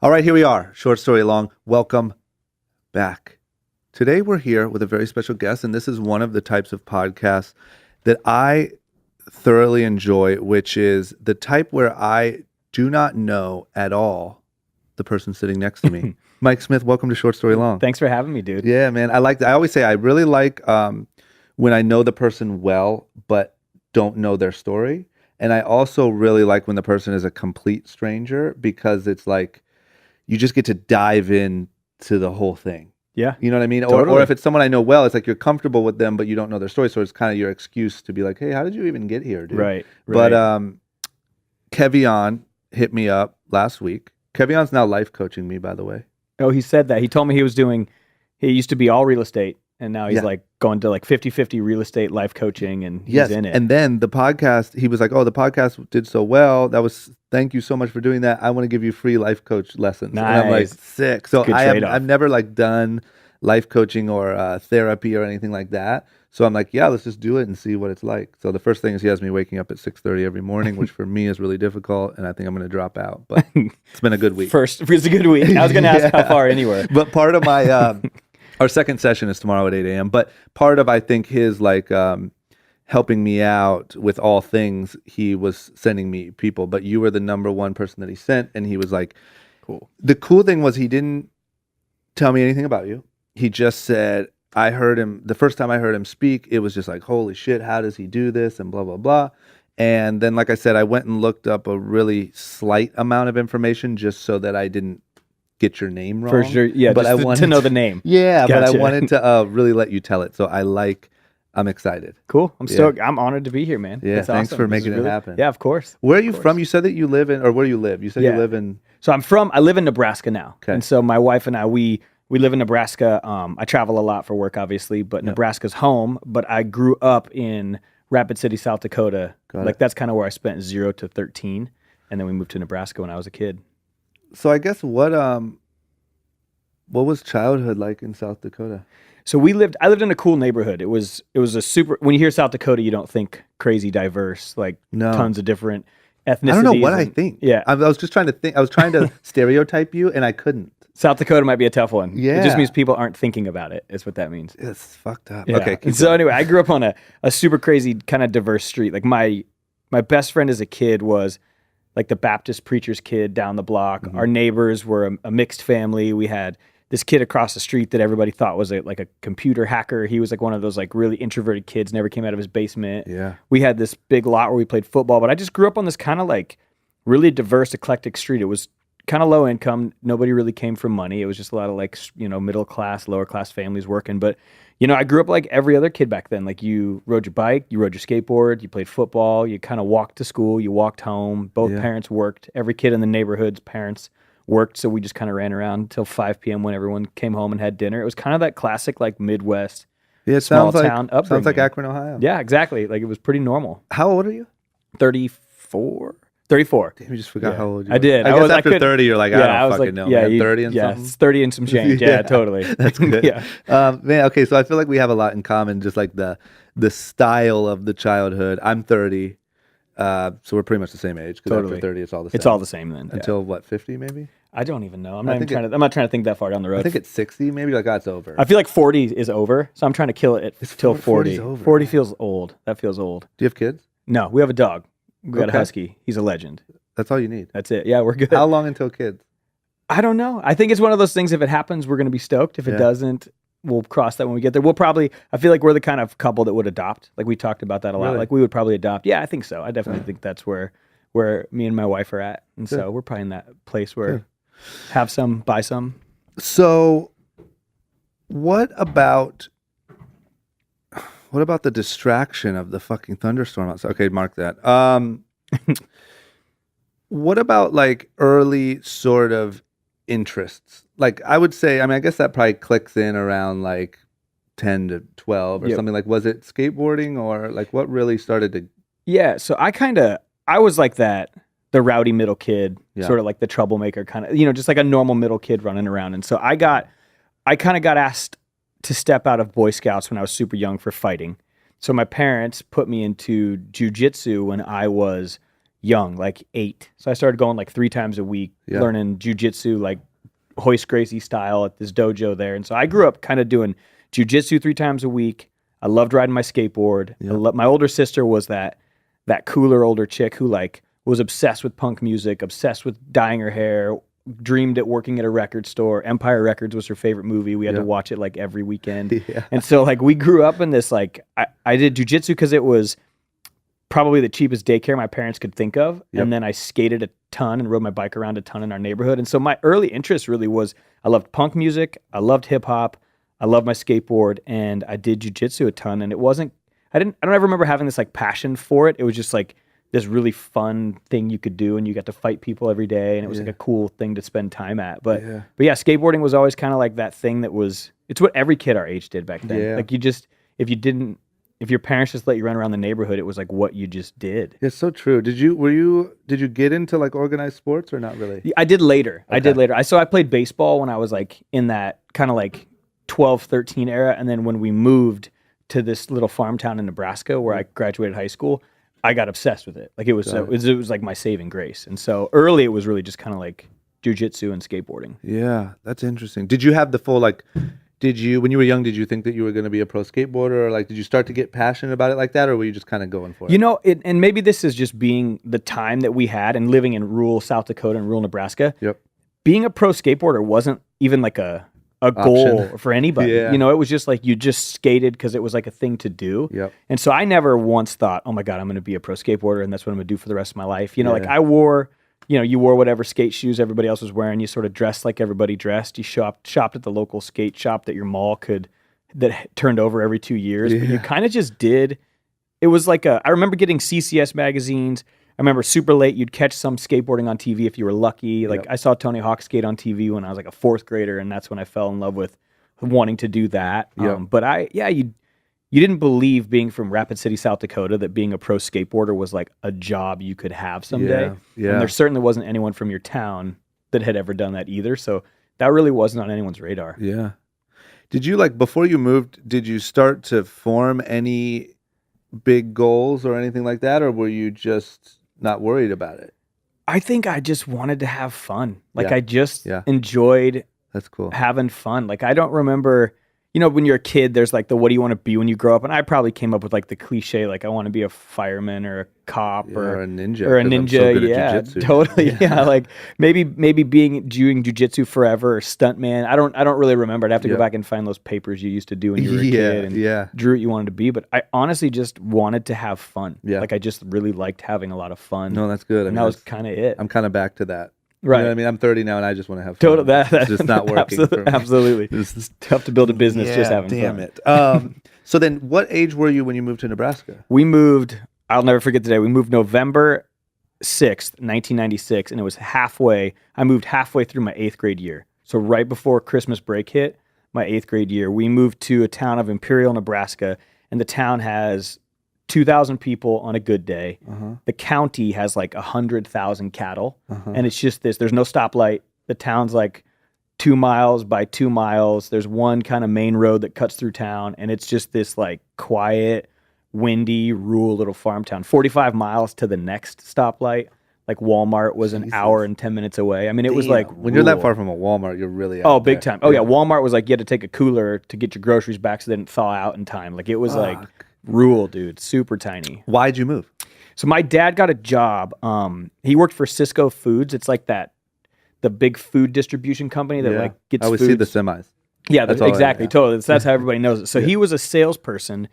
All right, here we are. Short story long. Welcome back. Today we're here with a very special guest, and this is one of the types of podcasts that I thoroughly enjoy, which is the type where I do not know at all the person sitting next to me. Mike Smith, welcome to Short Story Long. Thanks for having me, dude. Yeah, man. I always say I really like when I know the person well, but don't know their story. And I also really like when the person is a complete stranger, because it's like you just get to dive into the whole thing. Yeah. You know what I mean? Totally. Or if it's someone I know well, it's like you're comfortable with them, but you don't know their story. So it's kind of your excuse to be like, hey, how did you even get here, dude? Right. But Kevion hit me up last week. Kevion's now life coaching me, by the way. Oh, he said that. He told me he used to be all real estate, and now he's like going to like 50-50 real estate life coaching, and he's in it. And then the podcast, he was like, oh, the podcast did so well. Thank you so much for doing that. I want to give you free life coach lessons. Nice. And I'm like, sick. So I've never like done life coaching or therapy or anything like that. So I'm like, yeah, let's just do it and see what it's like. So the first thing is he has me waking up at 6:30 every morning, which for me is really difficult, and I think I'm going to drop out. But it's been a good week. It's a good week. I was going to ask how far anywhere. But part of my our second session is tomorrow at 8 a.m. But part of, I think, his like helping me out with all things, he was sending me people. But you were the number one person that he sent, and he was like, cool. The cool thing was he didn't tell me anything about you. He just said, I heard him, the first time I heard him speak, it was just like, holy shit, how does he do this? And blah, blah, blah. And then, like I said, I went and looked up a really slight amount of information just so that I didn't get your name wrong. For sure. Yeah, but just I wanted to know the name. Yeah, Gotcha. But I wanted to really let you tell it. So I'm excited. Cool. I'm stoked. I'm honored to be here, man. Yeah, That's thanks awesome. for making it happen. Yeah, of course. Where are you from? You said that you live in, or where do you live? You said you live in. So I live in Nebraska now. Okay. And so my wife and I, we live in Nebraska. I travel a lot for work, obviously, but Nebraska's home. But I grew up in Rapid City, South Dakota. That's kind of where I spent 0 to 13. And then we moved to Nebraska when I was a kid. So I guess what was childhood like in South Dakota? So I lived in a cool neighborhood. It was a super, when you hear South Dakota, you don't think crazy diverse, tons of different ethnicities. I don't know what I think. Yeah. I was just trying to think. I was trying to stereotype you, and I couldn't. South Dakota might be a tough one. Yeah. It just means people aren't thinking about it, is what that means. It's fucked up. Yeah. Okay. So anyway, I grew up on a super crazy kind of diverse street. Like my best friend as a kid was like the Baptist preacher's kid down the block. Mm-hmm. Our neighbors were a mixed family. We had this kid across the street that everybody thought was like a computer hacker. He was like one of those like really introverted kids, never came out of his basement. Yeah. We had this big lot where we played football, but I just grew up on this kind of like really diverse, eclectic street. It was kind of low income. Nobody really came from money. It was just a lot of like, middle class, lower class families working. But, I grew up like every other kid back then. Like you rode your bike, you rode your skateboard, you played football, you kind of walked to school, you walked home. Both parents worked. Every kid in the neighborhood's parents worked, so we just kind of ran around until 5 p.m. when everyone came home and had dinner. It was kind of that classic like Midwest small town upbringing. Sounds like Akron, Ohio. Yeah, exactly. Like it was pretty normal. How old are you? 34. Damn, you just forgot how old you were. I did. I guess after 30, you're like, I don't fucking know. Yeah, 30 and something? It's 30 and some change. Yeah, totally. That's good. Man, okay, so I feel like we have a lot in common, just like the style of the childhood. I'm 30, so we're pretty much the same age. Because after 30, it's all the same. It's all the same then. Until what, 50 maybe? I don't even know. I'm not trying to think that far down the road. I think it's 60, maybe. Like, it's over. I feel like 40 is over, so I'm trying to kill it till 40. 40 man. Feels old. That feels old. Do you have kids? No, we have a dog. We got a husky. He's a legend. That's all you need. That's it. Yeah, we're good. How long until kids? I don't know. I think it's one of those things. If it happens, we're going to be stoked. If it doesn't, we'll cross that when we get there. I feel like we're the kind of couple that would adopt. Like we talked about that a lot. Really? Like we would probably adopt. Yeah, I think so. I definitely think that's where me and my wife are at. And so we're probably in that place where have some, buy some. So what about the distraction of the fucking thunderstorm outside? Okay, mark that. What about like early sort of interests? Like I would say, I guess that probably clicks in around like 10 to 12 or something. Like, was it skateboarding or like what really started to? Yeah. So I was like that, the rowdy middle kid, sort of like the troublemaker kind of, just like a normal middle kid running around. And so I kind of got asked to step out of Boy Scouts when I was super young for fighting. So my parents put me into jiu-jitsu when I was young, like 8. So I started going like 3 times a week, learning jujitsu, like Hoist Gracie style at this dojo there. And so I grew up kind of doing jujitsu 3 times a week. I loved riding my skateboard. My older sister was that cooler older chick who like was obsessed with punk music, obsessed with dyeing her hair, dreamed at working at a record store. Empire Records was her favorite movie. We had to watch it like every weekend. And so like we grew up in this, like I did jujitsu because it was probably the cheapest daycare my parents could think of. And then I skated a ton and rode my bike around a ton in our neighborhood. And so my early interest really was, I loved punk music. I loved hip hop. I loved my skateboard, and I did jujitsu a ton. And it wasn't, I don't ever remember having this like passion for it. It was just like this really fun thing you could do, and you got to fight people every day. And it was like a cool thing to spend time at. But yeah, skateboarding was always kind of like that thing that was, it's what every kid our age did back then. Like you just, if your parents just let you run around the neighborhood, it was like what you just did. It's so true. Did you get into like organized sports or not really? I did later. Okay. I played baseball when I was like in that kind of like 12, 13 era. And then when we moved to this little farm town in Nebraska where I graduated high school, I got obsessed with it. Like it was like my saving grace. And so early it was really just kind of like jujitsu and skateboarding. Yeah, that's interesting. Did you have the full like, when you were young, did you think that you were going to be a pro skateboarder, or like, did you start to get passionate about it like that, or were you just kind of going for it? You know, and maybe this is just being the time that we had and living in rural South Dakota and rural Nebraska. Being a pro skateboarder wasn't even like a goal for anybody. You know, it was just like you just skated because it was like a thing to do. And so I never once thought, oh my God, I'm going to be a pro skateboarder and that's what I'm going to do for the rest of my life. You know, like I wore, you know, you wore whatever skate shoes everybody else was wearing. You sort of dressed like everybody dressed. You shopped at the local skate shop that your mall that turned over every 2 years. But you kind of just did. It was like I remember getting CCS magazines. I remember super late, you'd catch some skateboarding on TV if you were lucky. Like I saw Tony Hawk skate on TV when I was like a 4th grader, and that's when I fell in love with wanting to do that. But you didn't believe, being from Rapid City, South Dakota, that being a pro skateboarder was like a job you could have someday. And there certainly wasn't anyone from your town that had ever done that either. So that really wasn't on anyone's radar. Did you, like, before you moved, did you start to form any big goals or anything like that? Or were you just not worried about it? I think I just wanted to have fun. Like I just enjoyed That's cool. having fun. Like I don't remember, you know, when you're a kid, there's like the what do you want to be when you grow up? And I probably came up with like the cliche, like I want to be a fireman or a cop or a ninja. Or a ninja, So totally. Like maybe doing jujitsu forever or stuntman. I don't really remember. I'd have to go back and find those papers you used to do when you were a kid and drew what you wanted to be. But I honestly just wanted to have fun. Like I just really liked having a lot of fun. No, that's good. And that was kind of it. I'm kind of back to that. Right. You know what I mean? I'm 30 now and I just want to have fun. It's just not working for me. Absolutely. It's tough to build a business just having damn fun. It. So then what age were you when you moved to Nebraska? We moved, I'll never forget the day. We moved November 6th, 1996, and it was I moved halfway through my 8th grade year. So right before Christmas break hit, my 8th grade year, we moved to a town of Imperial, Nebraska, and the town has 2,000 people on a good day. The county has like 100,000 cattle, and it's just this. There's no stoplight. The town's like 2 miles by 2 miles. There's one kind of main road that cuts through town, and it's just this like quiet, windy, rural little farm town. 45 miles to the next stoplight. Like Walmart was an hour and 10 minutes away. I mean, it was like when you're that far from a Walmart, you're really out big time. Oh yeah, Walmart was like you had to take a cooler to get your groceries back so they didn't thaw out in time. Like it was like rural, dude, super tiny. Why'd you move? So my dad got a job. He worked for Cisco Foods. It's like the big food distribution company that like gets. I always foods. see the semis. Yeah, exactly, totally. That's how everybody knows it. So he was a salesperson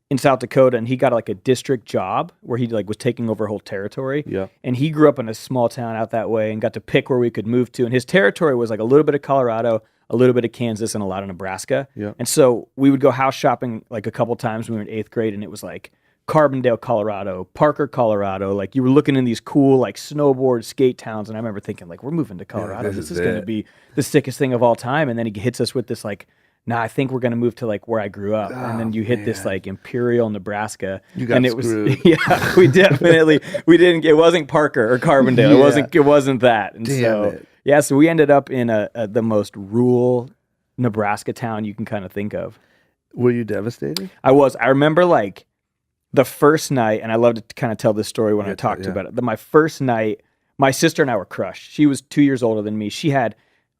in South Dakota, and he got like a district job where he like was taking over a whole territory. And he grew up in a small town out that way and got to pick where we could move to. And his territory was like a little bit of Colorado, a little bit of Kansas, and a lot of Nebraska. And so we would go house shopping like a couple times when we were in 8th grade, and it was like Carbondale, Colorado, Parker, Colorado. Like you were looking in these cool like snowboard skate towns, and I remember thinking like, we're moving to Colorado. This is going to be the sickest thing of all time. And then he hits us with this like, nah, I think we're going to move to like where I grew up. And then you hit this like Imperial, Nebraska. You got screwed. We didn't, it wasn't Parker or Carbondale. It wasn't that. And so we ended up in the most rural Nebraska town you can kind of think of. Were you devastated? I was. I remember like the first night, and I love to kind of tell this story when I talked about it. My first night, my sister and I were crushed. She was 2 years older than me. She had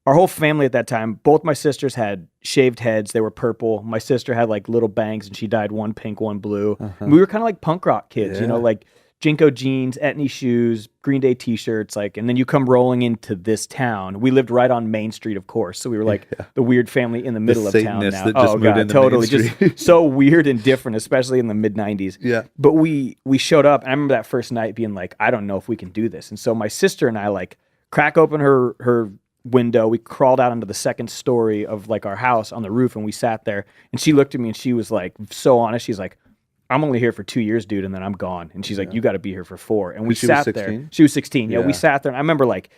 our whole family at that time. Both my sisters had shaved heads. They were purple. My sister had like little bangs, and she dyed one pink, one blue. And we were kind of like punk rock kids, you know, like Jinko jeans, Etnies shoes, Green Day t-shirts, like, and then you come rolling into this town. We lived right on Main Street, of course, so we were like the weird family in the middle of town now. That just moved into totally, Main Street. just so weird and different, especially in the mid '90s. Yeah, but we showed up, and I remember that first night being like, I don't know if we can do this. And so my sister and I like crack open her window. We crawled out into the second story of like our house on the roof, and we sat there. And she looked at me, and she was like so honest. She's like, I'm only here for 2 years, dude, and then I'm gone. And she's like, you got to be here for 4. And we sat there. She was 16. Yeah, we sat there, and I remember like,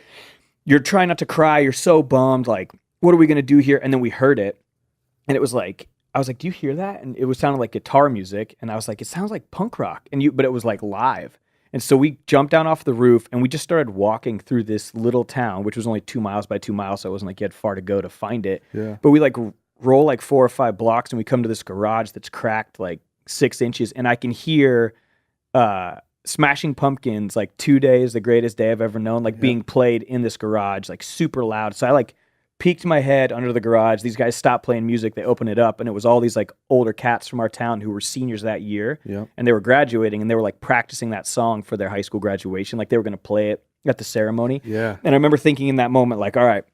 you're trying not to cry. You're so bummed. Like, what are we gonna do here? And then we heard it, and it was like, I was like, do you hear that? And it was sounding like guitar music, and I was like, it sounds like punk rock. But it was like live. And so we jumped down off the roof, and we just started walking through this little town, which was only 2 miles by 2 miles, so it wasn't like you had far to go to find it. Yeah. But we like roll like 4 or 5 blocks, and we come to this garage that's cracked like 6 inches, and I can hear Smashing Pumpkins, like 2 Days, the greatest day I've ever known, like being played in this garage, like super loud. So I like peeked my head under the garage. These guys stopped playing music. They opened it up, and it was all these like older cats from our town who were seniors that year, and they were graduating, and they were like practicing that song for their high school graduation. Like they were going to play it at the ceremony. Yeah. And I remember thinking in that moment, like, all right,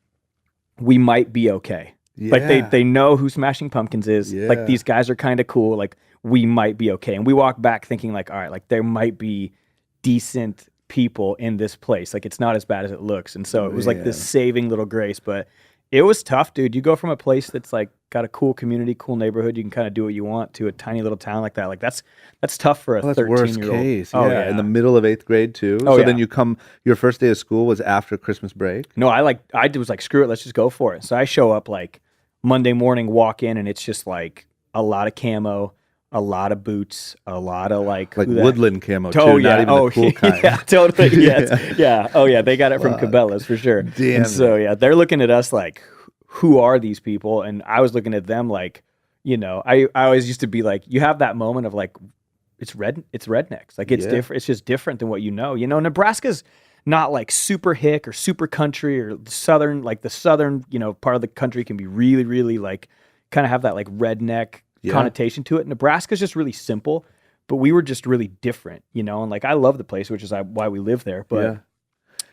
we might be okay. Yeah. Like they know who Smashing Pumpkins is. Yeah. Like these guys are kind of cool. Like we might be okay. And we walked back thinking like, all right, like there might be decent people in this place. Like it's not as bad as it looks. And so it was like this saving little grace, but it was tough, dude. You go from a place that's like got a cool community, cool neighborhood, you can kind of do what you want, to a tiny little town like that. Like that's tough for a 13-year-old. Worst case. Oh, yeah. In the middle of 8th grade too. Oh, so then you come, your first day of school was after Christmas break? No, I was like, screw it, let's just go for it. So I show up like Monday morning, walk in, and it's just like a lot of camo, a lot of boots, a lot of like woodland camo too, not even the cool kind. Yeah, totally. Yeah. Oh yeah, they got it from Cabela's for sure. Damn. And so yeah, they're looking at us like, who are these people? And I was looking at them like, you know, I always used to be like, you have that moment of like, it's rednecks. Like it's different. It's just different than what you know. You know, Nebraska's not like super hick or super country or southern, like the southern, you know, part of the country can be really, really like kind of have that like redneck connotation to it. Nebraska's just really simple, but we were just really different, you know, and like I love the place, which is why we live there. But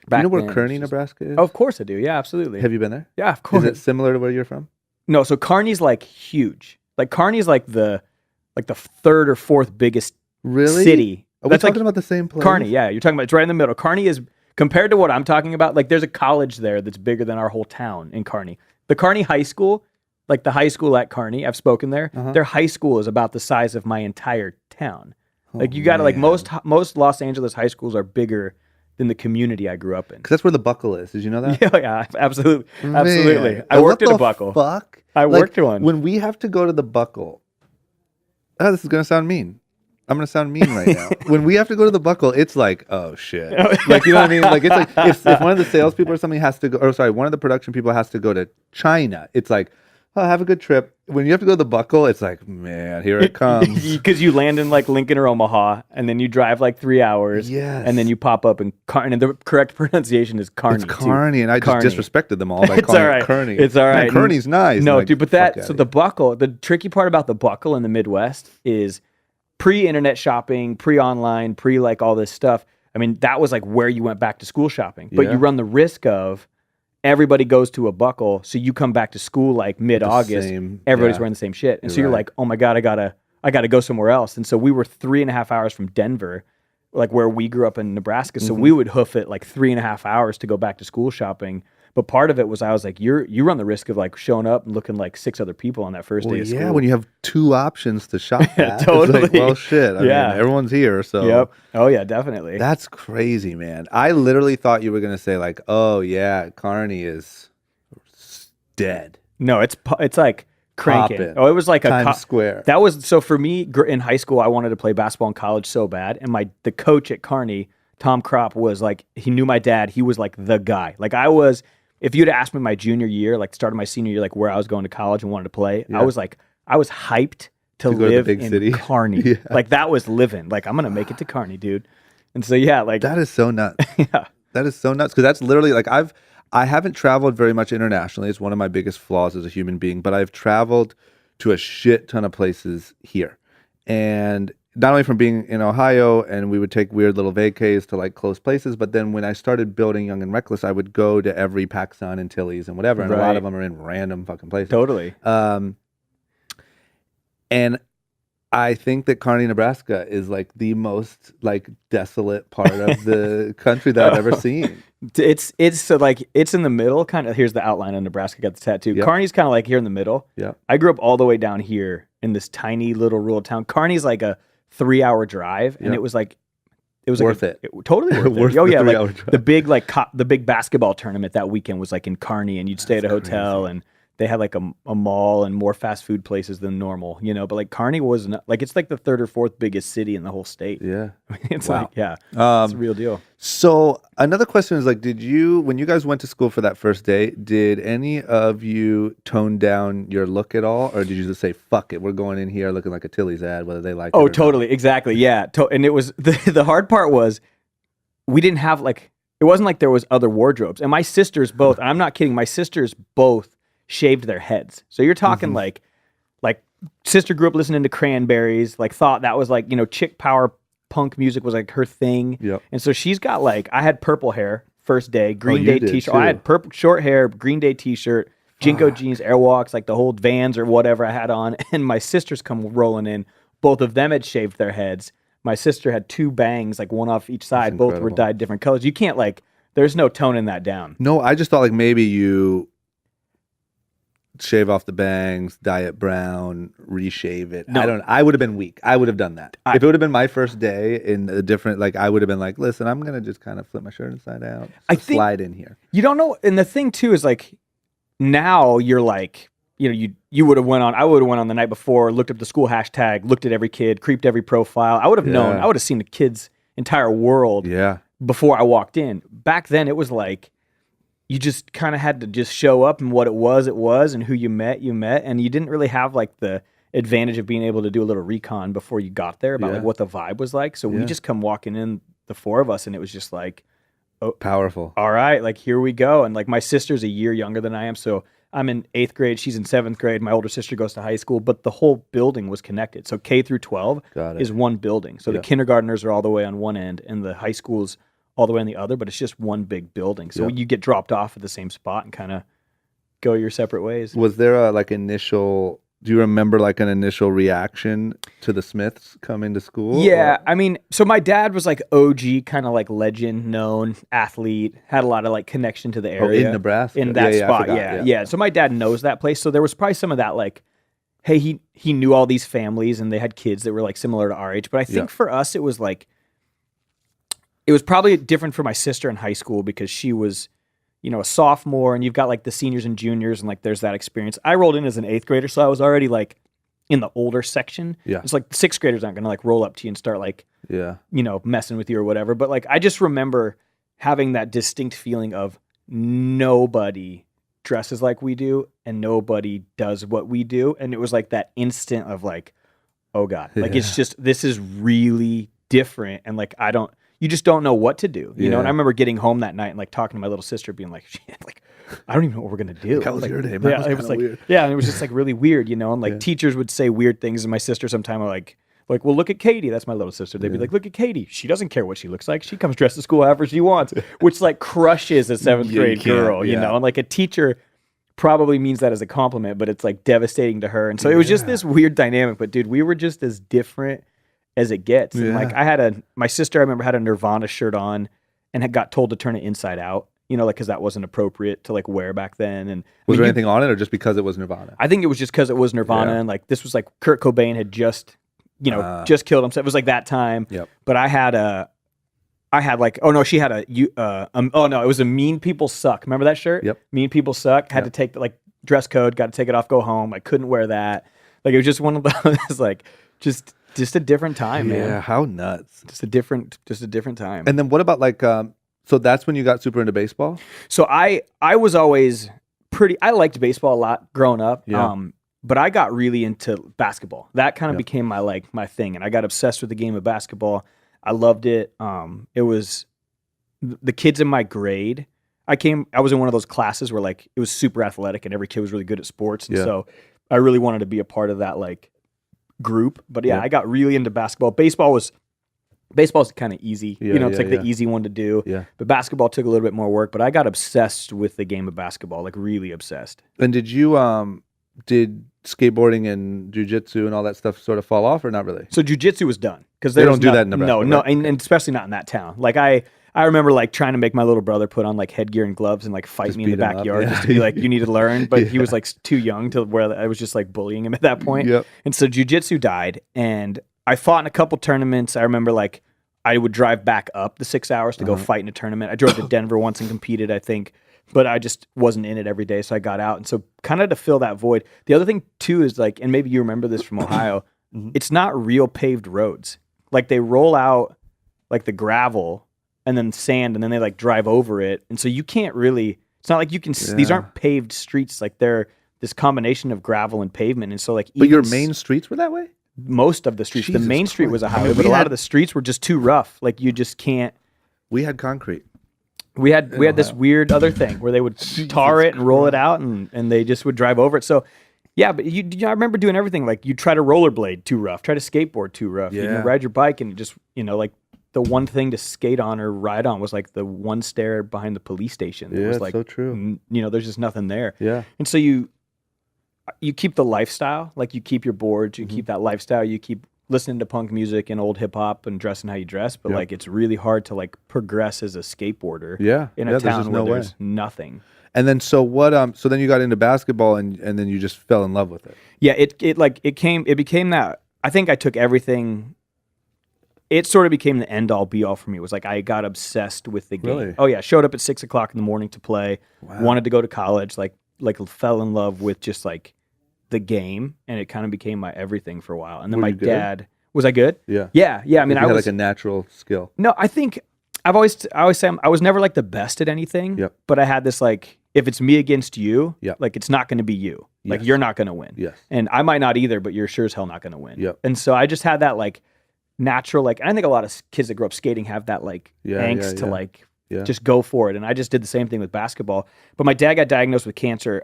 do you know where Kearney, Nebraska is? Oh, of course I do. Yeah, absolutely. Have you been there? Yeah, of course. Is it similar to where you're from? No, so Kearney's like huge. Like Kearney's like the 3rd or 4th biggest city. Are we talking about the same place? Kearney, yeah. You're talking about, it's right in the middle. Kearney is, compared to what I'm talking about, like there's a college there that's bigger than our whole town in Kearney. The Kearney High School, like the high school at Kearney, I've spoken there, their high school is about the size of my entire town. Like you got to, like most Los Angeles high schools are bigger than the community I grew up in. Because that's where the Buckle is. Did you know that? Yeah, absolutely. Man. Absolutely. I worked at a Buckle. Fuck? I worked at one. When we have to go to the Buckle, this is going to sound mean. I'm going to sound mean right now. When we have to go to the Buckle, it's like, oh shit. Like, you know what I mean? Like, it's like, if one of the salespeople or something has to go, or sorry, one of the production people has to go to China, it's like, oh, have a good trip. When you have to go to the Buckle, it's like, man, here it comes. Because you land in like Lincoln or Omaha, and then you drive like 3 hours, and then you pop up in Kearney. And the correct pronunciation is Kearney. It's Kearney, and I Kearney. just disrespected them all by calling it Kearney. It's all right. Man, Kearney's nice. No, like, dude, but the Buckle, the tricky part about the Buckle in the Midwest is pre-internet shopping, pre-online, pre-like all this stuff. I mean, that was like where you went back to school shopping. But you run the risk of everybody goes to a Buckle, so you come back to school like mid-August, everybody's wearing the same shit. And so you're like, oh my God, I gotta go somewhere else. And so we were 3.5 hours from Denver, like where we grew up in Nebraska. So we would hoof it like 3.5 hours to go back to school shopping. But part of it was I was like, you run the risk of like showing up and looking like 6 other people on that first day of school. Yeah, when you have 2 options to shop at. Totally. It's like, well, shit. I mean, everyone's here, so. Yep. Oh, yeah, definitely. That's crazy, man. I literally thought you were going to say like, oh, yeah, Kearney is dead. No, it's like cranking. Poppin'. Oh, it was like Times Square. That was, so for me in high school, I wanted to play basketball in college so bad. And the coach at Kearney, Tom Kropp, was like, he knew my dad. He was like the guy. Like if you'd asked me my junior year, like started my senior year, like where I was going to college and wanted to play, I was hyped to go to the live big in city. Kearney. Yeah. Like that was living. Like I'm gonna make it to Kearney, dude. And so yeah, like That is so nuts. yeah. That is so nuts because that's literally like I haven't traveled very much internationally. It's one of my biggest flaws as a human being, but I've traveled to a shit ton of places here. And not only from being in Ohio, and we would take weird little vacays to like close places, but then when I started building Young and Reckless, I would go to every PacSun and Tilly's and whatever, and a lot Right. of them are in random fucking places. Totally. And I think that Kearney, Nebraska is like the most like desolate part of the country that I've ever seen. It's so like it's in the middle, kind of. Here's the outline of Nebraska. Got the tattoo. Yep. Kearney's kind of like here in the middle. Yeah. I grew up all the way down here in this tiny little rural town. Kearney's like a 3-hour drive, and Yep. it was like Worth it. Totally worth Worth it. Oh the yeah, 3-hour like drive. the big the big basketball tournament that weekend was like in Kearney, and you'd stay at a hotel, and they had like a mall and more fast food places than normal, you know. But like Kearney was not, like it's like the third or fourth biggest city in the whole state. Yeah. I mean, it's Wow. like it's a real deal. So another question is like, when you guys went to school for that first day, did any of you tone down your look at all, or did you just say, "Fuck it, we're going in here looking like a Tilly's ad, whether they like it Oh, or not?" totally, exactly, yeah. And it was the hard part was we didn't have like it wasn't like there was other wardrobes, and my sisters both. And I'm not kidding. My sisters both shaved their heads. So you're talking like sister grew up listening to Cranberries, like thought that was like, you know, chick power punk music was like her thing. Yep. And so she's got like, I had purple hair first day, Green you Day did t-shirt. too. I had purple short hair, Green Day t-shirt, Jinko jeans, Airwalks, like the whole Vans or whatever I had on. And my sisters come rolling in. Both of them had shaved their heads. My sister had 2 bangs, like one off each side. Both were incredible. dyed different colors. You can't like, there's no toning that down. No, I just thought like maybe you shave off the bangs, dye it brown, reshave it. No. I would have been weak. I would have done that. If it would have been my first day in a different, like I would have been like, listen, I'm going to just kind of flip my shirt inside out. I think- slide in here. You don't know, and the thing too is like now you're like, you know, I would have went on the night before, looked up the school hashtag, looked at every kid, creeped every profile. I would have known, I would have seen the kid's entire world Yeah. before I walked in. Back then it was like you just kind of had to just show up, and what it was, and who you met, and you didn't really have like the advantage of being able to do a little recon before you got there about like what the vibe was like. So we just come walking in, the 4 of us, and it was just like, Powerful. all right, like here we go. And like my sister's a year younger than I am, so I'm in 8th grade, she's in 7th grade. My older sister goes to high school, but the whole building was connected. So K through 12 Got it. is one building. So the kindergartners are all the way on one end, and the high school's all the way on the other, but it's just one big building. So you get dropped off at the same spot and kind of go your separate ways. Was there a do you remember like an initial reaction to the Smiths coming to school? Yeah, or- I mean, so my dad was like OG, kind of like legend, known athlete, had a lot of like connection to the area. in Nebraska? In that I spot, forgot. yeah. So my dad knows that place. So there was probably some of that like, hey, he knew all these families and they had kids that were like similar to our age. But I think for us, it was like, it was probably different for my sister in high school because she was, you know, a sophomore, and you've got like the seniors and juniors, and like there's that experience. I rolled in as an 8th grader, so I was already like in the older section. Yeah. It's like the 6th graders aren't going to like roll up to you and start like, Yeah. you know, messing with you or whatever. But like, I just remember having that distinct feeling of nobody dresses like we do and nobody does what we do. And it was like that instant of like, oh God, like it's just, this is really different. And like, you just don't know what to do, you know? And I remember getting home that night and like talking to my little sister being like, shit, like, I don't even know what we're going to do. How was like, your day? Mine was it was kinda like, weird. yeah. And it was just like really weird, you know? And like teachers would say weird things. And my sister sometime were like, well, look at Katie. That's my little sister. They'd be like, look at Katie. She doesn't care what she looks like. She comes dressed to school however she wants, which like crushes a 7th grade girl, you know? And like a teacher probably means that as a compliment, but it's like devastating to her. And so it was just this weird dynamic. But dude, we were just as different as it gets. And like my sister, I remember, had a Nirvana shirt on and had got told to turn it inside out, you know, like, cause that wasn't appropriate to like wear back then. And Was there anything on it, or just because it was Nirvana? I think it was just cause it was Nirvana. And like, this was like Kurt Cobain had just, you know, just killed himself. It was like that time. Yep. But I had like, oh no, she had oh no, it was a Mean People Suck. Remember that shirt? Yep. Mean People Suck. Had to take the like dress code, got to take it off, go home. I couldn't wear that. Like, it was just one of those, like, just a different time, man. Yeah, how nuts. Just a different time. And then what about like, so that's when you got super into baseball? So I was always I liked baseball a lot growing up. Yeah. But I got really into basketball. That kind of Yep. became my thing, and I got obsessed with the game of basketball. I loved it. It was the kids in my grade. I was in one of those classes where like it was super athletic and every kid was really good at sports, and Yeah. so I really wanted to be a part of that like group. But yeah, Yep. I got really into basketball. Baseball's kind of easy. Yeah, It's yeah, like yeah. the easy one to do. Yeah. But basketball took a little bit more work. But I got obsessed with the game of basketball, like really obsessed. And did you did skateboarding and jujitsu and all that stuff sort of fall off, or not really? So jujitsu was done because They don't do that in Nebraska, No, right? and especially not in that town. Like I remember like trying to make my little brother put on like headgear and gloves and like fight Just me in the beat him up, backyard yeah. just to be like, you need to learn. But he Yeah. was like too young to where I was just like bullying him at that point. Yep. And so jujitsu died, and I fought in a couple tournaments. I remember like I would drive back up the 6 hours to go fight in a tournament. I drove to Denver once and competed, I think, but I just wasn't in it every day, so I got out. And so kind of to fill that void. The other thing too is like, and maybe you remember this from Ohio, it's not real paved roads. Like they roll out like the gravel and then sand, and then they like drive over it. And so you can't really, it's not like you can, these Yeah. aren't paved streets. Like they're this combination of gravel and pavement. And so like, But your even main streets were that way? most of the streets, Jesus the main street Christ. was a I highway, mean, but we a lot had- of the streets were just too rough. Like you just can't. We had concrete. We had this Ohio. weird other thing where they would tar it and roll it out, and they just would drive over it. So yeah, but I remember doing everything. Like you try to rollerblade too rough, try to skateboard too rough, Yeah. ride your bike, and just like the one thing to skate on or ride on was like the one stair behind the police station. It Yeah, was it's like so true. there's just nothing there. Yeah. And so you keep the lifestyle, like you keep your boards, you keep that lifestyle, you keep listening to punk music and old hip hop and dressing how you dress, but Yep. like it's really hard to like progress as a skateboarder Yeah. in Yeah, a there's town just where no way. there's nothing. And then so what so then you got into basketball and then you just fell in love with it. Yeah, it became that. I think I took everything. It sort of became the end all be all for me. It was like I got obsessed with the game. Really? Oh yeah, showed up at 6 o'clock in the morning to play. Wow. Wanted to go to college. Like fell in love with just like the game, and it kind of became my everything for a while. And then Were my you good? dad was I good? Yeah. Yeah. I mean, you I had was like a natural skill. no. I think I always say I was never like the best at anything. Yep. But I had this like, if it's me against you, Yep. like it's not going to be you. Like Yes. you're not going to win. Yes. And I might not either, but you're sure as hell not going to win. Yep. And so I just had that like natural, like, and I think a lot of kids that grow up skating have that like Yeah, angst to yeah. like Yeah. just go for it. And I just did the same thing with basketball. But my dad got diagnosed with cancer,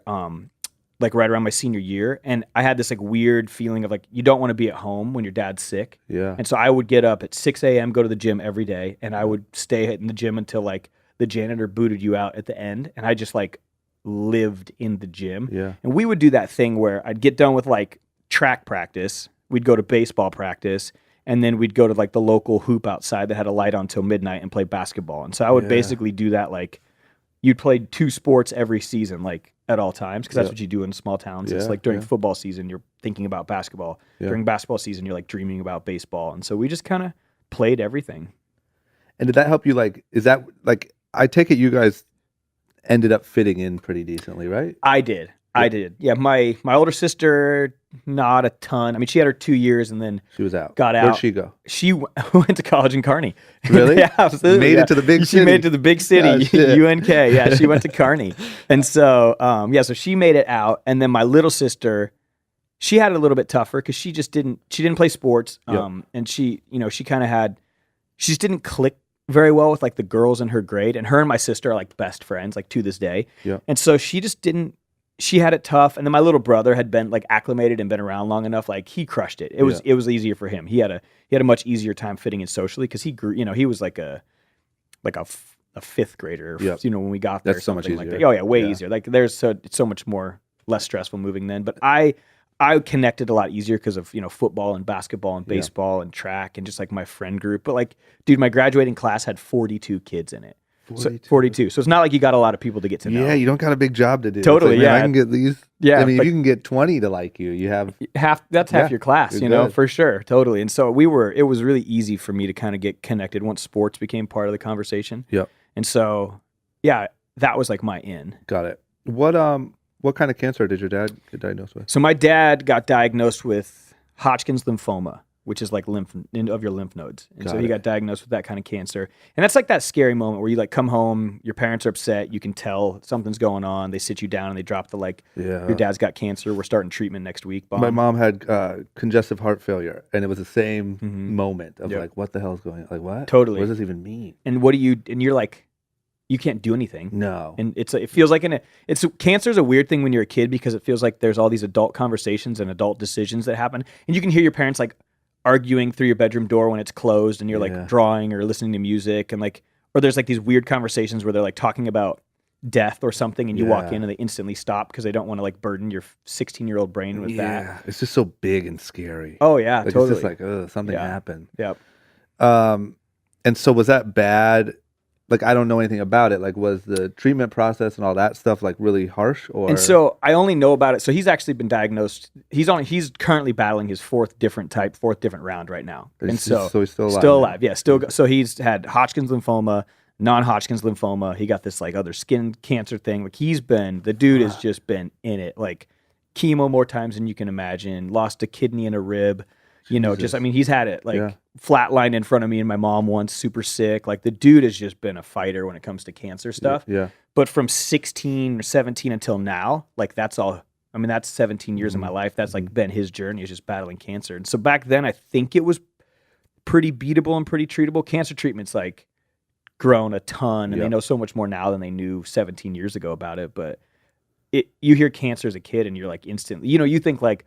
like right around my senior year. And I had this like weird feeling of like, you don't want to be at home when your dad's sick. Yeah. And so I would get up at 6 a.m., go to the gym every day, and I would stay in the gym until like the janitor booted you out at the end. And I just like lived in the gym. Yeah. And we would do that thing where I'd get done with like track practice, we'd go to baseball practice, and then we'd go to like the local hoop outside that had a light on till midnight and play basketball. And so I would Yeah. basically do that like you'd play 2 sports every season, like at all times, because that's Yeah. what you do in small towns. It's Yeah, like during yeah. football season, you're thinking about basketball. Yeah. During basketball season, you're like dreaming about baseball. And so we just kind of played everything. And did that help you like is that like I take it you guys ended up fitting in pretty decently, right? I did. Yeah, my older sister, not a ton. I mean, she had her 2 years and then She was out. Got Where'd out. she go? she went to college in Kearney. Really? Yeah, absolutely. Made it yeah. to the big She city. made it to the big city, Oh, shit. UNK. Yeah, she went to Kearney. And so, so she made it out. And then my little sister, she had it a little bit tougher because she didn't play sports. Yep. And she just didn't click very well with like the girls in her grade. And her and my sister are like best friends, like to this day. Yep. And so she just didn't, she had it tough. And then my little brother had been like acclimated and been around long enough. Like he crushed it. It was easier for him. He had a much easier time fitting in socially because he grew, he was like a fifth grader, Yep. when we got there. That's so much something like easier. that. Oh yeah, way Yeah. easier. Like it's so much more less stressful moving then. But I connected a lot easier because of, football and basketball and baseball and track and just like my friend group. But like, dude, my graduating class had 42 kids in it. 42. So it's not like you got a lot of people to get to know. Yeah, you don't got a big job to do. Totally, It's like, man, yeah. I can get these. Yeah, I mean, if like- you can get 20 to like you have half Yeah, your class, you're good. for sure. Totally. And so it was really easy for me to kind of get connected once sports became part of the conversation. Yep. And so, yeah, that was like my in. Got it. What kind of cancer did your dad get diagnosed with? So my dad got diagnosed with Hodgkin's lymphoma. which is like of your lymph nodes. And so he Got got diagnosed with that kind of cancer. And that's like that scary moment where you like come home, your parents are upset, you can tell something's going on. They sit you down and they drop the like, your dad's got cancer. We're starting treatment next week. Bomb. My mom had congestive heart failure, and it was the same moment of like, what the hell is going on? Like, what? Totally. What does this even mean? And and you're like, you can't do anything. No. And it feels like cancer is a weird thing when you're a kid because it feels like there's all these adult conversations and adult decisions that happen. And you can hear your parents like arguing through your bedroom door when it's closed and you're like drawing or listening to music and like, or there's like these weird conversations where they're like talking about death or something and you walk in and they instantly stop because they don't want to like burden your 16-year-old brain with that. Yeah. It's just so big and scary. Oh yeah, like, totally. It's just like, something happened. Yep. And so was that bad? Like, I don't know anything about it. Like, was the treatment process and all that stuff like really harsh? Or And so I only know about it. So he's actually been diagnosed. He's currently battling his fourth different round right now. And he's so he's still alive. Still alive. Yeah. So he's had Hodgkin's lymphoma, non-Hodgkin's lymphoma. He got this like other skin cancer thing. Like the dude has just been in it. Like chemo more times than you can imagine. Lost a kidney and a rib. You know, he's had it like flatlined in front of me and my mom once, super sick. Like the dude has just been a fighter when it comes to cancer stuff. Yeah. But from 16 or 17 until now, like that's 17 years of my life. That's like been his journey, is just battling cancer. And so back then I think it was pretty beatable and pretty treatable. Cancer treatment's like grown a ton and they know so much more now than they knew 17 years ago about it. But you hear cancer as a kid and you're like instantly, you think like,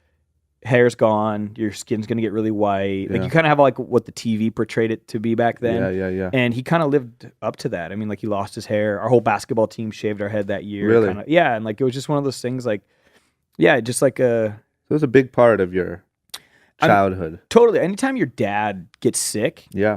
hair's gone, your skin's gonna get really white. Like you kind of have like what the TV portrayed it to be back then. Yeah. And he kind of lived up to that. I mean, like he lost his hair. Our whole basketball team shaved our head that year. Really? Kinda, yeah, and like it was just one of those things. Like, yeah, just like So it was a big part of your childhood. Totally. Anytime your dad gets sick, I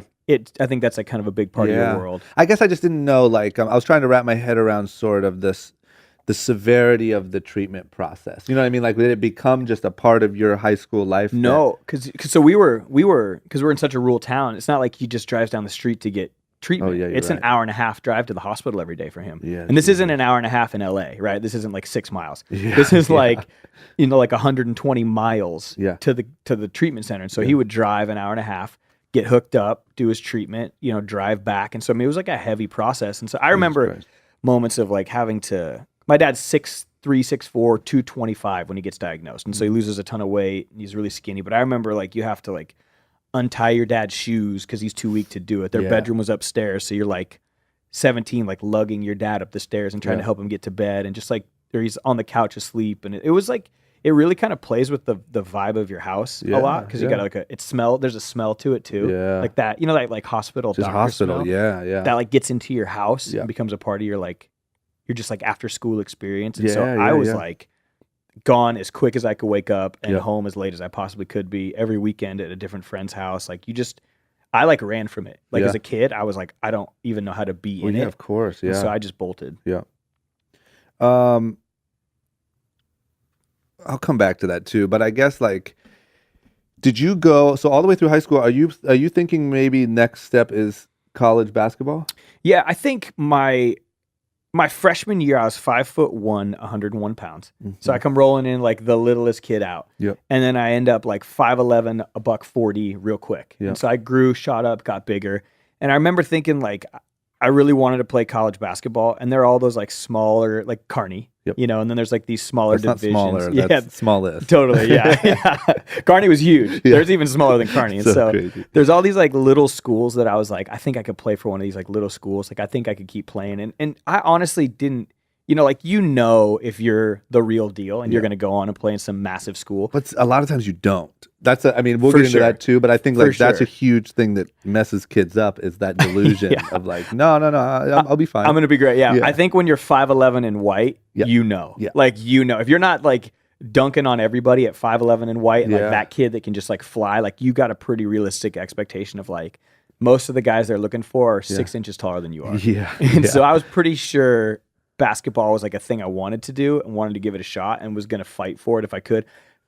think that's like kind of a big part of your world. I guess I just didn't know. Like I was trying to wrap my head around sort of the severity of the treatment process. You know what I mean? Like, did it become just a part of your high school life? No, because we were in such a rural town. It's not like he just drives down the street to get treatment. Oh, yeah, it's an hour and a half drive to the hospital every day for him. Yeah, and this isn't an hour and a half in LA, right? This isn't like 6 miles. Yeah, this is like, like 120 miles to the treatment center. And so he would drive an hour and a half, get hooked up, do his treatment, drive back. And so I mean, it was like a heavy process. And so I remember moments of like having to. My dad's 6'3", 6'4", 225 when he gets diagnosed. And so he loses a ton of weight and he's really skinny. But I remember like you have to like untie your dad's shoes because he's too weak to do it. Their bedroom was upstairs. So you're like 17, like lugging your dad up the stairs and trying to help him get to bed. And just like, or he's on the couch asleep. And it was like, it really kind of plays with the vibe of your house a lot. Because you got like there's a smell to it too. Yeah. Like that, like hospital just doctor hospital. smell. Yeah. That like gets into your house and becomes a part of your like, you're just like after school experience. And so I was like gone as quick as I could wake up and home as late as I possibly could be every weekend at a different friend's house. Like I like ran from it. Like as a kid, I was like, I don't even know how to be in it. Of course. Yeah. And so I just bolted. Yeah. I'll come back to that too, but I guess like, did you go, so all the way through high school, are you thinking maybe next step is college basketball? Yeah. I think my freshman year, I was 5'1", 101 pounds. Mm-hmm. So I come rolling in like the littlest kid out. Yep. And then I end up like 5'11", $140 real quick. Yep. And so I grew, shot up, got bigger. And I remember thinking like, I really wanted to play college basketball. And there are all those like smaller, like Kearney, and then there's like these smaller divisions. Not smaller, that's smallest. Totally, yeah. Kearney was huge. Yeah. There's even smaller than Kearney. And so crazy. There's all these like little schools that I was like, I think I could play for one of these like little schools. Like I think I could keep playing. And I honestly didn't, like if you're the real deal and you're going to go on and play in some massive school. But a lot of times you don't. We'll get into that too, but I think like that's a huge thing that messes kids up is that delusion of like, no, I'll be fine. I'm going to be great. Yeah. I think when you're 5'11" and white, like, if you're not like dunking on everybody at 5'11" and white and like that kid that can just like fly, like you got a pretty realistic expectation of like most of the guys they're looking for are 6 inches taller than you are. Yeah. And so I was pretty sure basketball was like a thing I wanted to do and wanted to give it a shot and was going to fight for it if I could.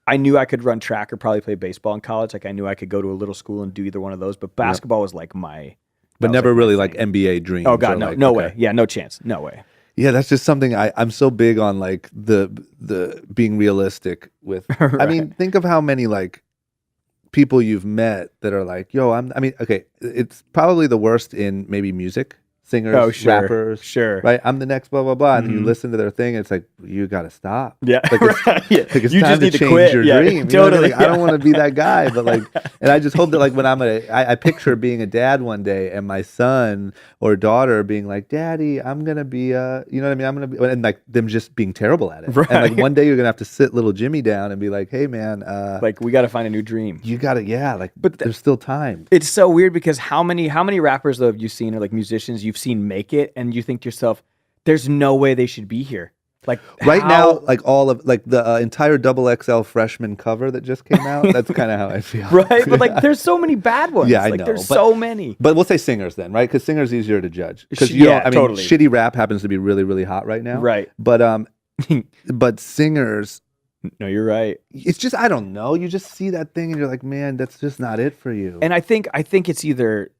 I knew I could run track or probably play baseball in college. Like I knew I could go to a little school and do either one of those, but basketball was like but never like really like NBA dreams. Oh God, no, like, no way. Yeah, no chance. No way. Yeah, that's just something I'm so big on, like the being realistic with. Right. I mean, think of how many like people you've met that are like, yo, I mean, okay, it's probably the worst in maybe music, singers, rappers. Sure. Right? I'm the next blah, blah, blah. And then you Mhm. listen to their thing, and it's like, you got to stop. Yeah. Like it's, Right. Yeah. like it's You time just need to to change quit. your Yeah, dream. You know what I mean? totally. Like, I don't want to be that guy, but like, and I just hope that like when I picture being a dad one day and my son or daughter being like, Daddy, I'm going to be, you know what I mean? I'm going to be, and like them just being terrible at it. Right. And like one day you're going to have to sit little Jimmy down and be like, hey man, Like we got to find a new dream. you got to, yeah, like, But there's still time. It's so weird because how many rappers though have you seen, or like musicians you've seen make it, and you think to yourself, there's no way they should be here. Like Right now, like all of like the entire double XL freshman cover that just came out. That's kind of how I feel. right? But like, there's so many bad ones. Yeah, I like, know, There's but- so many. But we'll say singers then, right? Because singers easier to judge. Because Yeah, I mean, totally. shitty rap happens to be really, really hot right now. Right. But but singers, No, you're right. it's just I don't know. You just see that thing and you're like, man, that's just not it for you. And I think it's either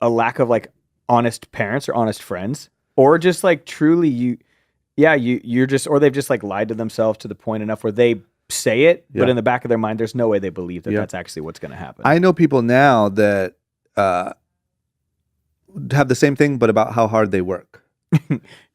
a lack of like honest parents or honest friends, or just like truly you're just, or they've just like lied to themselves to the point enough where they say it, but Yeah. in the back of their mind, there's no way they believe that Yeah. that's actually what's going to happen. I know people now that have the same thing, but about how hard they work.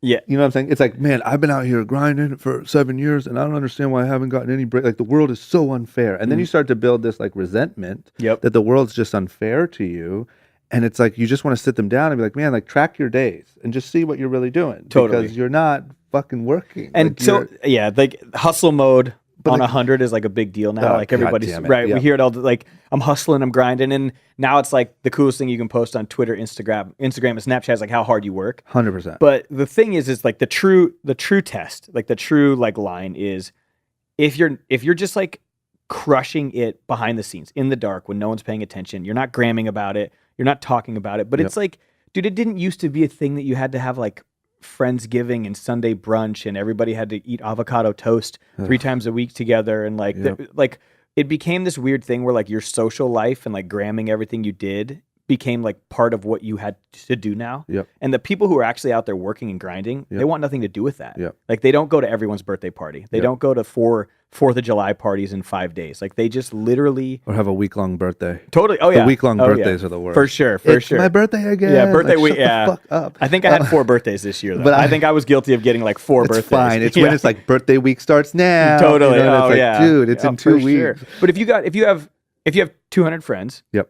Yeah. You know what I'm saying? It's like, man, I've been out here grinding for 7 years and I don't understand why I haven't gotten any break. Like the world is so unfair. And then you start to build this like resentment Yep. that the world's just unfair to you. And it's like, you just want to sit them down and be like, man, like track your days and just see what you're really doing. Totally. Because you're not fucking working. And Like, so, you're- yeah, like hustle mode on like- 100 is like a big deal now. Oh, like God everybody's damn it. right. Yeah. We hear it all. Like I'm hustling, I'm grinding, and now it's like the coolest thing you can post on Twitter, Instagram, and Snapchat is like how hard you work. 100%. But the thing is like the true test, like the true like line is if you're just like crushing it behind the scenes in the dark when no one's paying attention, you're not gramming about it, you're not talking about it. But Yep. it's like, dude, it didn't used to be a thing that you had to have like Friendsgiving and Sunday brunch and everybody had to eat avocado toast 3 times a week together, and like Yep. like it became this weird thing where like your social life and like gramming everything you did became like part of what you had to do now. Yep. And the people who are actually out there working and grinding, they Yep. want nothing to do with that. Yep. Like they don't go to everyone's birthday party. They Yep. don't go to 4th of July parties in 5 days. Like they just literally Or have a week-long birthday. totally. Oh yeah, The week-long Oh, yeah. birthdays are the worst. For sure. It's my birthday again. Yeah, birthday Like, week. shut the Yeah, fuck up. I think I had 4 birthdays this year though. But I think I was guilty of getting like 4 It's birthdays. fine. It's Yeah. when it's like birthday week starts now. Totally. You know, and Oh it's like, yeah, dude, it's in 2 for weeks. sure. But if you have 200 friends, Yep.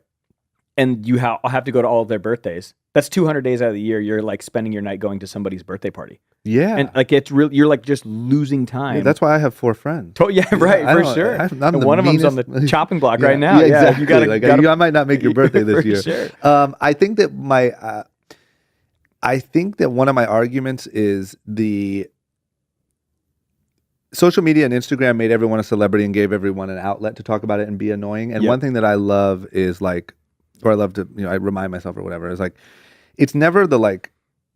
and you have to go to all of their birthdays, that's 200 days out of the year. You're like spending your night going to somebody's birthday party, Yeah. and like it's real. You're like just losing time. Yeah, that's why I have 4 friends. Yeah, right, I for don't- sure. I'm And the one of them's on the meanest- chopping block Yeah, right now. Yeah, Yeah, exactly. you gotta, like, gotta I might not make your birthday this for year. sure. I think that I think that one of my arguments is the social media and Instagram made everyone a celebrity and gave everyone an outlet to talk about it and be annoying. And Yep. one thing that I love is like, or I love to, I remind myself or whatever, is like, it's never the like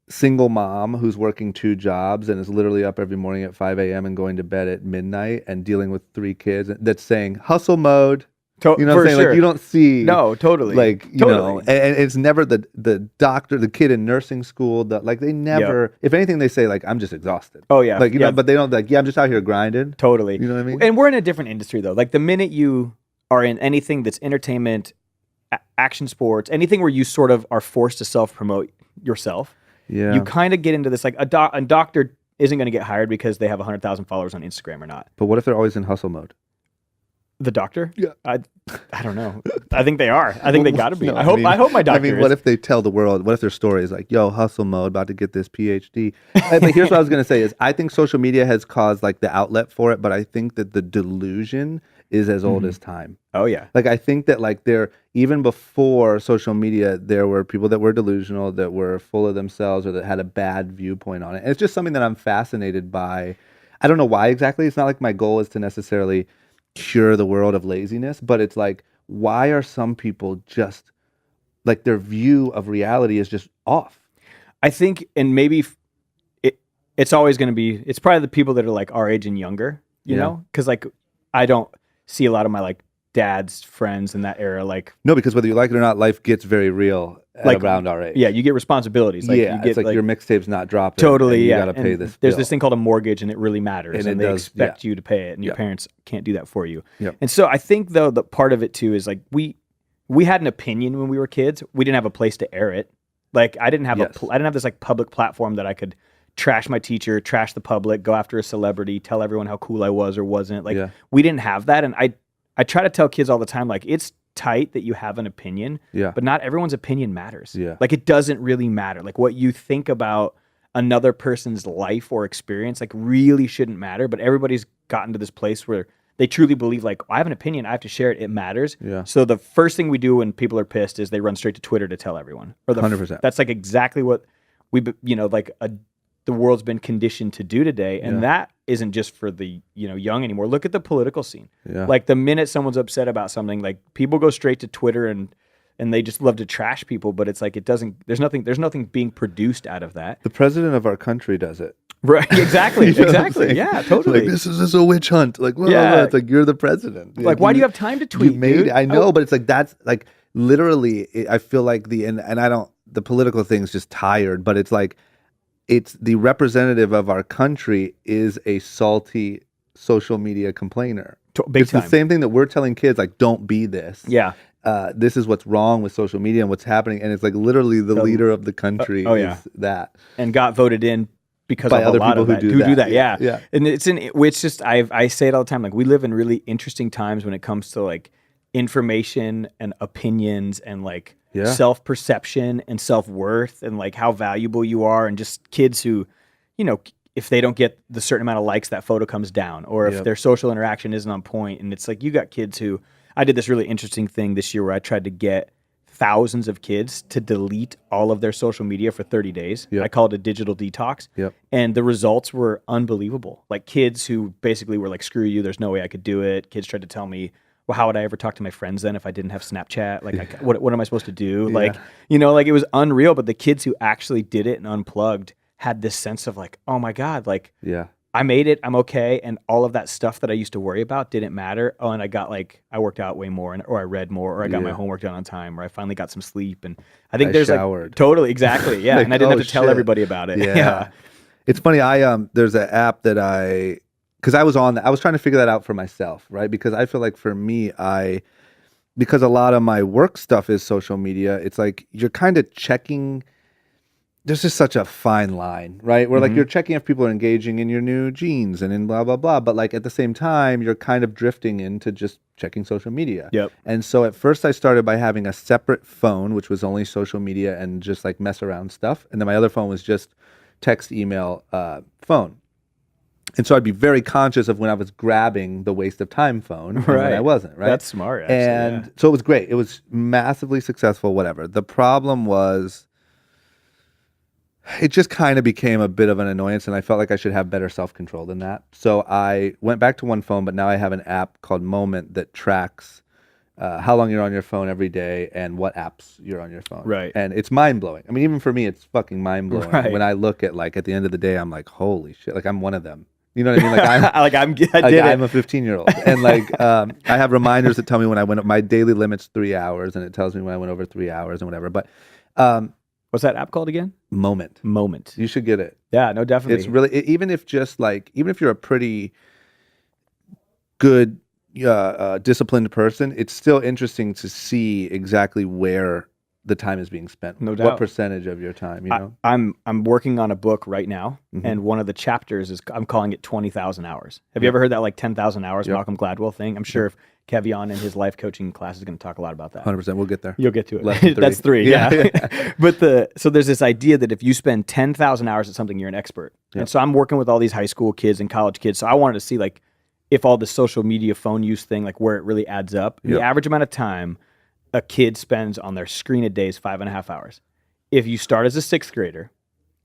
single mom who's working 2 jobs and is literally up every morning at 5 a.m. and going to bed at midnight and dealing with 3 kids that's saying hustle mode. You know what for I'm saying? sure. Like you don't see No, totally. like you Totally. know, and it's never the doctor, the kid in nursing school. That like they never. If anything, they say like I'm just exhausted. Oh yeah, Like you yeah, know, but they don't like I'm just out here grinding. totally. You know what I mean? And we're in a different industry though. Like the minute you are in anything that's entertainment, action sports, anything where you sort of are forced to self promote yourself, Yeah. you kind of get into this like a doctor isn't going to get hired because they have 100,000 followers on Instagram or not. But what if they're always in hustle mode? The doctor? Yeah. I don't know. I think they are. I think they got to be. No, I hope my doctor I mean, is. what if they tell the world? What if their story is like, "Yo, hustle mode, about to get this PhD"? But here's what I was gonna say: is I think social media has caused like the outlet for it, but I think that the delusion is as old as time. Oh yeah. Like I think that like there even before social media, there were people that were delusional, that were full of themselves, or that had a bad viewpoint on it. And it's just something that I'm fascinated by. I don't know why exactly. It's not like my goal is to necessarily cure the world of laziness, but it's like, why are some people just like their view of reality is just off? I think, and maybe it's always going to be. It's probably the people that are like our age and younger. You Yeah. know, because like I don't see a lot of my like dad's friends in that era, like No, because whether you like it or not, life gets very real at around our age. yeah, you get responsibilities. Like, yeah, you get, it's like your mixtape's not dropping. totally. And you Yeah, got to pay and this. there's bill. this thing called a mortgage, and it really matters, And and it they does, expect you to pay it, and your Yep. parents can't do that for you. Yep. And so I think though the part of it too is like we had an opinion when we were kids. We didn't have a place to air it. Like I didn't have Yes. I didn't have this like public platform that I could trash my teacher, trash the public, go after a celebrity, tell everyone how cool I was or wasn't. Like Yeah. we didn't have that, and I try to tell kids all the time, like it's tight that you have an opinion, Yeah. but not everyone's opinion matters. Yeah. Like it doesn't really matter. Like what you think about another person's life or experience, like really shouldn't matter. But everybody's gotten to this place where they truly believe, like, I have an opinion, I have to share it, it matters. Yeah. So the first thing we do when people are pissed is they run straight to Twitter to tell everyone. Or 100%. That's like exactly what the world's been conditioned to do today, and that isn't just for the young anymore. Look at the political scene. Yeah. Like the minute someone's upset about something, like people go straight to Twitter and they just love to trash people. But it's like there's nothing being produced out of that. The president of our country does it. Right? Exactly. You know what I'm Exactly. saying? Yeah. Totally. Like this is a witch hunt. Like it's like you're the president. Like why do you have time to tweet? You made dude? it. I know, but it's like that's like literally. I feel like and I don't. The political thing's just tired, but it's like. It's the representative of our country is a salty social media complainer. Big it's time. the same thing that we're telling kids, like, don't be this. Yeah. This is what's wrong with social media and what's happening. And it's like literally the leader of the country is that. And got voted in because By of other a lot people of who that. do that. Yeah. Yeah. And it's just, I say it all the time. Like we live in really interesting times when it comes to like information and opinions and like self-perception and self-worth and like how valuable you are, and just kids who, if they don't get the certain amount of likes, that photo comes down, or if their social interaction isn't on point. And it's like, you got kids who, I did this really interesting thing this year where I tried to get thousands of kids to delete all of their social media for 30 days. I call it a digital detox. And the results were unbelievable. Like kids who basically were like, screw you, there's no way I could do it. Kids tried to tell me, well, how would I ever talk to my friends then if I didn't have Snapchat? Like, what am I supposed to do? Like, like it was unreal. But the kids who actually did it and unplugged had this sense of like, oh my God, like, I made it, I'm okay. And all of that stuff that I used to worry about didn't matter. Oh, and I worked out way more, or I read more, or I got my homework done on time, or I finally got some sleep. And I think there's showered. like, totally, exactly. Yeah. Like, and I didn't have to tell everybody about it. Yeah. It's funny. There's an app that because I was trying to figure that out for myself, right? Because I feel like for me, because a lot of my work stuff is social media, it's like you're kind of checking. There's just such a fine line, right? Where like you're checking if people are engaging in your new jeans and in blah, blah, blah. But like at the same time, you're kind of drifting into just checking social media. Yep. And so at first I started by having a separate phone, which was only social media and just like mess around stuff. And then my other phone was just text, email, phone. And so I'd be very conscious of when I was grabbing the waste of time phone and when I wasn't, right? That's smart, actually. And so it was great. It was massively successful, whatever. The problem was it just kind of became a bit of an annoyance, and I felt like I should have better self-control than that. So I went back to one phone, but now I have an app called Moment that tracks how long you're on your phone every day and what apps you're on your phone. Right. And it's mind-blowing. I mean, even for me, it's fucking mind-blowing. Right. When I look at, like, at the end of the day, I'm like, holy shit, like, I'm one of them. You know what I mean? Like, I'm a 15-year-old. And, like, I have reminders that tell me when I went up. My daily limit's 3 hours, and it tells me when I went over 3 hours and whatever. But what's that app called again? Moment. You should get it. Yeah, no, definitely. It's really, even if you're a pretty good, disciplined person, it's still interesting to see exactly where the time is being spent. No doubt. What percentage of your time, you know? I'm working on a book right now, and one of the chapters is, I'm calling it 20,000 hours. Have you ever heard that, like 10,000 hours Malcolm Gladwell thing? I'm sure if Kevion in his life coaching class is going to talk a lot about that. 100%. We'll get there. You'll get to it. Less than 3. That's 3. Yeah. Yeah. But so there's this idea that if you spend 10,000 hours at something, you're an expert. Yep. And so I'm working with all these high school kids and college kids. So I wanted to see, like, if all the social media phone use thing, like where it really adds up. The average amount of time a kid spends on their screen a day is 5.5 hours. If you start as a 6th grader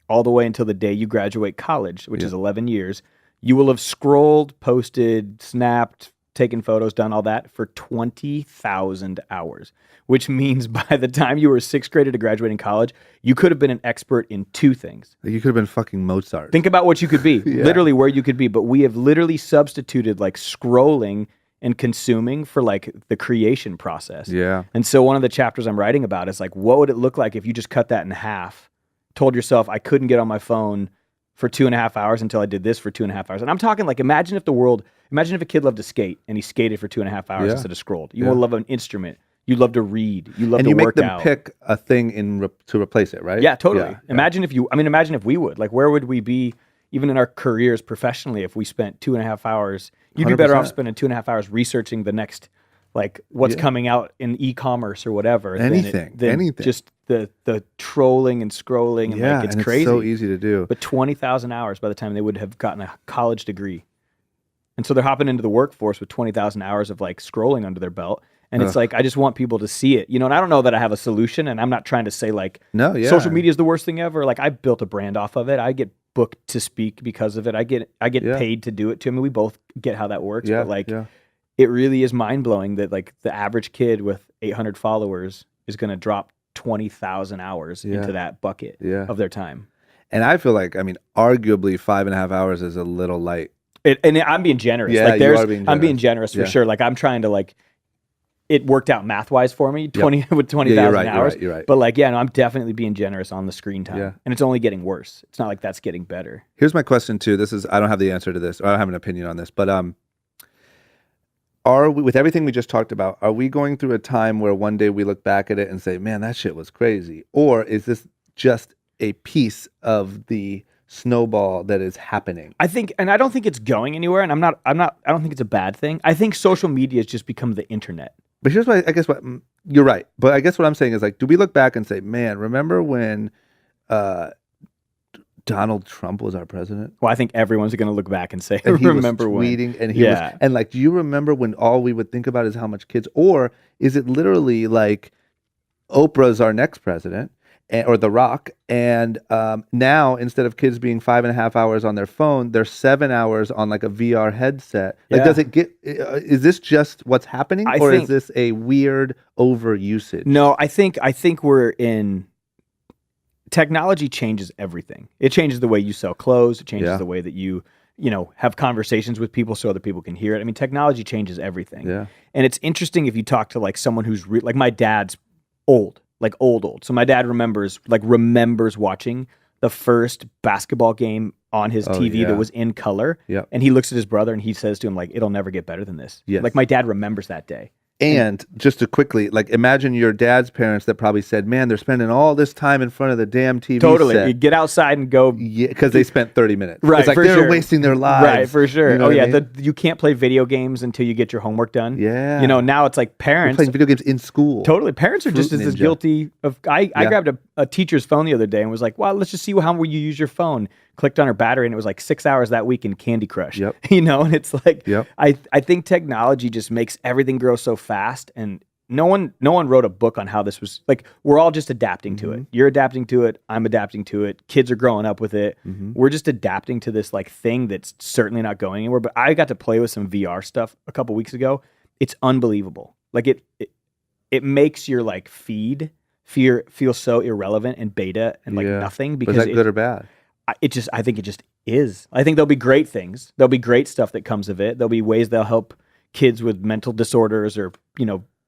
all the way until the day you graduate college, which is 11 years, you will have scrolled, posted, snapped, taken photos, done all that for 20,000 hours, which means by the time you were a 6th grader to graduating college, you could have been an expert in 2 things. You could have been fucking Mozart. Think about what you could be, literally where you could be. But we have literally substituted like scrolling and consuming for like the creation process. Yeah. And so one of the chapters I'm writing about is like, what would it look like if you just cut that in half, told yourself I couldn't get on my phone for 2.5 hours until I did this for 2.5 hours. And I'm talking like, imagine if a kid loved to skate and he skated for 2.5 hours Yeah. instead of scrolled. You will love an instrument. You love to read. You love And to you make work them out. pick a thing to replace it, right? Yeah, totally. Yeah. Imagine if we would, like, where would we be even in our careers professionally if we spent 2.5 hours? You'd be better off 100%. spending 2.5 hours researching the next, like what's coming out in e-commerce or whatever. Anything. Than just the trolling and scrolling. And like, it's and crazy. It's so easy to do. But 20,000 hours by the time they would have gotten a college degree. And so they're hopping into the workforce with 20,000 hours of like scrolling under their belt. And it's like, I just want people to see it, and I don't know that I have a solution, and I'm not trying to say like, social media is the worst thing ever. Like, I built a brand off of it. I get booked to speak because of it. I get paid to do it too. I mean, we both get how that works, but like, it really is mind blowing that like the average kid with 800 followers is going to drop 20,000 hours into that bucket of their time. And I feel like, arguably 5.5 hours is a little light. And I'm being generous. Yeah, like you are being generous. I'm being generous for sure. Like, I'm trying to like, it worked out math wise for me, 20,000 hours. You're right. But like, I'm definitely being generous on the screen time. Yeah. And it's only getting worse. It's not like that's getting better. Here's my question too. I don't have the answer to this, or I don't have an opinion on this, but are we, with everything we just talked about, are we going through a time where one day we look back at it and say, man, that shit was crazy? Or is this just a piece of the snowball that is happening? I think, and I don't think it's going anywhere, and I don't think it's a bad thing. I think social media has just become the internet. But here's what I guess you're right. But I guess what I'm saying is like, do we look back and say, man, remember when Donald Trump was our president? Well, I think everyone's going to look back and say, and he remember was tweeting, when? And he was, and like, do you remember when all we would think about is how much kids, or is it literally like Oprah's our next president? Or The Rock, and now instead of kids being 5.5 hours on their phone, they're 7 hours on like a VR headset. Like, does it get? Is this just what's happening, or is this a weird overusage? No, I think we're in. Technology changes everything. It changes the way you sell clothes. It changes the way that you have conversations with people so other people can hear it. I mean, technology changes everything. Yeah, and it's interesting if you talk to like someone who's like my dad's old. Like old. So my dad remembers watching the first basketball game on his TV that was in color. Yep. And he looks at his brother and he says to him, like, it'll never get better than this. Yes. Like, my dad remembers that day. And just to quickly, like, imagine your dad's parents that probably said, man, they're spending all this time in front of the damn TV Totally. set. You get outside and go. Yeah, because they spent 30 minutes. Right, it's like for they're sure. wasting their lives. Right, for sure. You know what I mean? You can't play video games until you get your homework done. Yeah. Now it's like parents. We're playing video games in school. Totally. Parents are just Fruit as Ninja. guilty of. I grabbed a teacher's phone the other day and was like, well, let's just see how will you use your phone. Clicked on her battery and it was like 6 hours that week in Candy Crush. Yep. And it's like, Yep. I think technology just makes everything grow so fast, and no one wrote a book on how this was. Like, we're all just adapting to it. You're adapting to it. I'm adapting to it. Kids are growing up with it. We're just adapting to this like thing that's certainly not going anywhere. But I got to play with some VR stuff a couple weeks ago. It's unbelievable. Like it makes your like feed feel so irrelevant and beta and like nothing. Because is that good or bad? I think it just is. I think there'll be great things. There'll be great stuff that comes of it. There'll be ways they'll help kids with mental disorders or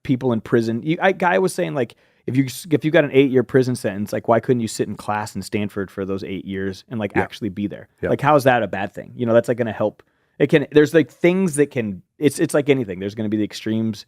people in prison. Guy was saying like, if you got an 8-year prison sentence, like why couldn't you sit in class in Stanford for those 8 years and like actually be there? Like, how is that a bad thing? That's like going to help. It can. There's like things that can. It's like anything. There's going to be the extremes.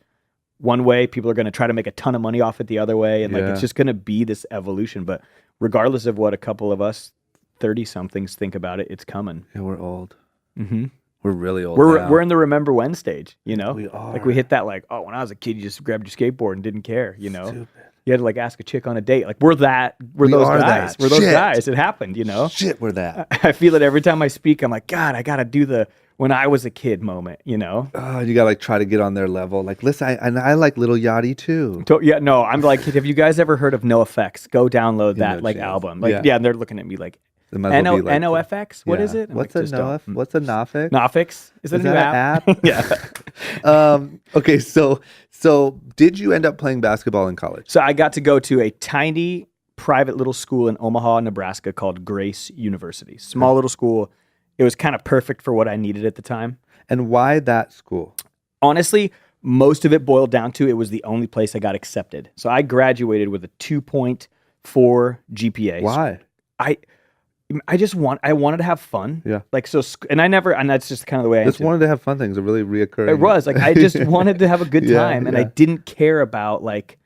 One way, people are going to try to make a ton of money off it the other way, and like it's just going to be this evolution. But regardless of what a couple of us 30-somethings think about it, it's coming. Yeah, we're old. Mm-hmm. We're really old. We're in the remember when stage, We are. Like, we hit that like, oh, when I was a kid, you just grabbed your skateboard and didn't care, Stupid. You had to like ask a chick on a date. Like, we're those guys. We're those guys. It happened, Shit, we're that. I feel it every time I speak. I'm like, God, I got to do the when I was a kid moment, Oh, you got to like try to get on their level. Like, listen, I like Little Yachty too. Yeah, no, I'm like, have you guys ever heard of NoFX? Go download that album. Like, and they're looking at me like, NoFX? What is it? What's a NoFX? What's a NoFX? NoFX? Is that a new app? Yeah. Okay, so did you end up playing basketball in college? So I got to go to a tiny private little school in Omaha, Nebraska called Grace University. Small little school. It was kind of perfect for what I needed at the time. And why that school? honestly, most of it boiled down to it was the only place I got accepted. So I graduated with a 2.4 GPA. Why? I wanted to have fun. Yeah. Like, so, and that's just kind of the way I Just answered. wanted to have fun things, a really reoccurring. It was like, I just wanted to have a good Yeah, time, and I yeah. didn't care about like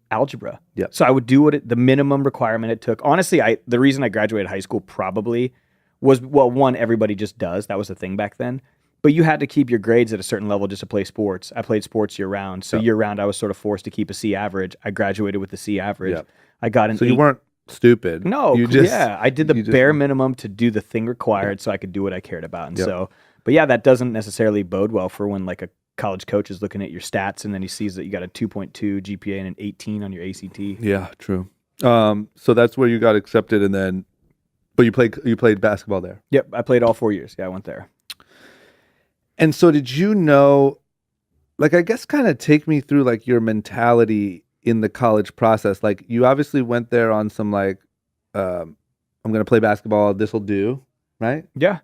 algebra. Yep. So I would do the minimum requirement it took. Honestly, the reason I graduated high school probably was, well, one, everybody just does. That was the thing back then. But you had to keep your grades at a certain level just to play sports. I played sports year round. So year round, I was sort of forced to keep a C average. I graduated with a C average. Yep. I got an So 8. you weren't stupid. No, you just, I did the bare minimum to do the thing required so I could do what I cared about. And Yep. so, but yeah, that doesn't necessarily bode well for when like a college coach is looking at your stats and then he sees that you got a 2.2 GPA and an 18 on your ACT. Yeah, true. So that's where you got accepted, and then, but you played basketball there. Yep, I played all 4 years. Yeah, I went there. And so did you know, like, I guess kind of take me through like your mentality in the college process. Like, you obviously went there on some like, I'm going to play basketball, this'll do, right? Yeah.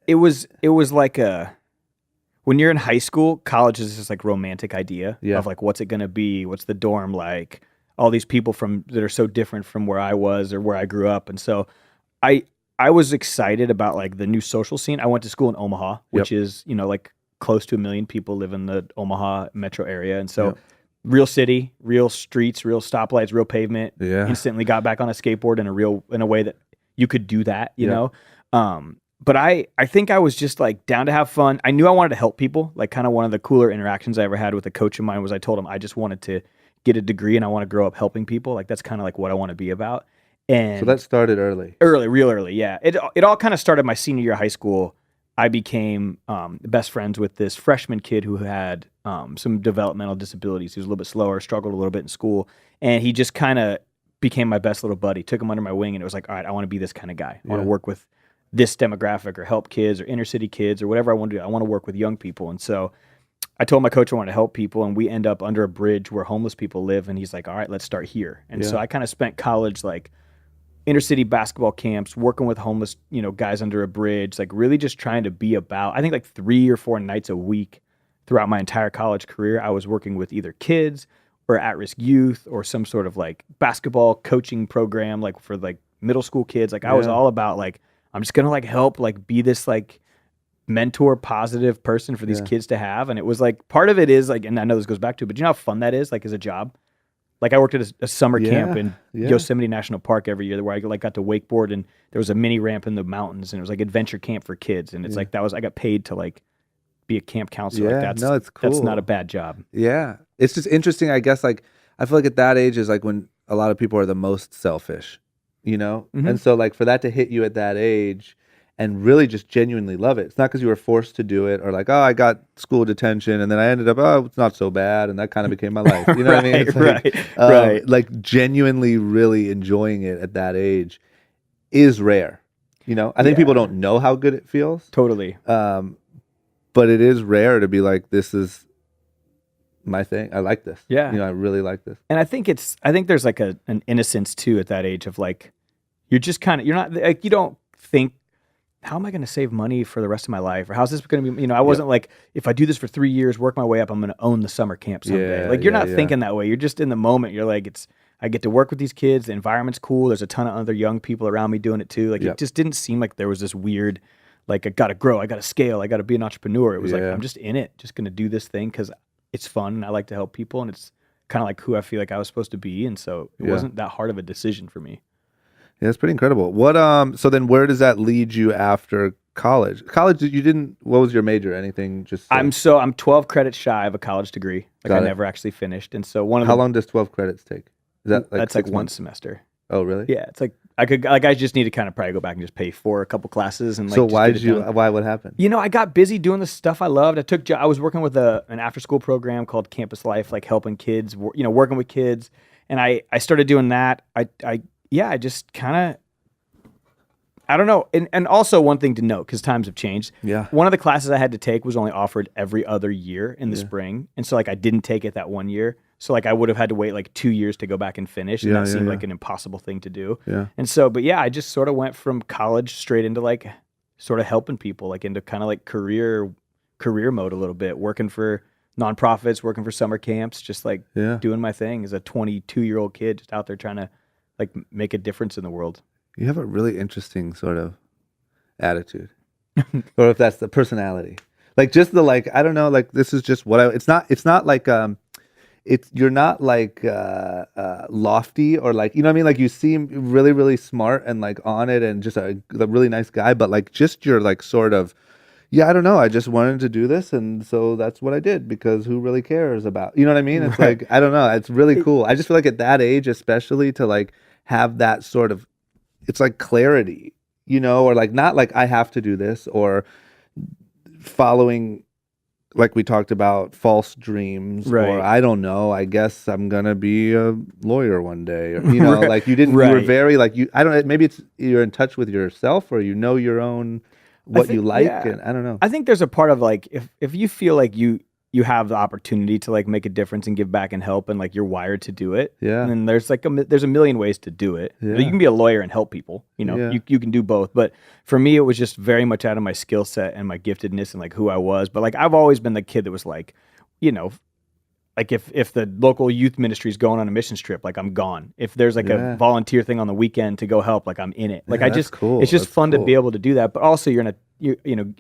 It was like when you're in high school, college is this like romantic idea of like, what's it going to be? What's the dorm like? All these people that are so different from where I was or where I grew up. And so I was excited about like the new social scene. I went to school in Omaha, which is, like close to 1 million people live in the Omaha metro area. And so real city, real streets, real stoplights, real pavement. Yeah. Instantly got back on a skateboard in a way that you could do that, you know? But I think I was just like down to have fun. I knew I wanted to help people. Like, kind of one of the cooler interactions I ever had with a coach of mine was I told him I just wanted to get a degree and I want to grow up helping people. Like, that's kind of like what I want to be about. And so that started early. Real early. Yeah. It all kind of started my senior year of high school. I became best friends with this freshman kid who had some developmental disabilities. He was a little bit slower, struggled a little bit in school. And he just kind of became my best little buddy, took him under my wing. And it was like, all right, I want to be this kind of guy. I want to work with this demographic or help kids or inner city kids or whatever I want to do. I want to work with young people. And so I told my coach I wanted to help people, and we end up under a bridge where homeless people live. And he's like, all right, let's start here. And so I kind of spent college like inner city basketball camps, working with homeless, guys under a bridge, like really just trying to be about, I think like 3 or 4 nights a week throughout my entire college career, I was working with either kids or at-risk youth or some sort of like basketball coaching program, like for like middle school kids. Like I was all about like, I'm just going to like help, like be this like mentor, positive person for these kids to have. And it was like, part of it is like, and I know this goes back to it, but you know how fun that is, like as a job? Like I worked at a summer camp in Yosemite National Park every year where I like got to wakeboard, and there was a mini ramp in the mountains, and it was like adventure camp for kids. And it's like, I got paid to like be a camp counselor. Like it's cool. That's not a bad job. Yeah. It's just interesting. I guess like, I feel like at that age is like when a lot of people are the most selfish, And so like for that to hit you at that age and really just genuinely love it. It's not because you were forced to do it or like, oh, I got school detention and then I ended up, oh, it's not so bad. And that kind of became my life. You know what I mean? It's like, like genuinely really enjoying it at that age is rare. I think people don't know how good it feels. Totally. But it is rare to be like, this is my thing. I like this. Yeah. I really like this. And I think there's like an innocence too at that age of like, you're just kind of, you're not like, you don't think, how am I going to save money for the rest of my life? Or how's this going to be? I wasn't like, if I do this for 3 years, work my way up, I'm going to own the summer camp someday. Like you're not thinking that way. You're just in the moment. You're like, I get to work with these kids. The environment's cool. There's a ton of other young people around me doing it too. Like it just didn't seem like there was this weird, like I got to grow, I got to scale, I got to be an entrepreneur. It was like, I'm just in it, just going to do this thing because it's fun and I like to help people, and it's kind of like who I feel like I was supposed to be. And so it wasn't that hard of a decision for me. Yeah, it's pretty incredible. So then where does that lead you after college? What was your major? Anything? I'm 12 credits shy of a college degree. Like I never actually finished. And so how long does 12 credits take? Is that like that's like 1 semester. Oh, really? Yeah. It's like, I just need to kind of probably go back and just pay for a couple classes. And like, so what happened? I got busy doing the stuff I loved. I was working with an after school program called Campus Life, like helping kids, working with kids. And I started doing that. I just kind of, I don't know. And also one thing to note, because times have changed. Yeah. One of the classes I had to take was only offered every other year in the spring. And so like I didn't take it that 1 year. So like I would have had to wait like 2 years to go back and finish. And that seemed like an impossible thing to do. Yeah. And so, but yeah, I just sort of went from college straight into like sort of helping people, like into kind of like career career mode a little bit, working for nonprofits, working for summer camps, just like doing my thing as a 22-year-old kid, just out there trying to like make a difference in the world. You have a really interesting sort of attitude, or if that's the personality, like just the like I don't know, like this is just what I. It's not like you're not like lofty or like, you know what I mean? Like you seem really, really smart and like on it and just a really nice guy, but like just you're like sort of, yeah, I don't know. I just wanted to do this. And so that's what I did because who really cares about, you know what I mean? It's like, I don't know. It's really cool. I just feel like at that age, especially to like have that sort of, it's like clarity, you know, or like not like I have to do this or following, like we talked about, false dreams, or I don't know, I guess I'm gonna be a lawyer one day, or you know, like you didn't, you were very like I don't know, maybe it's you're in touch with yourself, or you know your own you like, and I don't know. I think there's a part of like if you feel like you have the opportunity to like make a difference and give back and help, and like you're wired to do it. And then there's like there's a million ways to do it. You can be a lawyer and help people, you know, you can do both. But for me, it was just very much out of my skill set and my giftedness and like who I was. But like, I've always been the kid that was like, you know, like if the local youth ministry is going on a missions trip, like I'm gone. If there's like a volunteer thing on the weekend to go help, like I'm in it. Like it's just fun to be able to do that. But also you're you know,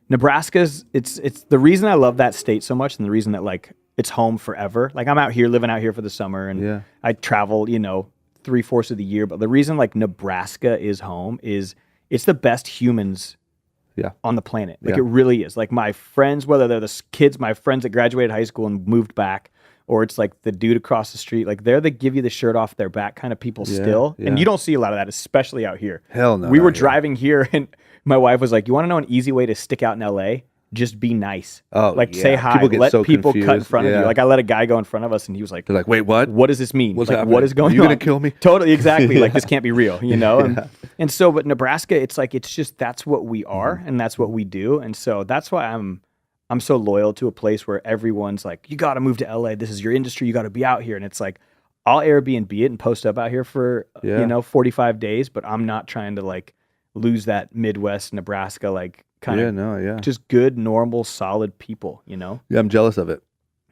Nebraska's it's the reason I love that state so much, and the reason that like it's home forever. Like I'm living out here for the summer, and I travel, you know, 3/4 of the year. But the reason like Nebraska is home is it's the best humans on the planet. Like it really is. Like my friends, whether they're the kids, my friends that graduated high school and moved back, or it's like the dude across the street, like they're the give you the shirt off their back kind of people still. And you don't see a lot of that, especially out here. Hell no. We were driving here and my wife was like, you want to know an easy way to stick out in LA? Just be nice. Like say hi. Let people cut in front of you. Like I let a guy go in front of us and he was like, they're like, wait, what? What does this mean? What's like, happening? what is going on? Are you going to kill me? Totally, exactly. Like this can't be real, you know? And so, but Nebraska, it's like, it's just, that's what we are and that's what we do. And so that's why I'm so loyal to a place where everyone's like, you got to move to LA. This is your industry. You got to be out here. And it's like, I'll Airbnb it and post up out here for, you know, 45 days, but I'm not trying to like lose that Midwest Nebraska, like kind of just good, normal, solid people, you know? Yeah, I'm jealous of it.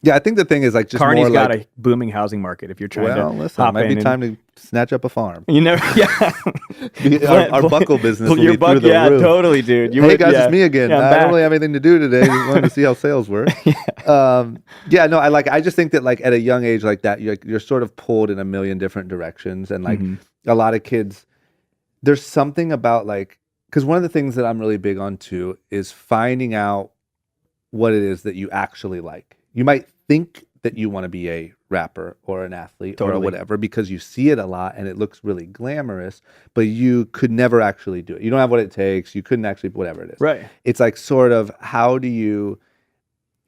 Yeah, I think the thing is like just Kearney's more got like, a booming housing market if you're trying to listen, it might be time to snatch up a farm. You know, our buckle business will be through the roof. Totally, dude. Hey guys, it's me again. I don't really have anything to do today. Just wanted to see how sales were. No, I just think that like at a young age like that, you're sort of pulled in a million different directions, and like a lot of kids, there's something about like, because one of the things that I'm really big on too is finding out what it is that you actually like. You might think that you want to be a rapper or an athlete or whatever because you see it a lot and it looks really glamorous, but you could never actually do it. You don't have what it takes. You couldn't actually, whatever it is. Right. It's like sort of how do you,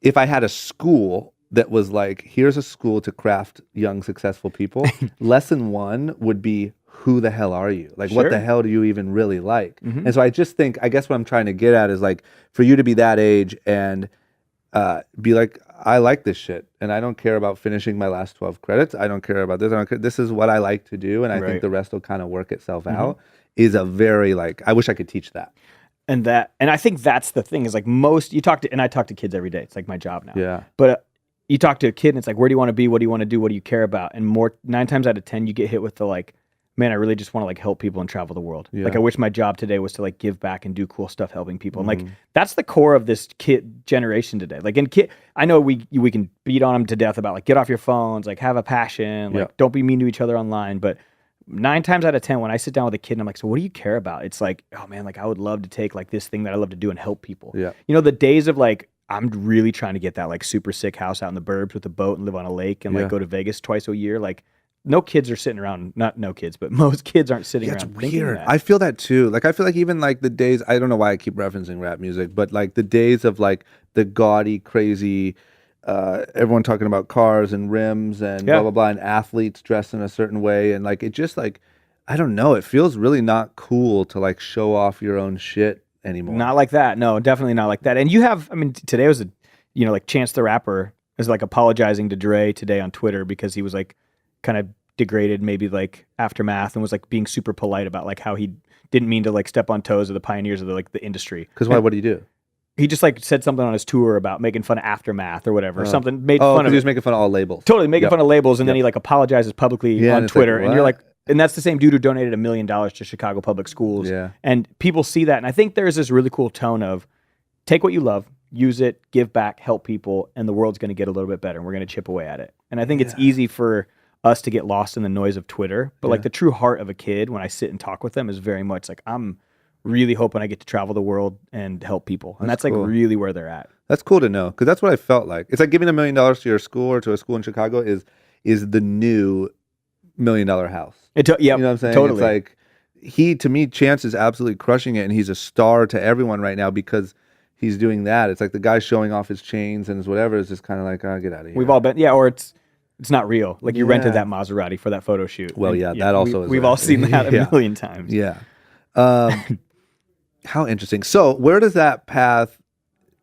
if I had a school that was like, here's a school to craft young, successful people, lesson 1 would be, who the hell are you? Like, what the hell do you even really like? And so I just think, I guess what I'm trying to get at is like, for you to be that age and be like, I like this shit and I don't care about finishing my last 12 credits. I don't care about this. I don't care. This is what I like to do. And I think the rest will kind of work itself out is a very like, I wish I could teach that. And I think that's the thing is like I talk to kids every day. It's like my job now. Yeah. But you talk to a kid and it's like, where do you want to be? What do you want to do? What do you care about? And 9 times out of 10, you get hit with the like, man, I really just want to like help people and travel the world. Yeah. Like I wish my job today was to like give back and do cool stuff helping people. And like that's the core of this kid generation today. Like I know we can beat on them to death about like get off your phones, like have a passion, like don't be mean to each other online. But 9 times out of 10, when I sit down with a kid and I'm like, so what do you care about? It's like, oh man, like I would love to take like this thing that I love to do and help people. Yeah. You know, the days of like, I'm really trying to get that like super sick house out in the burbs with a boat and live on a lake and like go to Vegas twice a year. Like no kids are sitting around, not no kids, but most kids aren't sitting around. It's weird. I feel that too. Like, I feel like even like the days, I don't know why I keep referencing rap music, but like the days of like the gaudy, crazy, everyone talking about cars and rims and blah, blah, blah, and athletes dressed in a certain way. And like, it just like, I don't know. It feels really not cool to like show off your own shit anymore. Not like that. No, definitely not like that. And you have, I mean, today was like Chance the Rapper is like apologizing to Dre today on Twitter because he was like, kind of degraded maybe like Aftermath and was like being super polite about like how he didn't mean to like step on toes of the pioneers of the like the industry. Because why? What do you do? he just like said something on his tour about making fun of Aftermath or whatever, something made Oh, fun of he it. was making fun of all labels. Totally making Yep. fun of labels, and then he like apologizes publicly Yeah, on and it's Twitter, like, and you're what? like, and that's the same dude who donated $1 million to Chicago Public Schools. Yeah. And people see that, and I think there's this really cool tone of take what you love, use it, give back, help people, and the world's going to get a little bit better, and we're going to chip away at it. And I think it's easy for us to get lost in the noise of Twitter, but like the true heart of a kid, when I sit and talk with them, is very much like I'm really hoping I get to travel the world and help people, and that's cool. like really where they're at. That's cool to know, because that's what I felt like. It's like giving $1 million to your school or to a school in Chicago is the new $1 million house. Yeah, You know what I'm saying? totally. It's like to me, Chance is absolutely crushing it, and he's a star to everyone right now because he's doing that. It's like the guy showing off his chains and his whatever is just kind of like, oh, get out of here. We've all been, or it's not real. Like you rented Yeah. that Maserati for that photo shoot. Well, And, yeah, that also is we've a- all seen that a Yeah. million times. Yeah. How interesting. So where does that path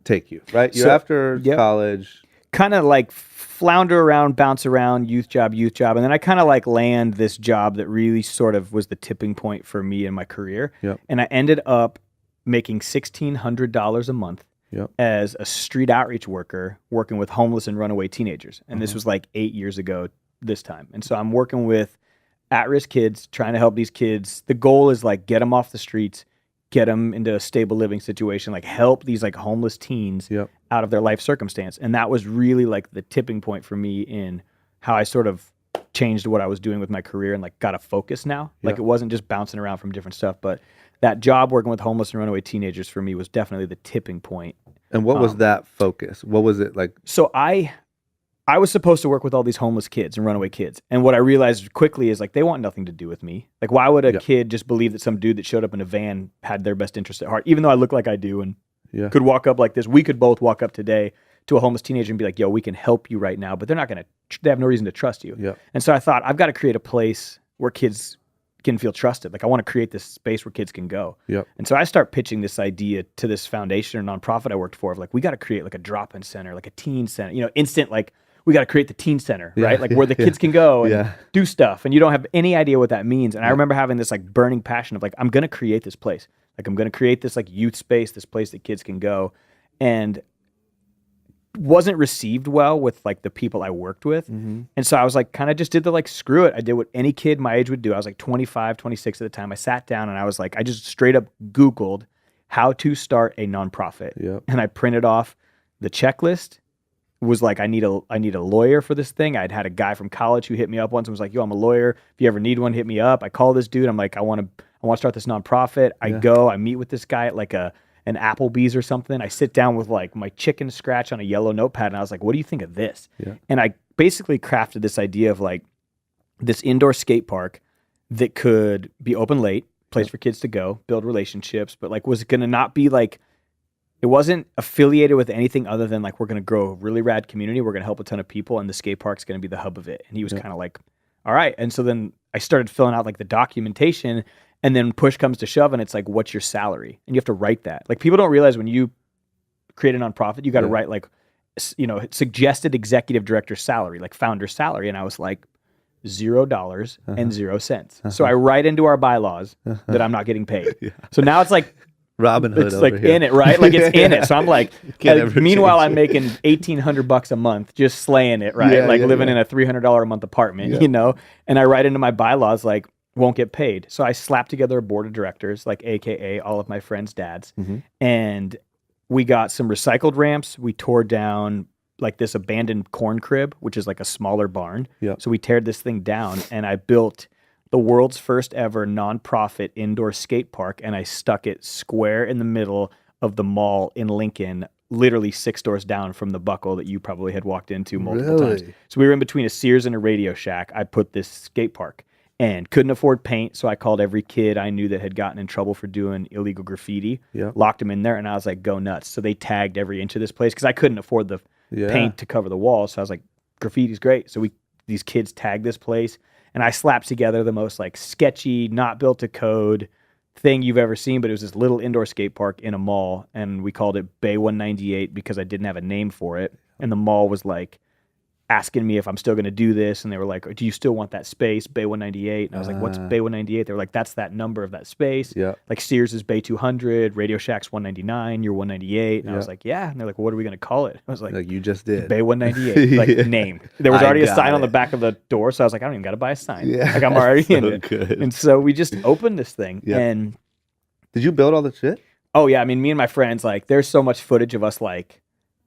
take you, right? You're So- after yep. college. Kind of like flounder around, bounce around, youth job. And then I kind of like land this job that really sort of was the tipping point for me in my career. Yep. And I ended up making $1,600 a month Yep. as a street outreach worker, working with homeless and runaway teenagers. And this was like 8 years ago this time. And so I'm working with at-risk kids, trying to help these kids. The goal is like get them off the streets, get them into a stable living situation, like help these like homeless teens Yep. out of their life circumstance. And that was really like the tipping point for me in how I sort of changed what I was doing with my career and like got a focus now. Like Yeah. it wasn't just bouncing around from different stuff, but that job working with homeless and runaway teenagers for me was definitely the tipping point. And what was that focus? What was it like? So I was supposed to work with all these homeless kids and runaway kids. And what I realized quickly is like they want nothing to do with me. Like why would a kid just believe that some dude that showed up in a van had their best interest at heart, even though I look like I do and could walk up like this. We could both walk up today to a homeless teenager and be like, yo, we can help you right now, but they're not going to, they have no reason to trust you. Yeah. And so I thought I've got to create a place where kids can feel trusted. Like I want to create this space where kids can go. Yep. And so I start pitching this idea to this foundation or nonprofit I worked for of like, we got to create like a drop-in center, like a teen center, instant, like we got to create the teen center, right? Like where the kids can go and do stuff. And you don't have any idea what that means. And I remember having this like burning passion of like, I'm going to create this place. Like I'm going to create this like youth space, this place that kids can go. And wasn't received well with like the people I worked with. And so I was like, kind of just did the like, screw it. I did what any kid my age would do. I was like 25, 26 at the time. I sat down and I was like, I just straight up Googled how to start a nonprofit. Yep. And I printed off the checklist. Was like, I need a lawyer for this thing. I'd had a guy from college who hit me up once and was like, yo, I'm a lawyer. If you ever need one, hit me up. I call this dude. I'm like, I want to start this nonprofit. I go, I meet with this guy at like an Applebee's or something. I sit down with like my chicken scratch on a yellow notepad and I was like, what do you think of this? Yeah. And I basically crafted this idea of like this indoor skate park that could be open late, place for kids to go, build relationships, but like was going to not be like, it wasn't affiliated with anything other than like, we're going to grow a really rad community. We're going to help a ton of people and the skate park's going to be the hub of it. And he was kind of like, all right. And so then I started filling out like the documentation and then push comes to shove and it's like, what's your salary? And you have to write that. Like people don't realize when you create a nonprofit, you got to write like, suggested executive director salary, like founder salary. And I was like, $0 and 0 cents. So I write into our bylaws that I'm not getting paid. So now it's like, Robin Hood it's over like here. in it, right? Like it's in it. So I'm like, Can't ever meanwhile, I'm change making $1,800 a month, just slaying it, right? Yeah, like yeah, living yeah. in a $300 a month apartment, And I write into my bylaws like, won't get paid. So I slapped together a board of directors, like AKA all of my friends' dads, and we got some recycled ramps. We tore down like this abandoned corn crib, which is like a smaller barn. Yep. So we teared this thing down, and I built the world's first ever nonprofit indoor skate park, and I stuck it square in the middle of the mall in Lincoln, literally 6 doors down from the Buckle that you probably had walked into multiple times. Really? So we were in between a Sears and a Radio Shack. I put this skate park and couldn't afford paint, so I called every kid I knew that had gotten in trouble for doing illegal graffiti, locked them in there, and I was like, go nuts. So they tagged every inch of this place because I couldn't afford the paint to cover the walls. So I was like, graffiti's great. So these kids tagged this place. And I slapped together the most like sketchy, not built to code thing you've ever seen, but it was this little indoor skate park in a mall, and we called it Bay 198 because I didn't have a name for it. And the mall was like asking me if I'm still going to do this. And they were like, do you still want that space, Bay 198? And I was like, what's Bay 198? They were like, that's that number of that space. Yeah. Like Sears is Bay 200, Radio Shack's 199, you're 198. And I Yeah. was like, yeah. And they're like, well, what are we going to call it? I was like, Like you just did. Bay 198, like Yeah. name. There was I already a got sign on the it. back of the door. So I was like, I don't even got to buy a sign. Yeah. Like I'm already So in it. good. And so we just opened this thing. Yeah. And Did you build all the shit? oh yeah, I mean, me and my friends, like there's so much footage of us like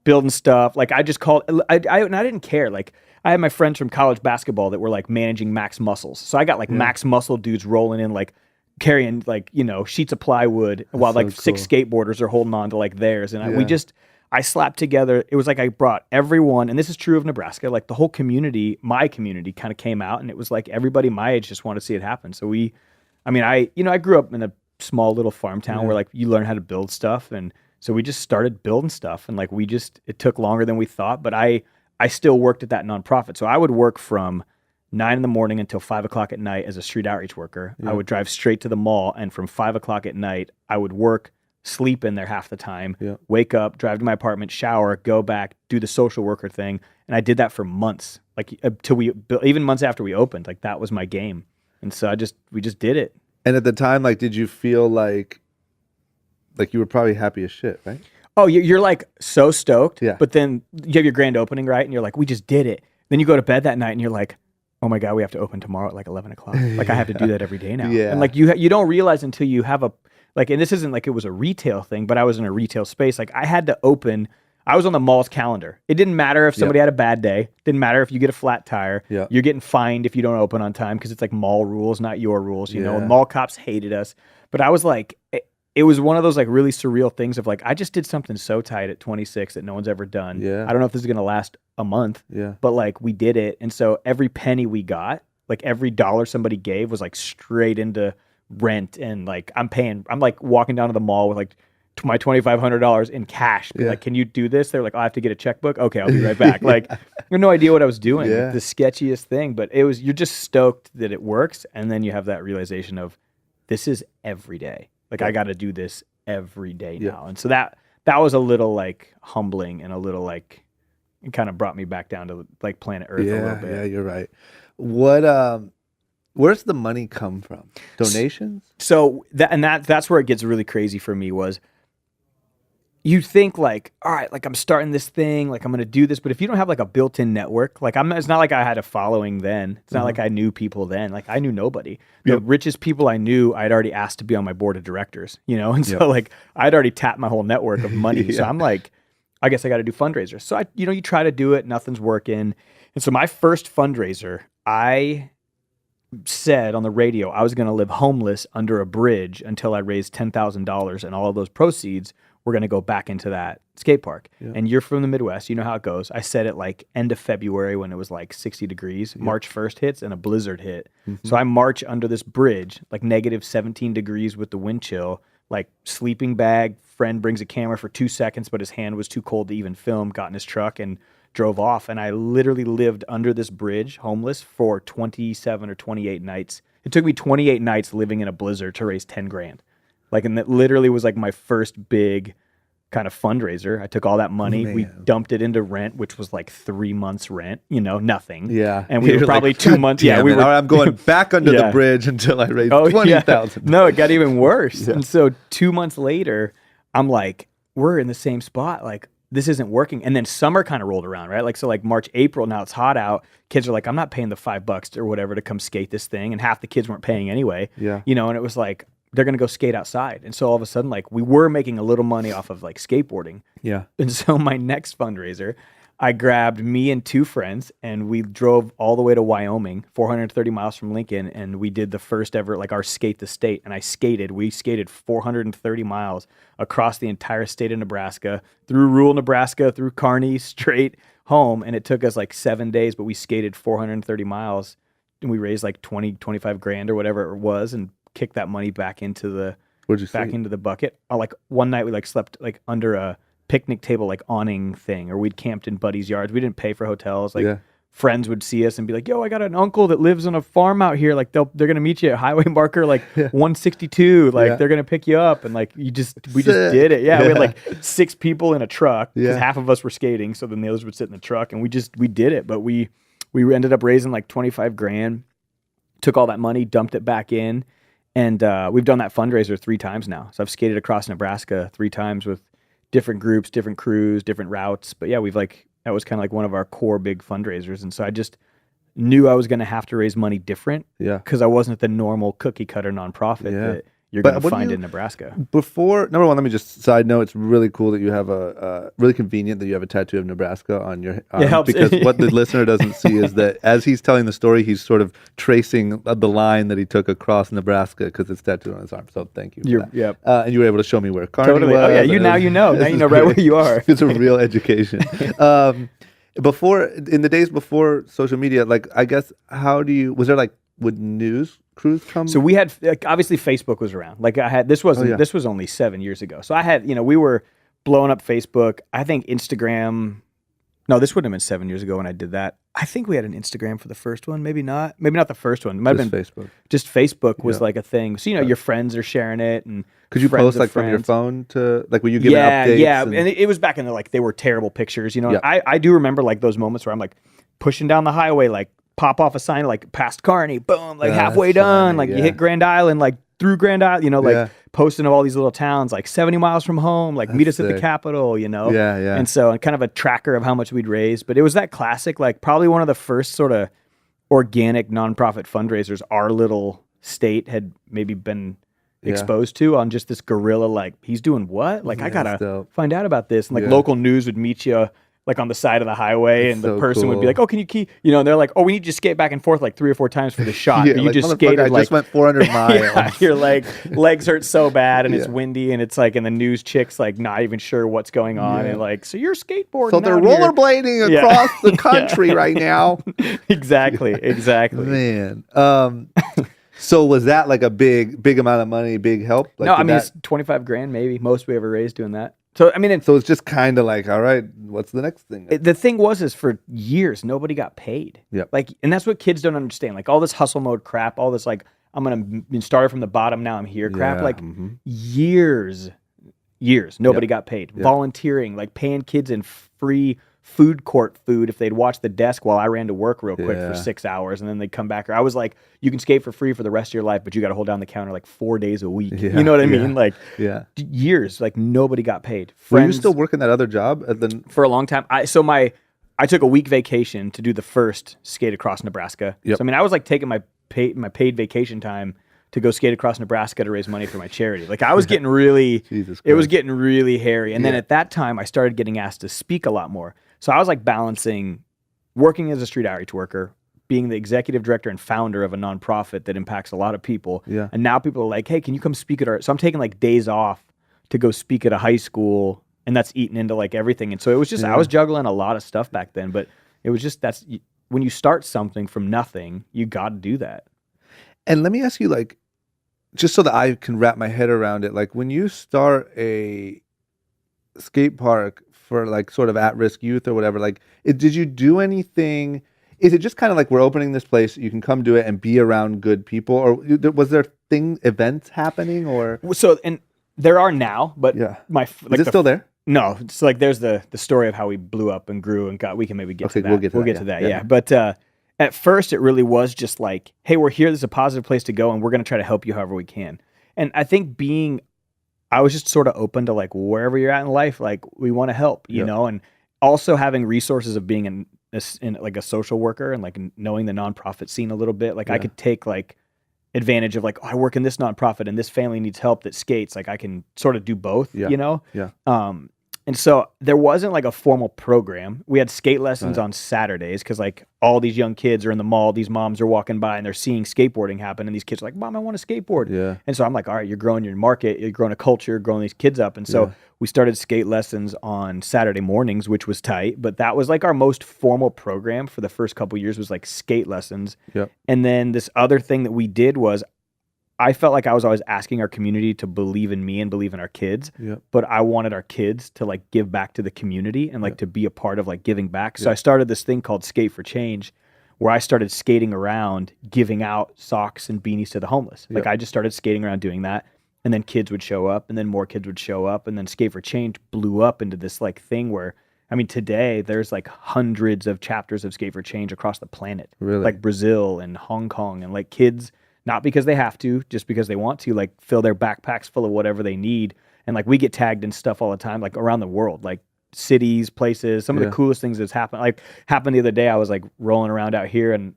building stuff. Like I just called, and I didn't care. Like I had my friends from college basketball that were like managing Max Muscles. So I got like Max Muscle dudes rolling in, like carrying like, you know, sheets of plywood while so like 6 skateboarders are holding on to like theirs. And Yeah. I slapped together, it was like I brought everyone, and this is true of Nebraska, like the whole community, my community kind of came out, and it was like everybody my age just wanted to see it happen. So I grew up in a small little farm town where like you learn how to build stuff. And so we just started building stuff, and like it took longer than we thought, but I still worked at that nonprofit. So I would work from 9 in the morning until 5 o'clock at night as a street outreach worker. I would drive straight to the mall, and from 5 o'clock at night, I would work, sleep in there half the time, wake up, drive to my apartment, shower, go back, do the social worker thing. And I did that for months, like even months after we opened, like that was my game. And so we just did it. And at the time, like, did you feel like you were probably happy as shit, right? Oh, you're like so stoked. Yeah. But then you have your grand opening, right? And you're like, we just did it. Then you go to bed that night and you're like, oh my God, we have to open tomorrow at like 11 o'clock. Like I have to do that every day now. Yeah. And like you don't realize until you have and this isn't like it was a retail thing, but I was in a retail space. Like I had to open, I was on the mall's calendar. It didn't matter if somebody had a bad day. Didn't matter if you get a flat tire. Yeah. You're getting fined if you don't open on time because it's like mall rules, not your rules. You know, Yeah. mall cops hated us. But I was like, it was one of those like really surreal things of like, I just did something so tight at 26 that no one's ever done. Yeah. I don't know if this is going to last a month, Yeah. but like we did it. And so every penny we got, like every dollar somebody gave was like straight into rent. And like I'm like walking down to the mall with like my $2,500 in cash. Being like, can you do this? They're like, oh, I have to get a checkbook. Okay, I'll be right back. Like I had no idea what I was doing. Yeah. Like, the sketchiest thing, but you're just stoked that it works. And then you have that realization of this is every day. Like I got to do this every day now. And so that was a little like humbling and a little like, it kind of brought me back down to like planet Earth a little bit. Yeah, you're right. What where's the money come from? Donations? So that's where it gets really crazy for me was you think like, all right, like I'm starting this thing, like I'm going to do this. But if you don't have like a built-in network, like it's not like I had a following then. It's not like I knew people then. Like I knew nobody. The richest people I knew, I'd already asked to be on my board of directors, you know? And so like I'd already tapped my whole network of money. So I'm like, I guess I got to do fundraisers. So you try to do it, nothing's working. And so my first fundraiser, I said on the radio, I was going to live homeless under a bridge until I raised $10,000, and all of those proceeds were going to go back into that skate park. Yeah. And you're from the Midwest, you know how it goes. I said it like end of February when it was like 60 degrees. Yeah. March 1st hits and a blizzard hit. Mm-hmm. So I march under this bridge, like negative 17 degrees with the wind chill, like sleeping bag. Friend brings a camera for 2 seconds, but his hand was too cold to even film, got in his truck and drove off. And I literally lived under this bridge, homeless, for 27 or 28 nights. It took me 28 nights living in a blizzard to raise 10 grand. Like, and that literally was like my first big kind of fundraiser. I took all that money, we dumped it into rent, which was like 3 months rent, nothing. Yeah. And we were probably like, 2 months. Yeah. We were, I'm going back under the bridge until I raised 20,000. No, it got even worse. And so 2 months later, I'm like, we're in the same spot. Like, this isn't working. And then summer kind of rolled around, right? Like, so like March, April, now it's hot out. Kids are like, I'm not paying the $5 or whatever to come skate this thing. And half the kids weren't paying anyway. Yeah. And it was like, they're going to go skate outside. And so all of a sudden, like, we were making a little money off of like skateboarding. Yeah. And so my next fundraiser, I grabbed me and 2 friends and we drove all the way to Wyoming, 430 miles from Lincoln. And we did the first ever, like, our skate the state. And we skated 430 miles across the entire state of Nebraska, through rural Nebraska, through Kearney, straight home. And it took us like 7 days, but we skated 430 miles and we raised like 25 grand or whatever it was, and kicked that money back into the into the bucket. Like one night we like slept like under a picnic table, like awning thing, or we'd camped in buddies' yards. We didn't pay for hotels. Like friends would see us and be like, yo, I got an uncle that lives on a farm out here. Like they're going to meet you at highway marker, like 162. Like they're going to pick you up. And like, we just did it. Yeah. We had like 6 people in a truck because half of us were skating. So then the others would sit in the truck and we did it. But we ended up raising like 25 grand, took all that money, dumped it back in. And we've done that fundraiser 3 times now. So I've skated across Nebraska 3 times with different groups, different crews, different routes. But yeah, that was kind of like one of our core big fundraisers. And so I just knew I was going to have to raise money different because I wasn't the normal cookie cutter nonprofit that you're going to find in Nebraska. Before, number one, let me just side note, it's really cool that you have really convenient that you have a tattoo of Nebraska on your arm. It helps. Because what the listener doesn't see is that as he's telling the story, he's sort of tracing the line that he took across Nebraska because it's tattooed on his arm. So thank you for that. Yep. And you were able to show me where Kearney was. Oh yeah, now you know right where you are. It's a real education. Before, in the days before social media, like, I guess, was there like, would news crews come? So we had, like, obviously Facebook was around. Like this was only 7 years ago. So I had, we were blowing up Facebook. I think Instagram, no, this wouldn't have been 7 years ago when I did that. I think we had an Instagram for the first one. Maybe not the first one. It might have been Facebook. Just Facebook was like a thing. So, your friends are sharing it. And could you post like from your phone to, like, were you giving updates? Yeah. And it was back in the, like, they were terrible pictures, I do remember like those moments where I'm like pushing down the highway, like pop off a sign, like past Kearney, boom, like halfway done, like you hit Grand Island, like through Grand Island, posting of all these little towns, like 70 miles from home, like meet us at the Capitol, Yeah. And so kind of a tracker of how much we'd raised. But it was that classic, like probably one of the first sort of organic nonprofit fundraisers our little state had maybe been exposed to, on just this guerrilla, like, he's doing what? Like, I gotta find out about this. And like local news would meet you like on the side of the highway, and the person would be like, "Oh, can you key?" And they're like, "Oh, we need you to skate back and forth like 3 or 4 times for the shot." But you like, just skated I just went 400 miles. Your legs hurt so bad, and it's windy, and it's like, and the news chick's like not even sure what's going on, and like, so you're skateboarding. So they're rollerblading across the country right now. Exactly. Man. So was that like a big amount of money, big help? Like, no, I mean, it's 25 grand maybe, most we ever raised doing that. So I mean, so it's just kind of like, all right, what's the next thing? The thing is for years nobody got paid. Yeah, like, and that's what kids don't understand. Like all this hustle mode crap, all this like, I'm gonna start from the bottom, now I'm here crap. Yeah, like years, nobody got paid. Volunteering, like paying kids in free food court food if they'd watch the desk while I ran to work real quick for 6 hours, and then they'd come back. Or I was like, you can skate for free for the rest of your life, but you got to hold down the counter like 4 days a week. You know what I mean? Like, years, like nobody got paid. Were you still working that other job for a long time? I took a week vacation to do the first skate across Nebraska. So I mean, I was like taking my paid vacation time to go skate across Nebraska to raise money for my charity. Like I was getting really, it was getting really hairy. And then at that time, I started getting asked to speak a lot more. So I was like balancing working as a street outreach worker, being the executive director and founder of a nonprofit that impacts a lot of people. Yeah. And now people are like, hey, can you come speak at our... So I'm taking like days off to go speak at a high school, and that's eaten into like everything. And so it was just, I was juggling a lot of stuff back then, but it was just, when you start something from nothing, you got to do that. And let me ask you, like, just so that I can wrap my head around it, like when you start a skate park for like sort of at-risk youth or whatever, like, did you do anything? Is it just kind of like, we're opening this place, you can come do it and be around good people, or was there events happening, or? So, and there are now, but is it still there? No, it's like there's the story of how we blew up and grew and we can maybe get to that. We'll get to that. Yeah. But at first, it really was just like, hey, we're here. This is a positive place to go, and we're going to try to help you however we can. And I think I was just sort of open to like, wherever you're at in life, like, we want to help, you know, and also having resources of being in like a social worker and like knowing the nonprofit scene a little bit. Like I could take like advantage of like, oh, I work in this nonprofit and this family needs help that skates. Like I can sort of do both, you know? Yeah. And so there wasn't like a formal program. We had skate lessons on Saturdays because like all these young kids are in the mall. These moms are walking by and they're seeing skateboarding happen. And these kids are like, Mom, I want to skateboard. Yeah. And so I'm like, all right, you're growing your market. You're growing a culture, growing these kids up. And so we started skate lessons on Saturday mornings, which was tight. But that was like our most formal program for the first couple of years, was like skate lessons. Yep. And then this other thing that we did was I felt like I was always asking our community to believe in me and believe in our kids, but I wanted our kids to like give back to the community and like to be a part of like giving back. So I started this thing called Skate for Change, where I started skating around, giving out socks and beanies to the homeless. Like I just started skating around doing that. And then kids would show up, and then more kids would show up, and then Skate for Change blew up into this like thing where, I mean, today there's like hundreds of chapters of Skate for Change across the planet, like Brazil and Hong Kong, and like kids, not because they have to, just because they want to, like fill their backpacks full of whatever they need. And like we get tagged in stuff all the time, like around the world, like cities, places. Some of the coolest things that's happened, like happened the other day. I was like rolling around out here, and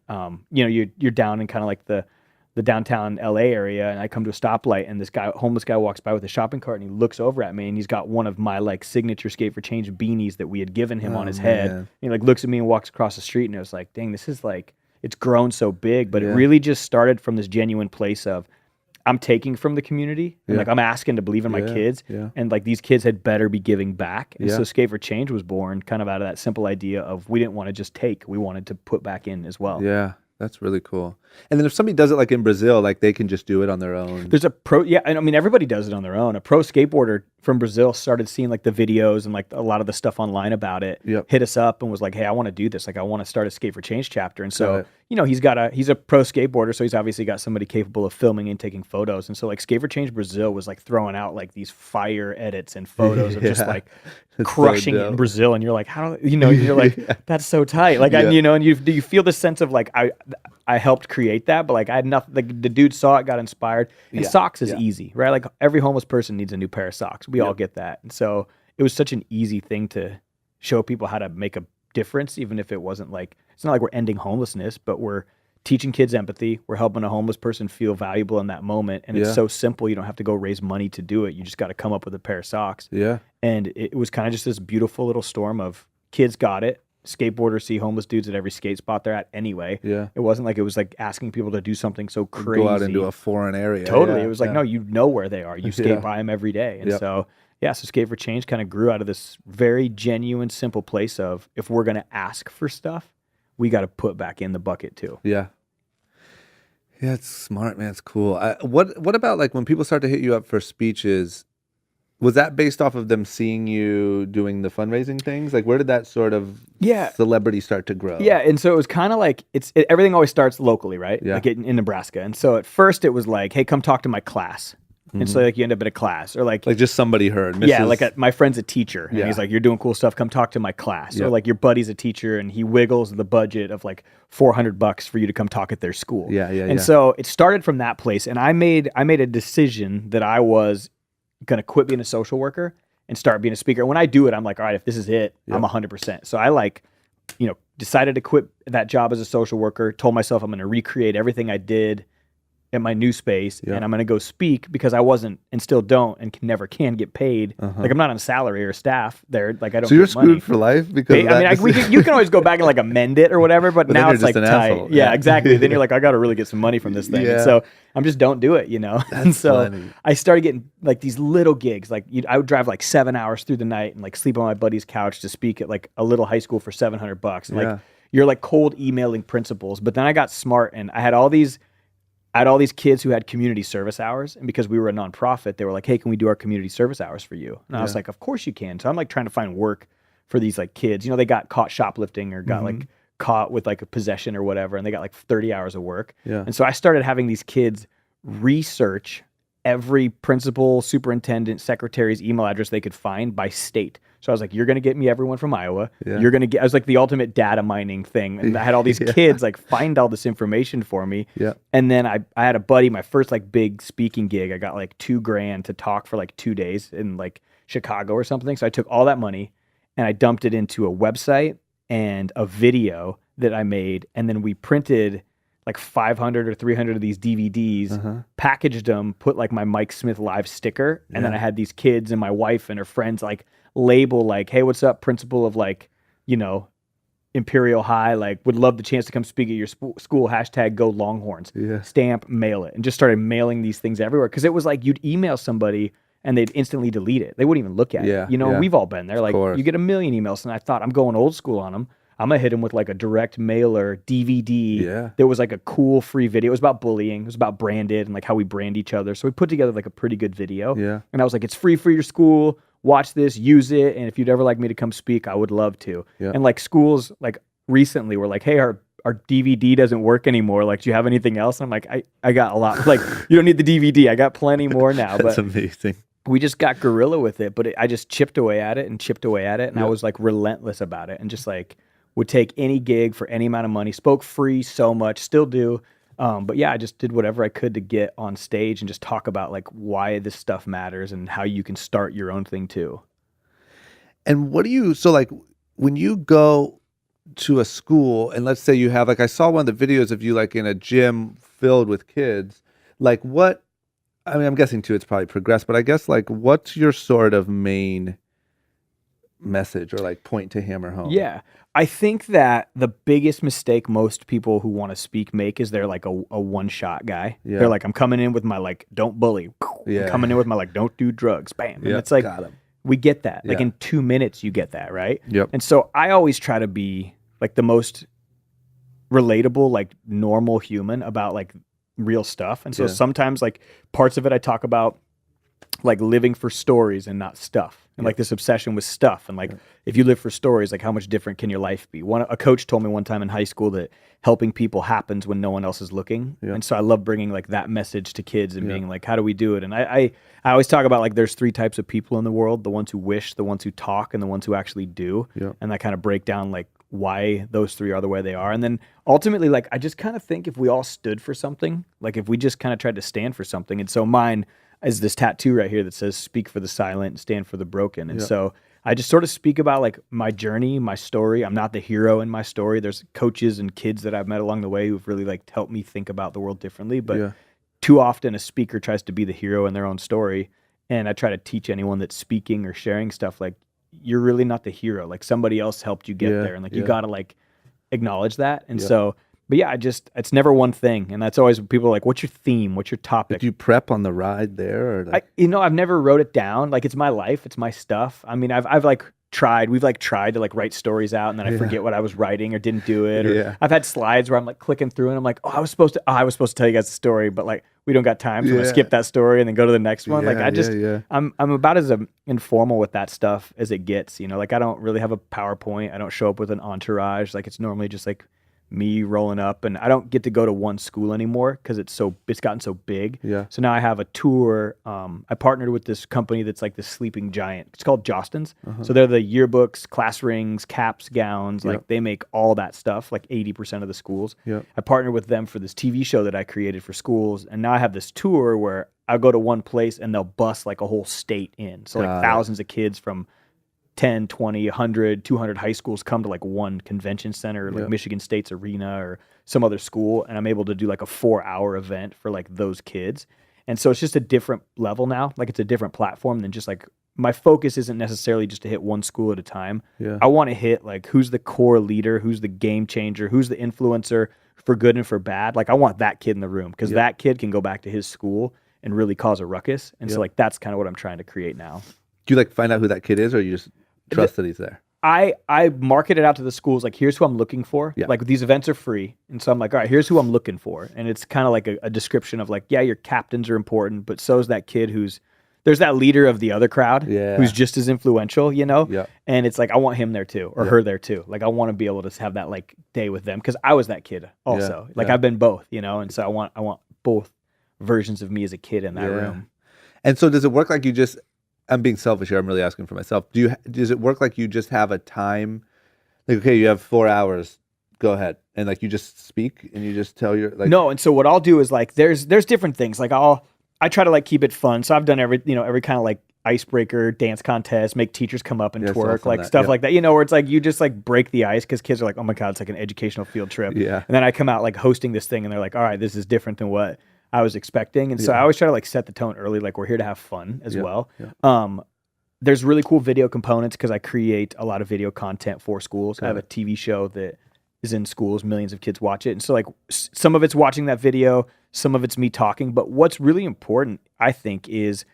you're down in kind of like the downtown LA area, and I come to a stoplight, and this homeless guy walks by with a shopping cart, and he looks over at me, and he's got one of my like signature Skate for Change beanies that we had given him on his head. And he like looks at me and walks across the street, and it was like, dang, this is like, it's grown so big, but it really just started from this genuine place of I'm taking from the community, and like I'm asking to believe in my kids, and like these kids had better be giving back. And so Skate for Change was born kind of out of that simple idea of we didn't want to just take, we wanted to put back in as well. Yeah. That's really cool. And then if somebody does it like in Brazil, like they can just do it on their own. There's a pro, and I mean, everybody does it on their own. A pro skateboarder from Brazil started seeing like the videos and like a lot of the stuff online about it, hit us up and was like, hey, I want to do this. Like I want to start a Skate for Change chapter. And so, he's a pro skateboarder. So he's obviously got somebody capable of filming and taking photos. And so like Skate for Change Brazil was like throwing out like these fire edits and photos of just like crushing it in Brazil. And you're like, how, you're like, that's so tight. Like, and you feel the sense of like, I helped create that, but like I had nothing, like the dude saw it, got inspired, and socks is easy, right? Like every homeless person needs a new pair of socks. We all get that. And so it was such an easy thing to show people how to make a difference, even if it wasn't like, it's not like we're ending homelessness, but we're teaching kids empathy. We're helping a homeless person feel valuable in that moment. And it's so simple. You don't have to go raise money to do it. You just got to come up with a pair of socks. Yeah. And it was kind of just this beautiful little storm of kids got it. Skateboarders see homeless dudes at every skate spot they're at anyway. Yeah. It wasn't like it was like asking people to do something so crazy. Go out into a foreign area. Totally. It was like, no, you know where they are. You skate by them every day. And so Skate for Change kind of grew out of this very genuine, simple place of if we're going to ask for stuff, we got to put back in the bucket too. Yeah. Yeah, it's smart, man. It's cool. What about like when people start to hit you up for speeches? Was that based off of them seeing you doing the fundraising things? Like, where did that sort of celebrity start to grow? Yeah, and so it was kind of like everything always starts locally, right? Yeah. Like in Nebraska. And so at first it was like, hey, come talk to my class. And so like you end up at a class, or like just somebody heard. My friend's a teacher, and he's like, you're doing cool stuff. Come talk to my class. Or like your buddy's a teacher, and he wiggles the budget of like $400 for you to come talk at their school. And so it started from that place, and I made a decision that I was going to quit being a social worker and start being a speaker. When I do it, I'm like, all right, if this is it, I'm 100%. So I decided to quit that job as a social worker, told myself I'm going to recreate everything I did at my new space, and I'm going to go speak because I wasn't and still don't and never can get paid. Like I'm not on salary or staff there. Like I don't. So you're screwed for life because you can always go back and like amend it or whatever, but now it's like tight. Asshole. Yeah, exactly. Then you're like, I got to really get some money from this thing. And so I'm just don't do it, and so funny. I started getting like these little gigs. Like I would drive like 7 hours through the night and like sleep on my buddy's couch to speak at like a little high school for $700. And like you're like cold emailing principals. But then I got smart and I had all these kids who had community service hours. And because we were a nonprofit, they were like, hey, can we do our community service hours for you? And I was like, of course you can. So I'm like trying to find work for these like kids. They got caught shoplifting or got like caught with like a possession or whatever. And they got like 30 hours of work. Yeah. And so I started having these kids research every principal, superintendent, secretary's email address they could find by state. So I was like, you're going to get me everyone from Iowa. Yeah. You're going to get, I was like the ultimate data mining thing. And I had all these kids like find all this information for me. Yeah. And then I had a buddy, my first like big speaking gig, I got like $2,000 to talk for like 2 days in like Chicago or something. So I took all that money and I dumped it into a website and a video that I made. And then we printed like 500 or 300 of these DVDs, packaged them, put like my Mike Smith Live sticker. And then I had these kids and my wife and her friends like label like, hey, what's up, principal of like, Imperial High, like would love the chance to come speak at your school, hashtag go Longhorns, stamp, mail it. And just started mailing these things everywhere. Cause it was like, you'd email somebody and they'd instantly delete it. They wouldn't even look at it. We've all been there. Like you get a million emails and I thought I'm going old school on them. I'm gonna hit them with like a direct mailer DVD. Yeah. There was like a cool free video. It was about bullying. It was about branded and like how we brand each other. So we put together like a pretty good video. Yeah. And I was like, it's free for your school. Watch this, use it. And if you'd ever like me to come speak, I would love to. Yeah. And like schools like recently were like, hey, our DVD doesn't work anymore. Like, do you have anything else? And I'm like, I got a lot. Like, you don't need the DVD. I got plenty more now. That's but amazing. we just got guerrilla with it. But I just chipped away at it and chipped away at it. And I Yeah. was like relentless about it and just like would take any gig for any amount of money, spoke free so much, still do. But yeah, I just did whatever I could to get on stage and just talk about like why this stuff matters and how you can start your own thing too. And what do you, so like when you go to a school and let's say you have, like I saw one of the videos of you like in a gym filled with kids, like what, I mean, I'm guessing too, it's probably progressed, but I guess like what's your sort of main message or like point to hammer home? Yeah. I think that the biggest mistake most people who want to speak make is they're like a one-shot guy. Yeah. They're like, I'm coming in with my like, don't bully. Yeah. I'm coming in with my like, don't do drugs. Bam. And Yeah, it's like, got 'em. we get that. Like Yeah. in 2 minutes, you get that, right? Yep. And so I always try to be like the most relatable, like normal human about like real stuff. And so Yeah. sometimes like parts of it I talk about like living for stories and not stuff. And Yeah. like this obsession with stuff. And like if you live for stories, like how much different can your life be? A coach told me one time in high school that helping people happens when no one else is looking. Yeah. And so I love bringing like that message to kids and Yeah. being like, how do we do it? And I always talk about like there's 3 types of people in the world: the ones who wish, the ones who talk, and the ones who actually do. Yeah. And I kind of break down like why those 3 are the way they are. And then ultimately, like I just kind of think if we all stood for something, like if we just kind of tried to stand for something. And so mine is this tattoo right here that says speak for the silent, stand for the broken. And Yeah. so I just sort of speak about like my journey, my story. I'm not the hero in my story. There's coaches and kids that I've met along the way who've really like helped me think about the world differently. But Yeah. too often a speaker tries to be the hero in their own story. And I try to teach anyone that's speaking or sharing stuff like you're really not the hero. Like somebody else helped you get Yeah, there. And like yeah. you got to like acknowledge that. And Yeah. so, but yeah, it's never one thing. And that's always people are like, what's your theme? What's your topic? Did you prep on the ride there? Or like, I've never wrote it down. Like it's my life, it's my stuff. I mean, I've like tried, we've like tried to like write stories out and then I Yeah. forget what I was writing or didn't do it. Or Yeah. I've had slides where I'm like clicking through and I'm like, I was supposed to tell you guys the story, but like we don't got time. So I'm Yeah. gonna skip that story and then go to the next one. Like Yeah, I just, yeah. I'm about as informal with that stuff as it gets, you know, like I don't really have a PowerPoint. I don't show up with an entourage. Like it's normally just like me rolling up, and I don't get to go to one school anymore because it's gotten so big. Yeah. So now I have a tour. I partnered with this company that's like this sleeping giant. It's called Jostens. So they're the yearbooks, class rings, caps, gowns. Like they make all that stuff, like 80% of the schools. Yeah. I partnered with them for this TV show that I created for schools. And now I have this tour where I'll go to one place and they'll bus like a whole state in. So like Got it. thousands of kids from 10, 20, 100, 200 high schools come to like one convention center, like Yeah. Michigan State's arena or some other school. And I'm able to do like a 4-hour event for like those kids. And so it's just a different level now. Like it's a different platform than just like my focus isn't necessarily just to hit one school at a time. Yeah. I want to hit like who's the core leader, who's the game changer, who's the influencer for good and for bad. Like I want that kid in the room because that kid can go back to his school and really cause a ruckus. And so like that's kind of what I'm trying to create now. Do you like find out who that kid is or you just trust that he's there? I market it out to the schools like, here's who I'm looking for. Yeah. Like these events are free. And so I'm like, all right, here's who I'm looking for. And it's kind of like a description of like, yeah, your captains are important, but so is that kid there's that leader of the other crowd who's just as influential, you know? Yeah. And it's like, I want him there too, or her there too. Like I want to be able to have that like day with them because I was that kid also. Like I've been both, you know? And so I want both versions of me as a kid in that room. And so does it work like you just, I'm being selfish here, I'm really asking for myself. Does it work like you just have a time, like, okay, you have 4 hours, go ahead. And like you just speak and you just tell your, like. No, and so what I'll do is like, there's different things. Like I try to like keep it fun. So I've done every kind of like icebreaker, dance contest, make teachers come up and twerk, like stuff like that, you know, where it's like, you just like break the ice because kids are like, oh my God, it's like an educational field trip. Yeah. And then I come out like hosting this thing and they're like, all right, this is different than what I was expecting. And so I always try to like set the tone early, like we're here to have fun as well. Yeah. There's really cool video components because I create a lot of video content for schools. I have a TV show that is in schools, millions of kids watch it. And so like some of it's watching that video, some of it's me talking. But what's really important, I think, is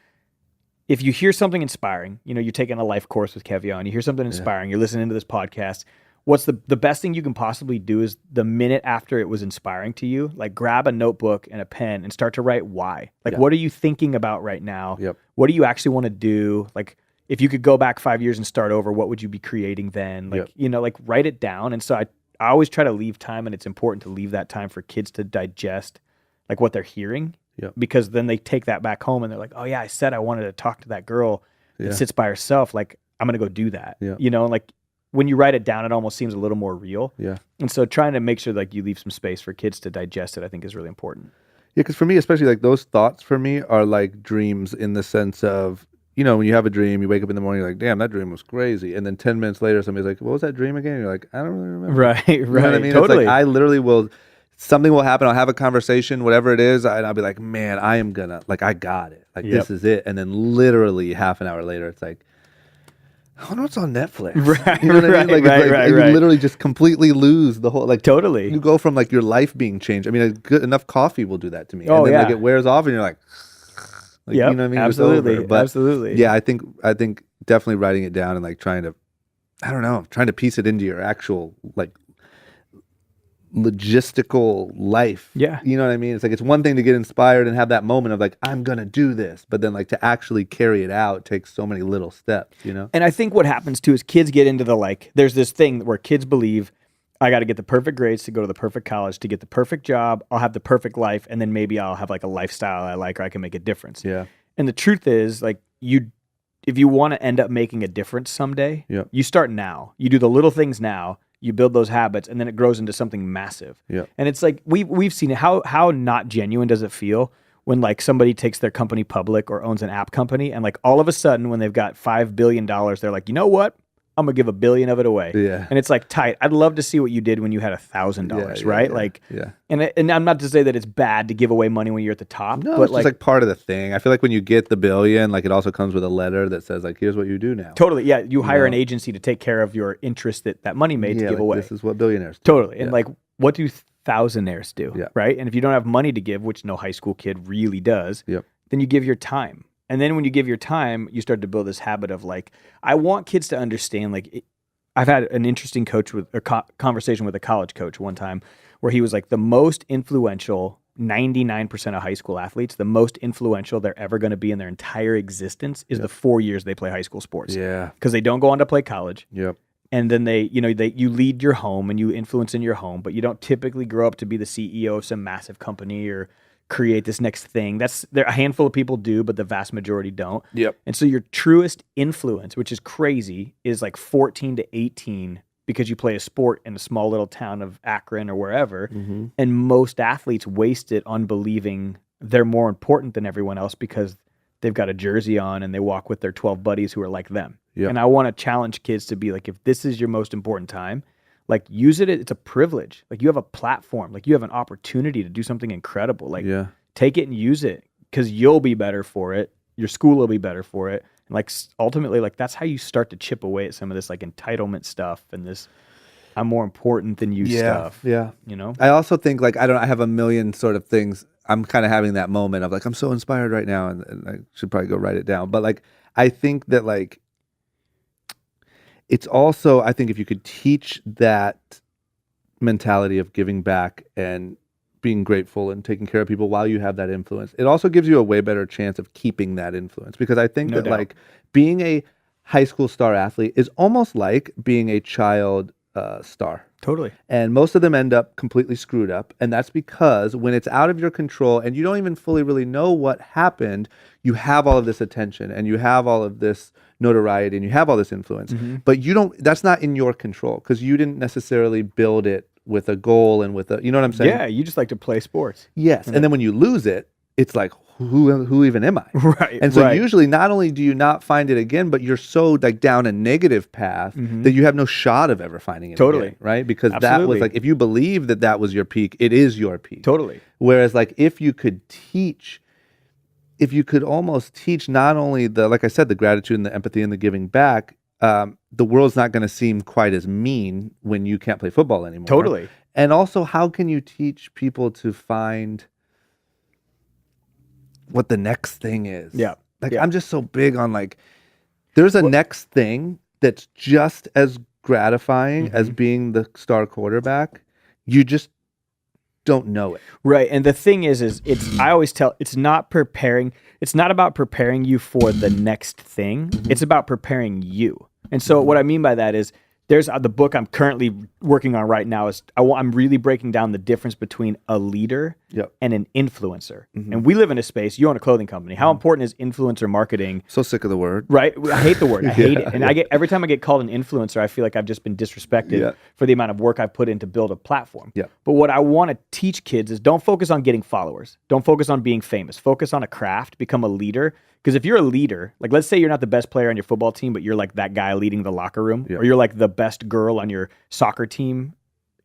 if you hear something inspiring, you know, you're taking a life course with Kevion, you hear something inspiring, you're listening to this podcast, what's the best thing you can possibly do is the minute after it was inspiring to you, like grab a notebook and a pen and start to write why. Like, what are you thinking about right now? Yep. What do you actually want to do? Like, if you could go back 5 years and start over, what would you be creating then? Like, like write it down. And so I always try to leave time, and it's important to leave that time for kids to digest like what they're hearing. Yep. Because then they take that back home and they're like, oh yeah, I said I wanted to talk to that girl that sits by herself. Like, I'm going to go do that. Yeah. And like when you write it down, it almost seems a little more real. Yeah. And so trying to make sure like you leave some space for kids to digest it, I think is really important. Yeah. Because for me, especially like those thoughts for me are like dreams in the sense of, when you have a dream, you wake up in the morning, you're like, damn, that dream was crazy. And then 10 minutes later, somebody's like, what was that dream again? And you're like, I don't really remember. Right. You know what I mean? Totally. It's like, I literally will, something will happen. I'll have a conversation, whatever it is. And I'll be like, man, I am gonna, like, I got it. Like, this is it. And then literally half an hour later, it's like, I wonder what's on Netflix. Right. You know what I mean? Like, you right. literally just completely lose the whole, like, Totally. you go from like your life being changed. I mean, enough coffee will do that to me. Oh, and then like it wears off and you're like, you know what I mean? Absolutely. But absolutely. yeah, I think definitely writing it down and like trying to piece it into your actual like logistical life. Yeah. You know what I mean? It's like, it's one thing to get inspired and have that moment of like, I'm going to do this, but then like to actually carry it out takes so many little steps, And I think what happens too is kids get into the like, there's this thing where kids believe I got to get the perfect grades to go to the perfect college, to get the perfect job. I'll have the perfect life. And then maybe I'll have like a lifestyle I like, or I can make a difference. Yeah. And the truth is like if you want to end up making a difference someday, you start now. You do the little things now, you build those habits, and then it grows into something massive. Yeah. And it's like, we've seen it. How not genuine does it feel when like somebody takes their company public or owns an app company, and like all of a sudden when they've got $5 billion, they're like, you know what? I'm gonna give $1 billion of it away. Yeah. And it's like tight. I'd love to see what you did when you had $1,000, right? Yeah, like, yeah. And I'm not to say that it's bad to give away money when you're at the top. No, but it's just like part of the thing. I feel like when you get the $1 billion, like it also comes with a letter that says like, here's what you do now. Totally. Yeah. You hire an agency to take care of your interest that money made to give like, away. This is what billionaires do. Totally. And like, what do thousandaires do? Yeah. Right. And if you don't have money to give, which no high school kid really does, Yep. then you give your time. And then when you give your time, you start to build this habit of like, I want kids to understand like, I've had an interesting conversation with a college coach one time where he was like, the most influential 99% of high school athletes, the most influential they're ever going to be in their entire existence is the 4 years they play high school sports. Yeah. Because they don't go on to play college. Yep. And then you lead your home and you influence in your home, but you don't typically grow up to be the CEO of some massive company or create this next thing. There a handful of people do, but the vast majority don't. Yep. And so your truest influence, which is crazy, is like 14 to 18 because you play a sport in a small little town of Akron or wherever. Mm-hmm. And most athletes waste it on believing they're more important than everyone else because they've got a jersey on and they walk with their 12 buddies who are like them. Yep. And I want to challenge kids to be like, if this is your most important time, like use it. It's a privilege. Like you have a platform, like you have an opportunity to do something incredible. Like take it and use it because you'll be better for it. Your school will be better for it. And like ultimately, like that's how you start to chip away at some of this like entitlement stuff and this I'm more important than you stuff. Yeah. I also think like, I have a million sort of things. I'm kind of having that moment of like, I'm so inspired right now and I should probably go write it down. But like, I think that like, it's also, I think if you could teach that mentality of giving back and being grateful and taking care of people while you have that influence, it also gives you a way better chance of keeping that influence. Because I think that like being a high school star athlete is almost like being a child star. Totally. And most of them end up completely screwed up. And that's because when it's out of your control and you don't even fully really know what happened, you have all of this attention and you have all of this notoriety and you have all this influence. Mm-hmm. But that's not in your control because you didn't necessarily build it with a goal and with you know what I'm saying? Yeah, you just like to play sports. Yes. And then when you lose it, it's like, who even am I? Right. And so usually not only do you not find it again, but you're so like down a negative path that you have no shot of ever finding it again, right? Because that was like, if you believe that was your peak, it is your peak. Totally. Whereas like if you could almost teach not only like I said, the gratitude and the empathy and the giving back, the world's not going to seem quite as mean when you can't play football anymore. Totally. And also, how can you teach people to find what the next thing is? Yeah. Like I'm just so big on like, there's a next thing that's just as gratifying as being the star quarterback, you just don't know it. Right. And the thing is I always tell, it's not about preparing you for the next thing. It's about preparing you. And so what I mean by that is there's the book I'm currently working on right now is I'm really breaking down the difference between a leader and an influencer. And we live in a space, you own a clothing company. How important is influencer marketing? So sick of the word. Right? I hate the word. I hate it. And every time I get called an influencer, I feel like I've just been disrespected for the amount of work I've put in to build a platform. But what I want to teach kids is don't focus on getting followers. Don't focus on being famous. Focus on a craft, become a leader. Because if you're a leader, like let's say you're not the best player on your football team, but you're like that guy leading the locker room, or you're like the best girl on your soccer team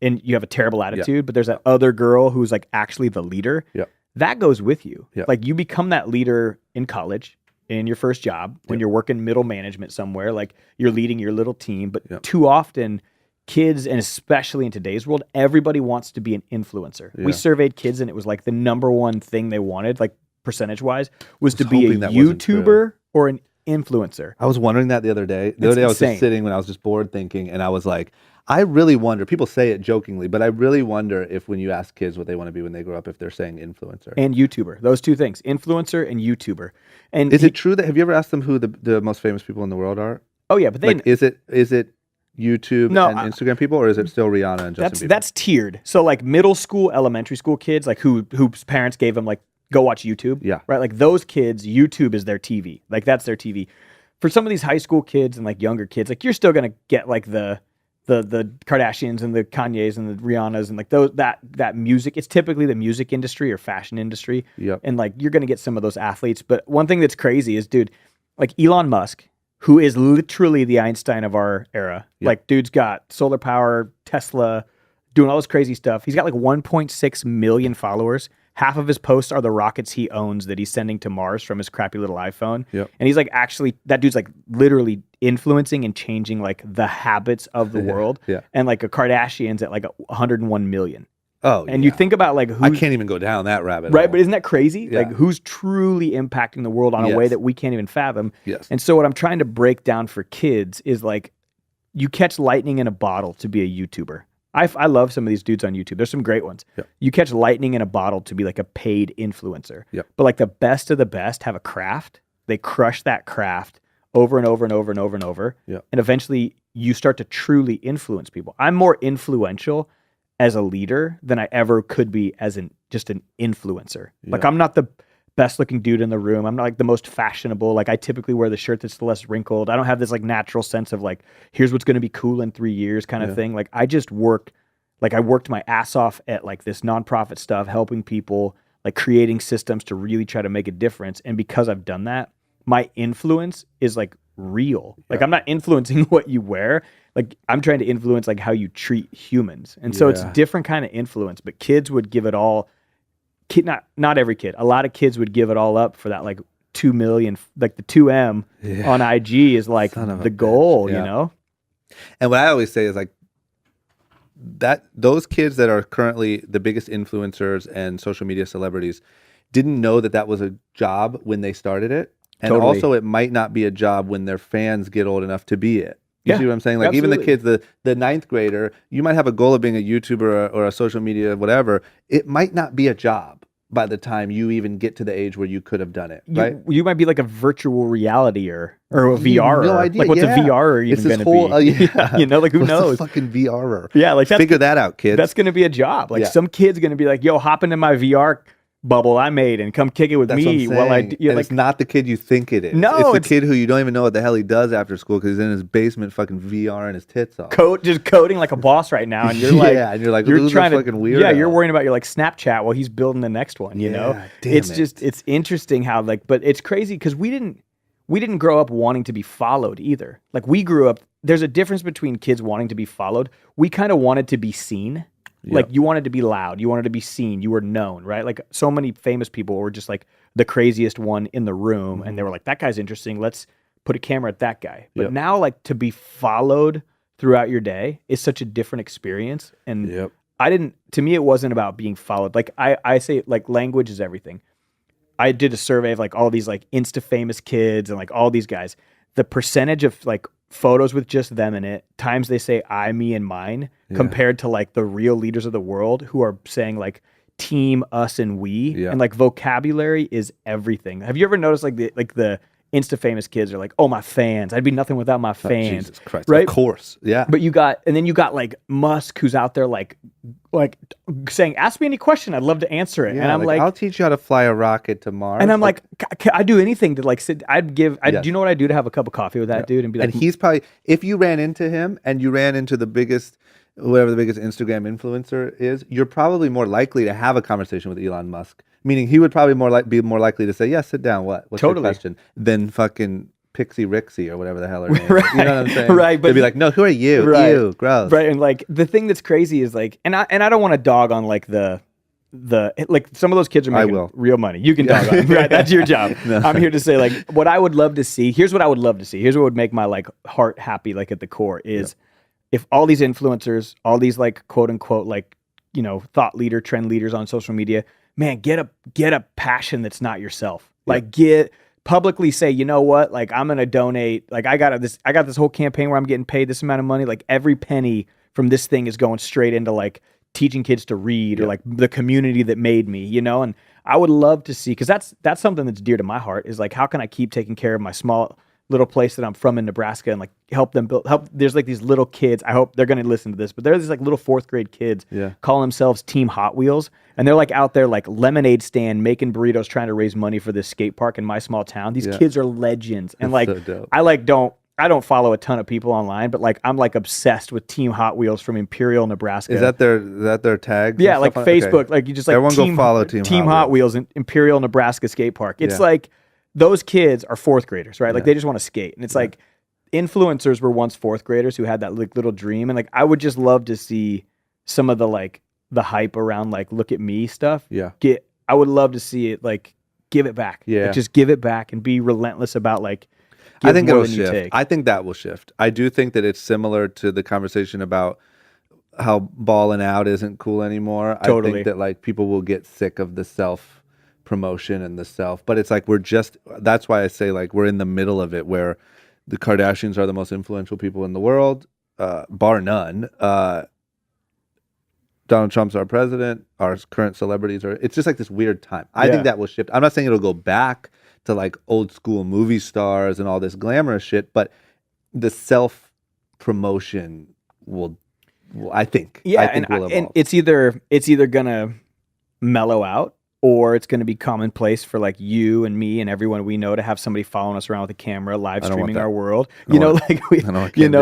and you have a terrible attitude, but there's that other girl who's like actually the leader, that goes with you. Like you become that leader in college, in your first job, when you're working middle management somewhere, like you're leading your little team. But too often, kids, and especially in today's world, everybody wants to be an influencer. We surveyed kids and it was like the number one thing they wanted, like percentage-wise, was to be a YouTuber or an influencer. I was wondering that the other day. The other day I was just sitting when I was just bored thinking, and I was like, I really wonder, people say it jokingly, but I really wonder if when you ask kids what they want to be when they grow up, if they're saying influencer. And YouTuber. Those two things, influencer and YouTuber. And is it true that, have you ever asked them who the most famous people in the world are? Oh yeah, but they... Like, is it YouTube and Instagram people, or is it still Rihanna and Justin Bieber? That's tiered. So like middle school, elementary school kids, like whose parents gave them like, go watch YouTube. Yeah. Right. Like those kids, YouTube is their TV. Like that's their TV. For some of these high school kids and like younger kids, like you're still gonna get like the Kardashians and the Kanyes and the Rihannas and like those that music. It's typically the music industry or fashion industry. Yep. And like you're gonna get some of those athletes. But one thing that's crazy is, dude, like Elon Musk, who is literally the Einstein of our era. Yep. Like dude's got solar power, Tesla, doing all this crazy stuff. He's got like 1.6 million followers. Half of his posts are the rockets he owns that he's sending to Mars from his crappy little iPhone. Yep. And he's like, actually, that dude's like literally influencing and changing like the habits of the world. Yeah. And like a Kardashian's at like 101 million. Oh, and you think about like I can't even go down that rabbit hole. Right, but isn't that crazy? Yeah. Like who's truly impacting the world on a way that we can't even fathom? Yes. And so what I'm trying to break down for kids is like, you catch lightning in a bottle to be a YouTuber. I love some of these dudes on YouTube. There's some great ones. Yep. You catch lightning in a bottle to be like a paid influencer. Yep. But like the best of the best have a craft. They crush that craft over and over and over and over and over. Yep. And eventually you start to truly influence people. I'm more influential as a leader than I ever could be as just an influencer. Yep. Like I'm not the best looking dude in the room. I'm not like the most fashionable. Like I typically wear the shirt that's the less wrinkled. I don't have this like natural sense of like, here's what's going to be cool in 3 years kind of thing. Like I just work, like I worked my ass off at like this nonprofit stuff, helping people, like creating systems to really try to make a difference. And because I've done that, my influence is like real. Like I'm not influencing what you wear. Like I'm trying to influence like how you treat humans. And so it's a different kind of influence, but kids would give it all. Not every kid. A lot of kids would give it all up for that like 2 million, like the 2M on IG is like the goal, you know? And what I always say is like that those kids that are currently the biggest influencers and social media celebrities didn't know that was a job when they started it. And also it might not be a job when their fans get old enough to be it. You see what I'm saying? Like even the kids, the ninth grader, you might have a goal of being a YouTuber or a social media, whatever. It might not be a job by the time you even get to the age where you could have done it, right? You might be like a virtual reality or a VR. No idea. Like what's a VR even going to be? You know, like who knows? A fucking VR. Yeah, like figure that out, kids. That's going to be a job. Like some kid's going to be like, yo, hop into my VR bubble I made and come kick it with me while I do. Like, it's not the kid you think it is. No, it's the kid who you don't even know what the hell he does after school because he's in his basement fucking VR and his tits off. Just coding like a boss right now, and you're like, and you're like, you're trying to fucking weird. Yeah, you're worrying about your like Snapchat while he's building the next one. You know, it's interesting how like, but it's crazy because we didn't grow up wanting to be followed either. Like we grew up. There's a difference between kids wanting to be followed. We kind of wanted to be seen. Like you wanted to be loud, you wanted to be seen, you were known, right? Like so many famous people were just like the craziest one in the room, and they were like, that guy's interesting, let's put a camera at that guy. But now like to be followed throughout your day is such a different experience. And to me, it wasn't about being followed. Like I say like language is everything. I did a survey of like all these like Insta famous kids and like all these guys. The percentage of like photos with just them in it, times they say I, me, and mine, compared to like the real leaders of the world who are saying like team, us, and we, and like vocabulary is everything. Have you ever noticed like the Insta famous kids are like, oh, my fans, I'd be nothing without my fans. Jesus Christ, right? Of course, yeah. But you got like Musk, who's out there like saying, ask me any question, I'd love to answer it. Yeah, and I'm like, I'll teach you how to fly a rocket to Mars. And I'm like, I do anything to like sit. Do you know what I'd do to have a cup of coffee with that dude and be like, and he's probably, if you ran into him and you ran into whatever the biggest Instagram influencer is, you're probably more likely to have a conversation with Elon Musk. Meaning he would probably be more likely to say, yeah, sit down. What's your question? Than fucking Pixie Rixie or whatever the hell her name is. You know what I'm saying? Right. But they'd be like, no, who are you? Right. Ew, gross. Right. And like the thing that's crazy is like, and I don't want to dog on like the like some of those kids are making real money. You can dog on them. Right. That's your job. No. I'm here to say like what I would love to see. Here's what I would love to see. Here's what would make my like heart happy, like at the core is if all these influencers, all these like quote unquote, like, you know, thought leader, trend leaders on social media, man, get a passion that's not yourself. Like publicly say, you know what? Like I'm going to donate. Like I got this whole campaign where I'm getting paid this amount of money. Like every penny from this thing is going straight into like teaching kids to read or like the community that made me, you know? And I would love to see, cause that's something that's dear to my heart is like, how can I keep taking care of my small little place that I'm from in Nebraska and like help them help. There's like these little kids. I hope they're going to listen to this, but there's these like little 4th grade kids calling themselves Team Hot Wheels. And they're like out there like lemonade stand, making burritos, trying to raise money for this skate park in my small town. These kids are legends. And like, so I don't follow a ton of people online, but like I'm like obsessed with Team Hot Wheels from Imperial, Nebraska. Is that their tag? Yeah, like Facebook. Okay. Like you just like everyone go follow Team Hot Wheels in Imperial, Nebraska skate park. It's like those kids are 4th graders, right? Like they just want to skate, and it's like influencers were once 4th graders who had that like little dream, and like I would just love to see some of the like the hype around like look at me stuff. I would love to see it like give it back. Like, just give it back and be relentless about like. I think it'll shift. I think that will shift. I do think that it's similar to the conversation about how balling out isn't cool anymore. Totally. I think that like people will get sick of the self promotion and the self, but it's like that's why I say like we're in the middle of it where the Kardashians are the most influential people in the world, bar none. Donald Trump's our president, our current celebrities it's just like this weird time. I think that will shift. I'm not saying it'll go back to like old school movie stars and all this glamorous shit, but the self promotion will I think will evolve. And it's either gonna mellow out or it's going to be commonplace for like you and me and everyone we know to have somebody following us around with a camera, live streaming our world. You know, like and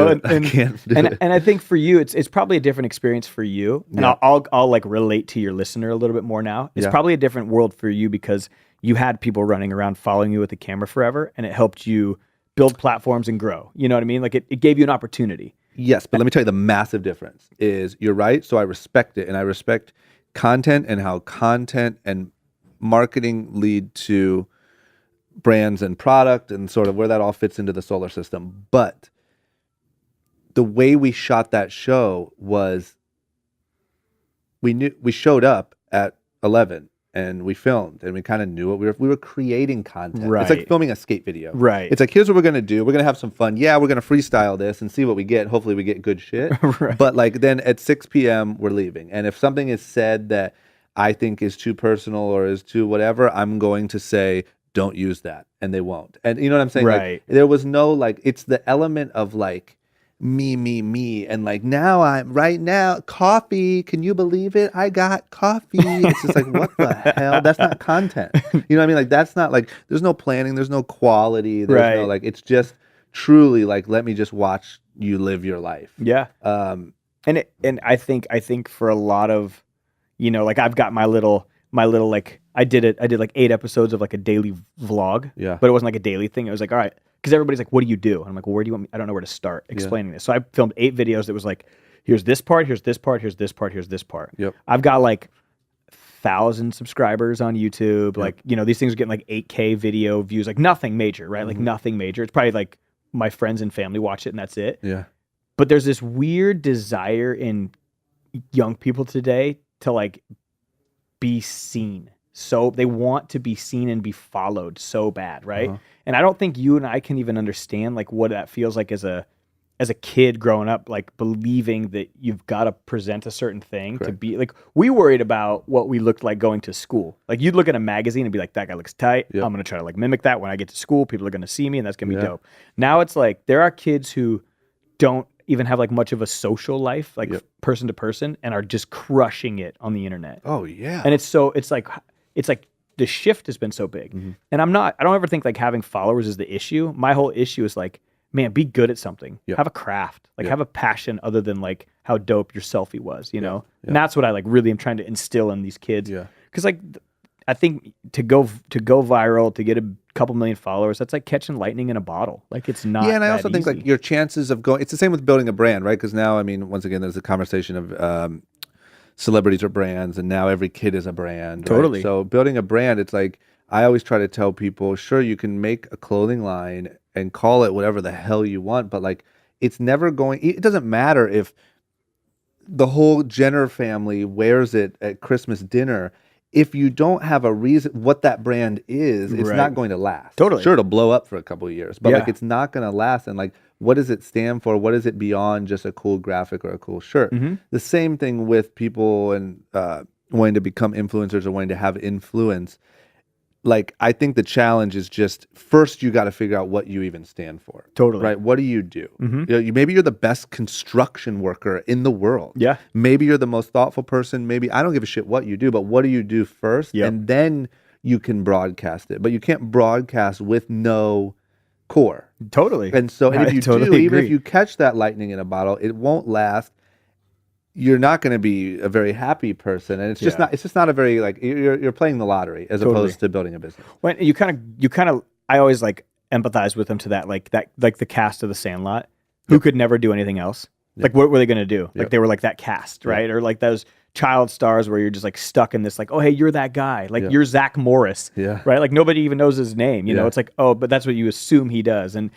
I think for you, it's probably a different experience for you. And I'll like relate to your listener a little bit more now. It's probably a different world for you because you had people running around following you with the camera forever, and it helped you build platforms and grow. You know what I mean? Like it gave you an opportunity. Yes, but let me tell you the massive difference is you're right. So I respect it, and I respect content and how content and marketing lead to brands and product and sort of where that all fits into the solar system. But the way we shot that show was we showed up at 11 and we filmed and we kind of knew what we were creating content. Right. It's like filming a skate video. Right. It's like, here's what we're going to do. We're going to have some fun. Yeah, we're going to freestyle this and see what we get. Hopefully we get good shit. Right. But like then at 6 p.m. we're leaving. And if something is said that I think is too personal or is too whatever, I'm going to say, don't use that. And they won't. And you know what I'm saying? Right. Like, there was no like, it's the element of like, me, and like right now, coffee, can you believe it? I got coffee. It's just like, what the hell? That's not content. You know what I mean? Like, that's not like, there's no planning, there's no quality, there's no like, it's just truly like, let me just watch you live your life. Yeah. And I think for a lot of, you know, like I've got my little like, I did like 8 episodes of like a daily vlog. Yeah. But it wasn't like a daily thing. It was like, all right. Because everybody's like, what do you do? And I'm like, well, where do you want me? I don't know where to start explaining this. So I filmed 8 videos that was like, here's this part, here's this part, here's this part, here's this part. Yep. I've got like 1,000 subscribers on YouTube. Yep. Like, you know, these things are getting like 8K video views, like nothing major, right? Mm-hmm. Like nothing major. It's probably like my friends and family watch it and that's it. Yeah. But there's this weird desire in young people today to like be seen. So they want to be seen and be followed so bad, right? Uh-huh. And I don't think you and I can even understand like what that feels like as a as a kid growing up, like believing that you've got to present a certain thing to be like, we worried about what we looked like going to school. Like you'd look at a magazine and be like, that guy looks tight. Yep. I'm going to try to like mimic that when I get to school. People are going to see me and that's going to be dope. Now it's like, there are kids who don't even have like much of a social life, like person to person, and are just crushing it on the internet. Oh yeah. And it's like the shift has been so big. And I don't ever think like having followers is the issue. My whole issue is like, man, be good at something. Have a craft. Like have a passion other than like how dope your selfie was, you know? And that's what I like really am trying to instill in these kids. Yeah. Cause like I think to go viral, to get a couple million followers, that's like catching lightning in a bottle. Like it's not. Yeah, and I also think like your chances of going. It's the same with building a brand, right? Because now, I mean, once again, there's a conversation of celebrities are brands, and now every kid is a brand. Totally. Right? So building a brand, it's like I always try to tell people, sure, you can make a clothing line and call it whatever the hell you want, but like it's never going. It doesn't matter if the whole Jenner family wears it at Christmas dinner. If you don't have a reason what that brand is, it's not going to last. Totally. Sure, it'll blow up for a couple of years, but like it's not going to last. And like, what does it stand for? What is it beyond just a cool graphic or a cool shirt? The same thing with people and wanting to become influencers or wanting to have influence. Like, I think the challenge is just first you got to figure out what you even stand for. Totally. Right? What do you do? You know, maybe you're the best construction worker in the world. Yeah. Maybe you're the most thoughtful person. Maybe I don't give a shit what you do, but what do you do first? And then you can broadcast it. But you can't broadcast with no core. Totally. And so and if you totally do, even agree. if you catch that lightning in a bottle, it won't last. You're not going to be a very happy person, and it's just not. It's just not a very like you're playing the lottery as opposed to building a business. When you kind of, I always like empathize with them to that, like the cast of The Sandlot, who could never do anything else. Like, what were they going to do? Like, they were like that cast, right? Or like those child stars where you're just like stuck in this, like, oh hey, you're that guy, like you're Zach Morris, right? Like nobody even knows his name, you know? It's like, oh, but that's what you assume he does, and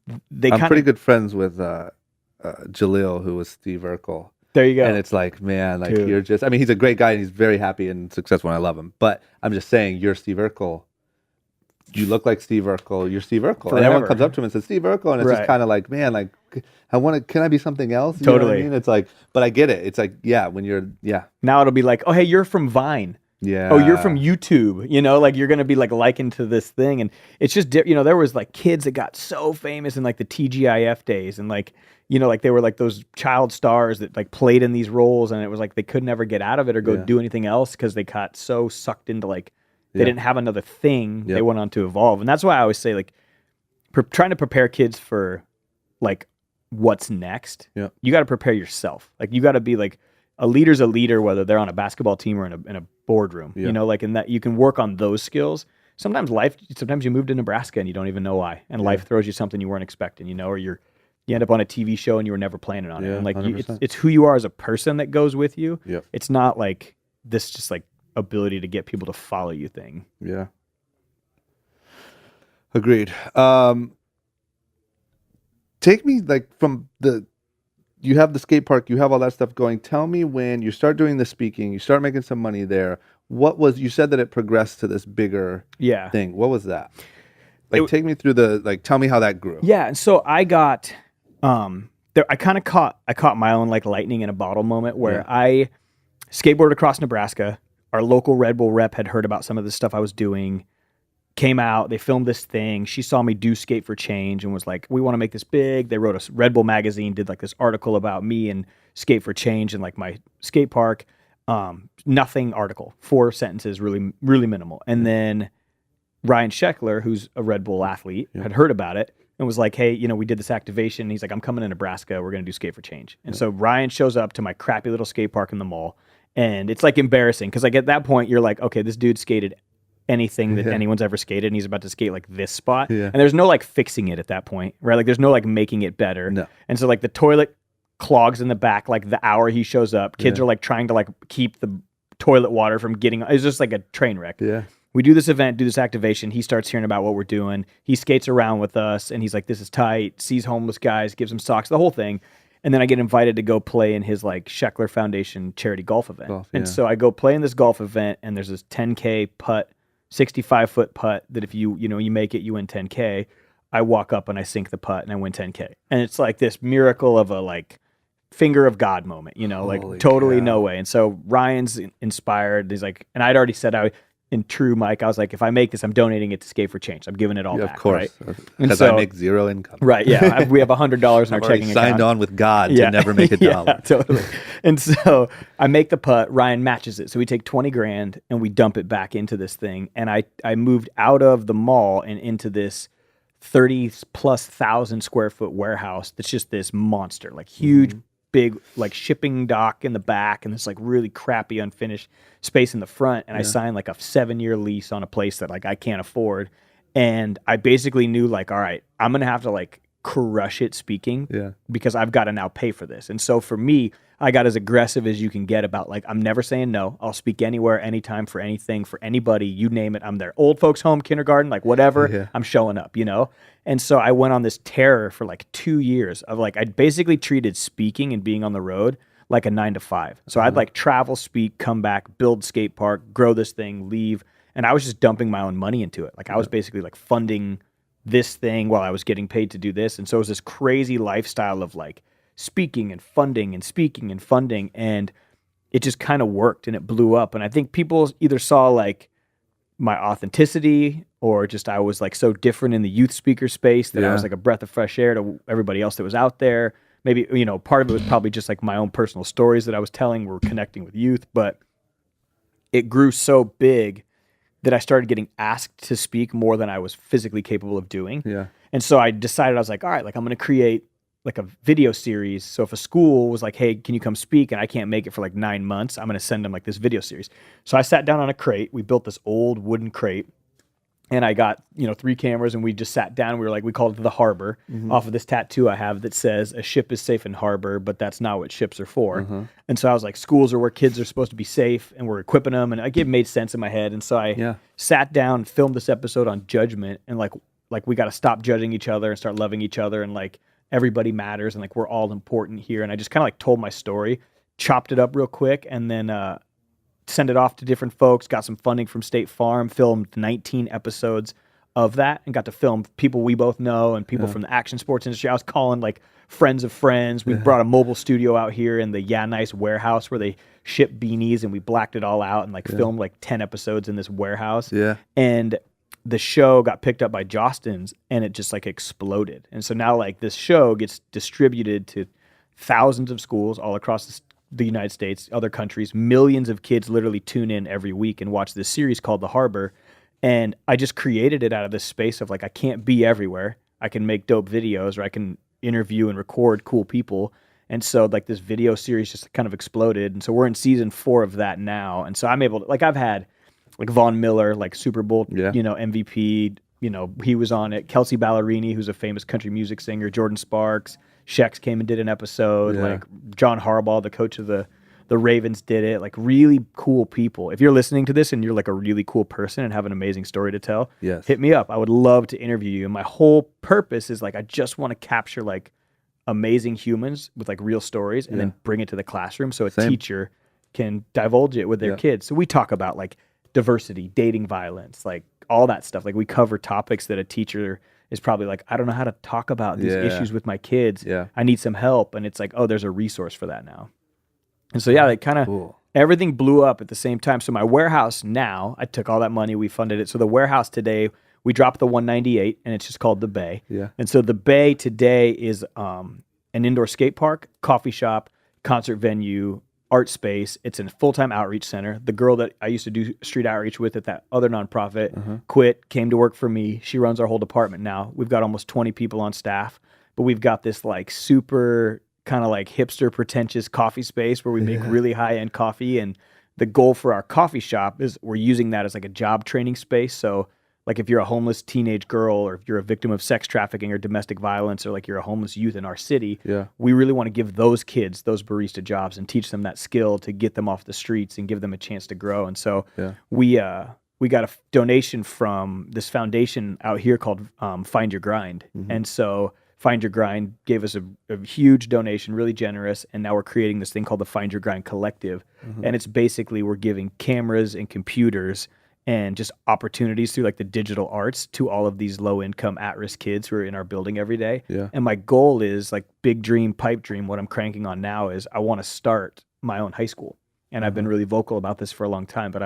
I'm pretty good friends with Jaleel, who was Steve Urkel. There you go. And it's like, man, like you're just, I mean, he's a great guy and he's very happy and successful and I love him. But I'm just saying, you're Steve Urkel. You look like Steve Urkel. You're Steve Urkel. Forever. And everyone comes up to him and says, Steve Urkel. And it's just kind of like, man, like, can I be something else? You know what I mean? It's like, but I get it. It's like, when you're, Now it'll be like, oh, hey, you're from Vine. Yeah. Oh, you're from YouTube, you know, like you're going to be like likened to this thing. And it's just, you know, there was like kids that got so famous in like the TGIF days and like, you know, like they were like those child stars that like played in these roles and it was like they could never get out of it or go do anything else because they got so sucked into like, they didn't have another thing they went on to evolve. And that's why I always say like trying to prepare kids for like what's next. Yeah. You got to prepare yourself. Like you got to be like, a leader's a leader, whether they're on a basketball team or in a boardroom, you know, like in that you can work on those skills. Sometimes you move to Nebraska and you don't even know why. And life throws you something you weren't expecting, you know, or you end up on a TV show and you were never planning on it. And like it's who you are as a person that goes with you. Yep. It's not like this just like ability to get people to follow you thing. Yeah. Agreed. Take me like from you have the skate park, you have all that stuff going. Tell me when you start doing the speaking, you start making some money there. You said that it progressed to this bigger thing. What was that? Like, take me through tell me how that grew. Yeah. And so I got, I kind of caught my own like lightning in a bottle moment where I skateboarded across Nebraska. Our local Red Bull rep had heard about some of the stuff I was doing. Came out, they filmed this thing. She saw me do Skate for Change and was like, we want to make this big. They wrote a Red Bull magazine, did like this article about me and Skate for Change and like my skate park. Nothing article, 4 sentences, really, really minimal. And then Ryan Sheckler, who's a Red Bull athlete, had heard about it and was like, hey, you know, we did this activation. He's like, I'm coming to Nebraska. We're going to do Skate for Change. And so Ryan shows up to my crappy little skate park in the mall. And it's like embarrassing because like at that point, you're like, okay, this dude skated anything that anyone's ever skated and he's about to skate like this spot and there's no like fixing it at that point, right? Like there's no like making it better. And so like the toilet clogs in the back like the hour he shows up. Kids are like trying to like keep the toilet water from getting, it's just like a train wreck. We do this event, do this activation. He starts hearing about what we're doing. He skates around with us and he's like, this is tight. Sees homeless guys, gives them socks, the whole thing. And then I get invited to go play in his like Sheckler Foundation charity golf event. And so I go play in this golf event and there's this 10K putt, 65-foot putt that if you make it, you win 10K. I walk up and I sink the putt and I win 10K. And it's like this miracle of a like finger of God moment, you know, Holy like totally cow. no way. And so Ryan's inspired. He's like, and I'd already said in true Mike, I was like, if I make this, I'm donating it to Skate for Change. I'm giving it all Yeah, back. of course. Right? Because I make zero income. Right. Yeah. We have $100 in our I've already checking account. signed on with God to never make a dollar. Yeah, totally. And so I make the putt. Ryan matches it. So we take 20 grand and we dump it back into this thing. And I moved out of the mall and into this 30,000+ square foot warehouse that's just this monster, like huge, big, like shipping dock in the back and this like really crappy unfinished space in the front. And I signed like a 7-year lease on a place that like I can't afford. And I basically knew like, all right, I'm going to have to like crush it speaking because I've got to now pay for this. And so for me, I got as aggressive as you can get about like, I'm never saying no. I'll speak anywhere, anytime, for anything, for anybody, you name it. I'm there. Old folks home, kindergarten, like whatever, I'm showing up, you know? And so I went on this terror for like 2 years of like, I basically treated speaking and being on the road like a 9 to 5. So I'd like travel, speak, come back, build skate park, grow this thing, leave. And I was just dumping my own money into it. Like I was basically like funding this thing while I was getting paid to do this. And so it was this crazy lifestyle of like speaking and funding and speaking and funding. And it just kind of worked and it blew up. And I think people either saw like my authenticity or just I was like so different in the youth speaker space that I was like a breath of fresh air to everybody else that was out there. Maybe, you know, part of it was probably just like my own personal stories that I was telling were connecting with youth, but it grew so big that I started getting asked to speak more than I was physically capable of doing. Yeah. And so I decided, I was like, all right, like I'm going to create like a video series. So if a school was like, hey, can you come speak? And I can't make it for like 9 months, I'm going to send them like this video series. So I sat down on a crate. We built this old wooden crate and I got, 3 cameras and we just sat down. We were like, we called it the harbor off of this tattoo I have that says a ship is safe in harbor, but that's not what ships are for. And so I was like, schools are where kids are supposed to be safe and we're equipping them. And like, it made sense in my head. And so I sat down, filmed this episode on judgment and like we got to stop judging each other and start loving each other. And like everybody matters and like we're all important here. And I just kind of like told my story, chopped it up real quick and then, send it off to different folks, got some funding from State Farm, filmed 19 episodes of that and got to film people we both know and people from the action sports industry. I was calling like friends of friends. We brought a mobile studio out here in the Nice warehouse where they ship beanies and we blacked it all out and like filmed like 10 episodes in this warehouse. Yeah. And the show got picked up by Jostens and it just like exploded. And so now like this show gets distributed to thousands of schools all across the United States, other countries. Millions of kids literally tune in every week and watch this series called The Harbor. And I just created it out of this space of like, I can't be everywhere. I can make dope videos or I can interview and record cool people. And so like this video series just kind of exploded. And so we're in season 4 of that now. And so I'm able to, like I've had like Von Miller, like Super Bowl, MVP, he was on it. Kelsey Ballerini, who's a famous country music singer, Jordan Sparks, Shex came and did an episode. Like John Harbaugh, the coach of the Ravens, did it. Like really cool people. If you're listening to this and you're like a really cool person and have an amazing story to tell, hit me up. I would love to interview you. And my whole purpose is like I just want to capture like amazing humans with like real stories and then bring it to the classroom so a teacher can divulge it with their kids. So we talk about like diversity, dating violence, like all that stuff. Like we cover topics that a teacher is probably like, I don't know how to talk about these issues with my kids. I need some help. And it's like, oh, there's a resource for that now. And so, like kind of everything blew up at the same time. So my warehouse now, I took all that money, we funded it. So the warehouse today, we dropped the 198 and it's just called the Bay. And so the Bay today is an indoor skate park, coffee shop, concert venue, art space. It's a full-time outreach center. The girl that I used to do street outreach with at that other nonprofit quit, came to work for me. She runs our whole department now. We've got almost 20 people on staff, but we've got this like super kind of like hipster pretentious coffee space where we make really high-end coffee. And the goal for our coffee shop is we're using that as like a job training space. So like if you're a homeless teenage girl or if you're a victim of sex trafficking or domestic violence or like you're a homeless youth in our city, we really want to give those kids those barista jobs and teach them that skill to get them off the streets and give them a chance to grow. And so we got a donation from this foundation out here called Find Your Grind. And so Find Your Grind gave us a huge donation, really generous, and now we're creating this thing called the Find Your Grind Collective. And it's basically we're giving cameras and computers and just opportunities through like the digital arts to all of these low income at-risk kids who are in our building every day. Yeah. And my goal is like big dream, pipe dream. What I'm cranking on now is I want to start my own high school. And I've been really vocal about this for a long time, but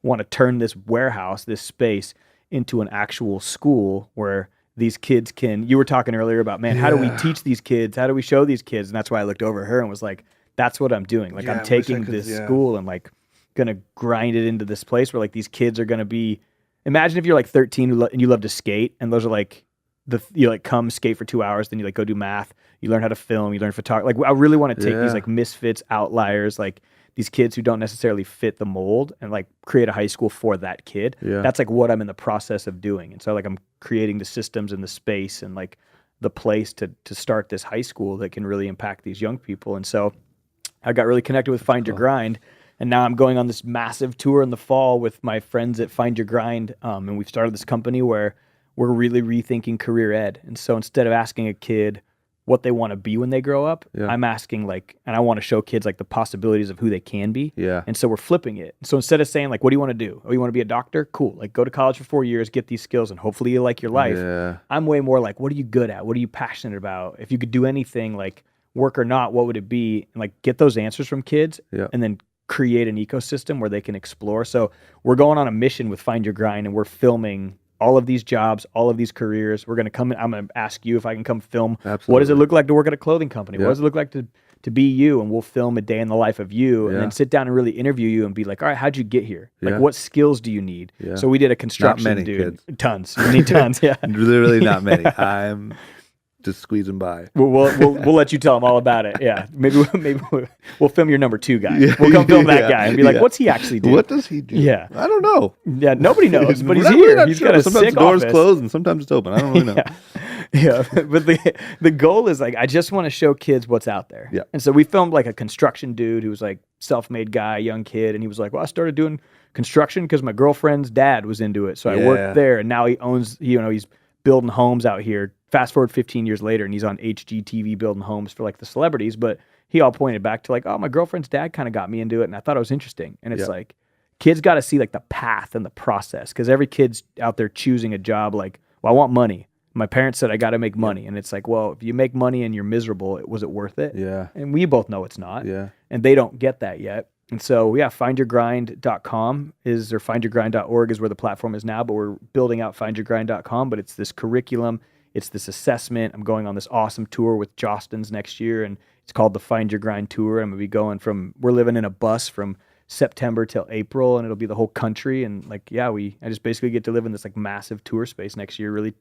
want to turn this warehouse, this space into an actual school where these kids can, you were talking earlier about, man, how do we teach these kids? How do we show these kids? And that's why I looked over at her and was like, that's what I'm doing. Like I'm taking this school and like going to grind it into this place where like these kids are going to be, imagine if you're like 13 and you love to skate, and those are like you like come skate for 2 hours, then you like go do math, you learn how to film, you learn photography. Like I really want to take these like misfits, outliers, like these kids who don't necessarily fit the mold, and like create a high school for that kid. That's like what I'm in the process of doing. And so like I'm creating the systems and the space and like the place to start this high school that can really impact these young people. And so I got really connected with Find Your Grind. And now I'm going on this massive tour in the fall with my friends at Find Your Grind. And we've started this company where we're really rethinking career ed. And so instead of asking a kid what they want to be when they grow up, I'm asking like, and I want to show kids like the possibilities of who they can be. And so we're flipping it. So instead of saying like, what do you want to do? Oh, you want to be a doctor? Cool. Like go to college for 4 years, get these skills, and hopefully you like your life. I'm way more like, what are you good at? What are you passionate about? If you could do anything, like work or not, what would it be? And like get those answers from kids and then create an ecosystem where they can explore. So we're going on a mission with Find Your Grind, and we're filming all of these jobs, all of these careers. We're going to come in. I'm going to ask you if I can come film. What does it look like to work at a clothing company? What does it look like to be you? And we'll film a day in the life of you and then sit down and really interview you and be like, all right, how'd you get here? Like what skills do you need? So we did a construction, not many kids. Tons. You need tons. Literally not many. I'm just squeezing by. We'll let you tell them all about it. Yeah, maybe we'll film your number 2 guy. We'll come film that guy and be like, what's he actually do? What does he do? Yeah, I don't know. Yeah, nobody knows, but he's here. He's got a sometimes sick the door's office. closed and sometimes it's open. I don't really know. But the goal is like I just want to show kids what's out there. And so we filmed like a construction dude who was like self-made guy, young kid, and he was like, well, I started doing construction because my girlfriend's dad was into it, so I worked there, and now he owns, he's building homes out here. Fast forward 15 years later, and he's on HGTV building homes for like the celebrities. But he all pointed back to like, oh, my girlfriend's dad kind of got me into it, and I thought it was interesting. And it's like, kids got to see like the path and the process, because every kid's out there choosing a job like, well, I want money. My parents said I got to make money, and it's like, well, if you make money and you're miserable, was it worth it? And we both know it's not. And they don't get that yet. And so, findyourgrind.com or findyourgrind.org is where the platform is now, but we're building out findyourgrind.com. But it's this curriculum, it's this assessment. I'm going on this awesome tour with Jostens next year, and it's called the Find Your Grind Tour. I'm going to be going we're living in a bus from September till April, and it'll be the whole country. And like, I just basically get to live in this like massive tour space next year, really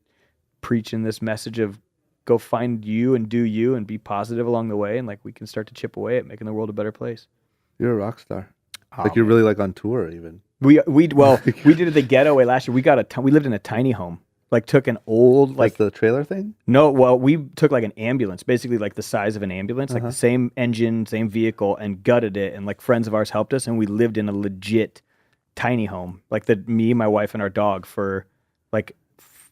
preaching this message of go find you and do you and be positive along the way. And like, we can start to chip away at making the world a better place. You're a rock star. Like you're really like on tour even. We did it the getaway last year. We lived in a tiny home. Like took an old like the trailer thing? No, well, we took like an ambulance, basically like the size of an ambulance, like the same engine, same vehicle, and gutted it. And like friends of ours helped us, and we lived in a legit tiny home. Like me, my wife, and our dog for like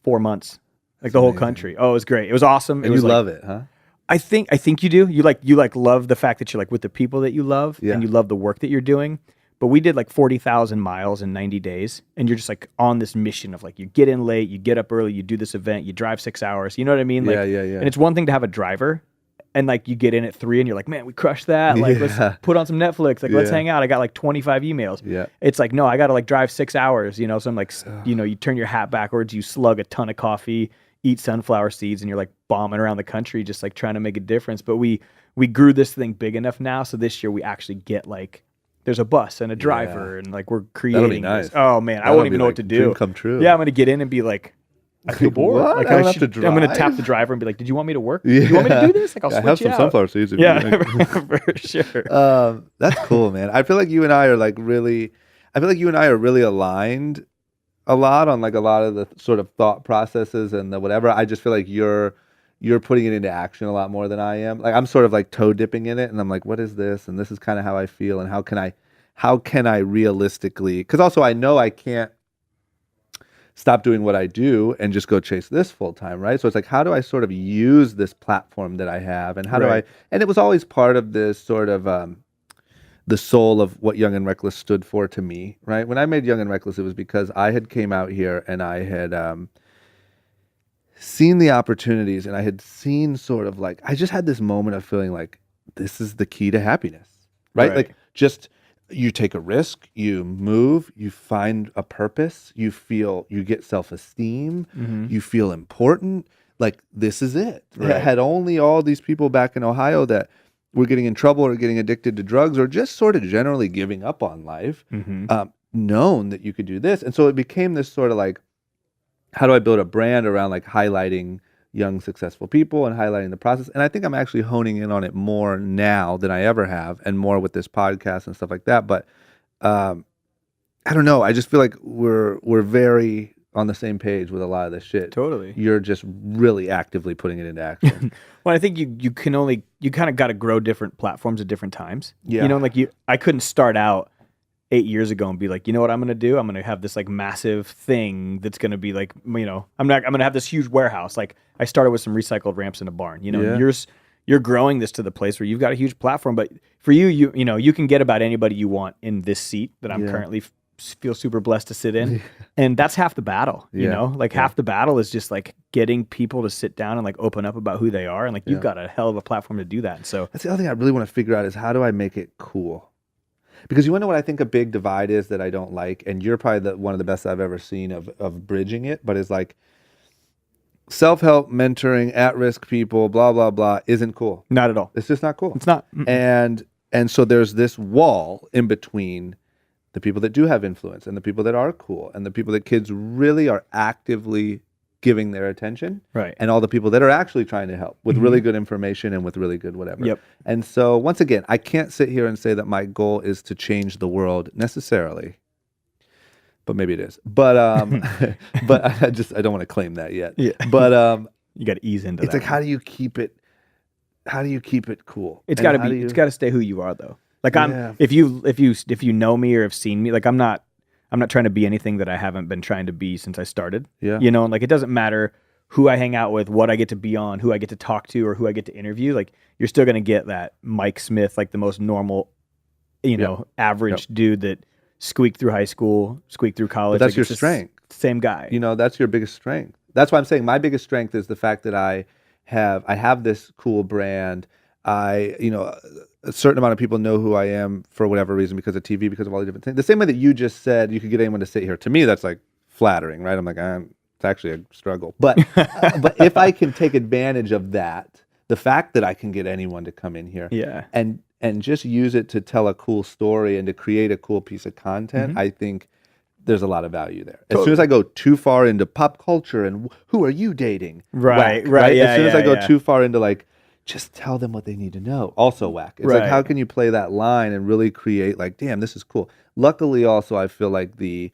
4 months. Like the whole country. Oh, it was great. It was awesome. And you love it, huh? I think you do. You love the fact that you're like with the people that you love, and you love the work that you're doing. But we did like 40,000 miles in 90 days, and you're just like on this mission of like, you get in late, you get up early, you do this event, you drive 6 hours. You know what I mean? Like, yeah. And it's one thing to have a driver, and like you get in at 3 and you're like, man, we crushed that. Like, let's put on some Netflix. Like, let's hang out. I got like 25 emails. It's like, no, I got to like drive 6 hours, So I'm like, you turn your hat backwards, you slug a ton of coffee, eat sunflower seeds, and you're like bombing around the country, just like trying to make a difference. But we grew this thing big enough now. So this year we actually get like, there's a bus and a driver, and like we're creating. That'll be nice. This. Oh man, I won't even know what to do. Dream come true. Yeah, I'm gonna get in and be like, I feel bored. What? Like I don't have to drive. I'm gonna tap the driver and be like, did you want me to work? Do you want me to do this? Like, I'll switch have some out. sunflower seeds. For sure. That's cool, man. I feel like you and I are really aligned a lot on like a lot of the sort of thought processes and the whatever. I just feel like you're putting it into action a lot more than I am. Like I'm sort of like toe dipping in it, and I'm like, what is this? And this is kind of how I feel, and how can I realistically? Because also I know I can't stop doing what I do and just go chase this full time, right? So it's like, how do I sort of use this platform that I have, and how do I? And it was always part of this sort of the soul of what Young and Reckless stood for to me, right? When I made Young and Reckless, it was because I had came out here and I had seen the opportunities, and I had seen sort of like, I just had this moment of feeling like this is the key to happiness, right? Like just you take a risk, you move, you find a purpose, you get self-esteem, you feel important. Like this is it. Had only all these people back in Ohio that were getting in trouble or getting addicted to drugs or just sort of generally giving up on life, known that you could do this. And so it became this sort of like, how do I build a brand around like highlighting young, successful people and highlighting the process? And I think I'm actually honing in on it more now than I ever have, and more with this podcast and stuff like that. But I don't know. I just feel like we're very on the same page with a lot of this shit. Totally. You're just really actively putting it into action. Well, I think you kind of got to grow different platforms at different times. Yeah. You know, like I couldn't start out 8 years ago and be like, you know what I'm going to do? I'm going to have this like massive thing that's going to be like, you know, I'm going to have this huge warehouse. Like I started with some recycled ramps in a barn, you know, you're growing this to the place where you've got a huge platform, but for you know, you can get about anybody you want in this seat that I'm currently feel super blessed to sit in. And that's half the battle, you know, like half the battle is just like getting people to sit down and like open up about who they are. And like, you've got a hell of a platform to do that. And so that's the other thing I really want to figure out is how do I make it cool? Because you want to know what I think a big divide is that I don't like, and you're probably one of the best I've ever seen of bridging it, but it's like self-help, mentoring, at-risk people, blah, blah, blah, isn't cool. Not at all. It's just not cool. It's not. And so there's this wall in between the people that do have influence and the people that are cool and the people that kids really are actively giving their attention, right? And all the people that are actually trying to help with really good information and with really good whatever. Yep. And so once again, I can't sit here and say that my goal is to change the world necessarily, but maybe it is. But but I don't want to claim that yet. Yeah. But you got to ease into it's that. like how do you keep it cool? It's got to be. It's got to stay who you are, though. Like if you know me or have seen me, like I'm not trying to be anything that I haven't been trying to be since I started. Yeah. You know, and like it doesn't matter who I hang out with, what I get to be on, who I get to talk to, or who I get to interview. Like you're still gonna get that Mike Smith, like the most normal, you know, average dude that squeaked through high school, squeaked through college. But that's your strength. Same guy. You know, that's your biggest strength. That's why I'm saying my biggest strength is the fact that I have this cool brand. A certain amount of people know who I am for whatever reason because of TV, because of all the different things. The same way that you just said you could get anyone to sit here. To me, that's like flattering, right? I'm like, it's actually a struggle. But but if I can take advantage of that, the fact that I can get anyone to come in here and just use it to tell a cool story and to create a cool piece of content, I think there's a lot of value there. As soon as I go too far into pop culture and who are you dating? Right. Yeah, as soon as I go too far into like, just tell them what they need to know. Also whack. It's like, how can you play that line and really create like, damn, this is cool. Luckily, also, I feel like the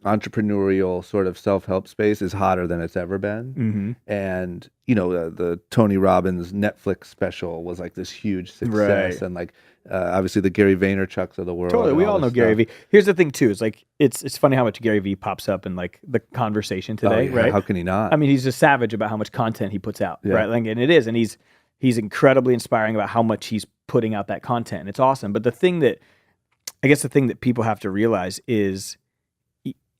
entrepreneurial sort of self-help space is hotter than it's ever been. And, you know, the Tony Robbins Netflix special was like this huge success. And like, obviously the Gary Vaynerchuks of the world. Totally. We all know Gary V. Here's the thing too, is like, it's funny how much Gary V pops up in like the conversation today, right? How can he not? I mean, he's just savage about how much content he puts out, right? Like, and it is, and he's incredibly inspiring about how much he's putting out that content. And it's awesome. But the thing that people have to realize is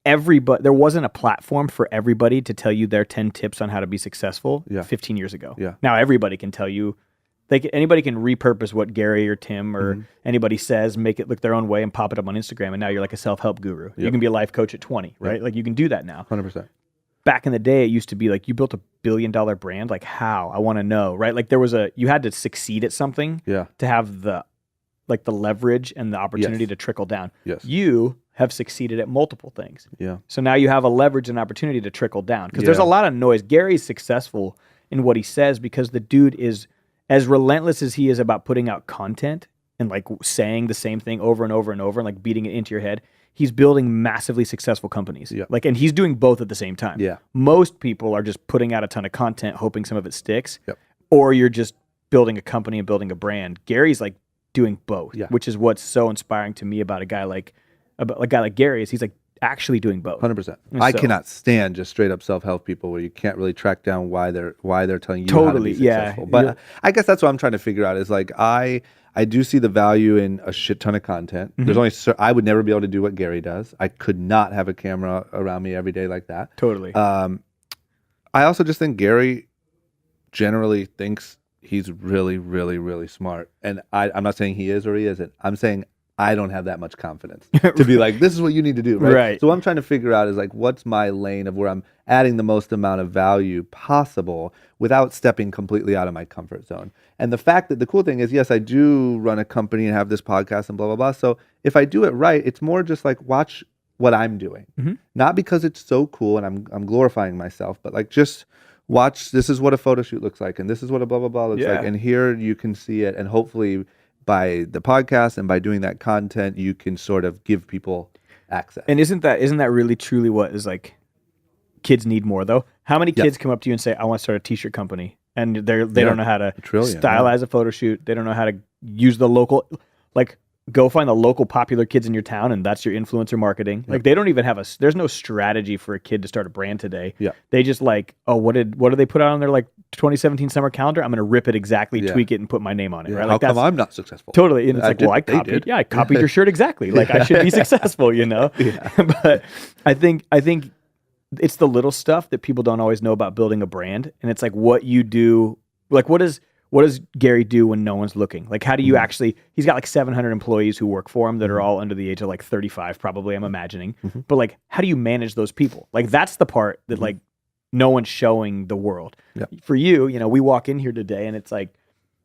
there wasn't a platform for everybody to tell you their 10 tips on how to be successful 15 years ago. Yeah. Now everybody can tell you, anybody can repurpose what Gary or Tim or anybody says, make it look their own way and pop it up on Instagram. And now you're like a self-help guru. You can be a life coach at 20, right? Like you can do that now. 100%. Back in the day, it used to be like you built $1 billion brand. Like how? I want to know, right? Like you had to succeed at something to have the leverage and the opportunity to trickle down. Yes. You have succeeded at multiple things. Yeah. So now you have a leverage and opportunity to trickle down because there's a lot of noise. Gary's successful in what he says because the dude is as relentless as he is about putting out content and like saying the same thing over and over and over and like beating it into your head. He's building massively successful companies. Yeah. Like, and he's doing both at the same time. Yeah. Most people are just putting out a ton of content, hoping some of it sticks. Yep. Or you're just building a company and building a brand. Gary's like doing both, which is what's so inspiring to me about a guy like Gary is he's like, actually doing both. 100%. And I so- cannot stand just straight up self-help people where you can't really track down why they're telling you how to Totally, be yeah. successful. But I guess that's what I'm trying to figure out is like I do see the value in a shit ton of content. Mm-hmm. There's only I would never be able to do what Gary does. I could not have a camera around me every day like that. Totally. I also just think Gary generally thinks he's really, really, really smart. And I'm not saying he is or he isn't. I'm saying I don't have that much confidence to be like, this is what you need to do. Right? So what I'm trying to figure out is like, what's my lane of where I'm adding the most amount of value possible without stepping completely out of my comfort zone. And the fact that the cool thing is, yes, I do run a company and have this podcast and blah, blah, blah. So if I do it right, it's more just like watch what I'm doing. Mm-hmm. Not because it's so cool and I'm glorifying myself, but like just watch, this is what a photo shoot looks like and this is what a blah, blah, blah looks like. And here you can see it. And hopefully by the podcast and by doing that content, you can sort of give people access. And isn't that really truly what is like kids need more though? How many kids come up to you and say, I want to start a t-shirt company, and they don't know how to stylize a photo shoot. They don't know how to use the local, like go find the local popular kids in your town and that's your influencer marketing. Like they don't even have there's no strategy for a kid to start a brand today. They just like, oh, what did they put out on their like 2017 summer calendar? I'm going to rip it exactly, tweak it and put my name on it. Right? Like how come I'm not successful? Totally. And it's like, well, I copied. Yeah, I copied your shirt exactly. Like I should be successful, you know? But I think it's the little stuff that people don't always know about building a brand. And it's like what you do, like what does Gary do when no one's looking? Like, how do you actually, he's got like 700 employees who work for him that are all under the age of like 35, probably, I'm imagining. But like, how do you manage those people? Like, that's the part that like no one's showing the world. For you, you know, we walk in here today and it's like,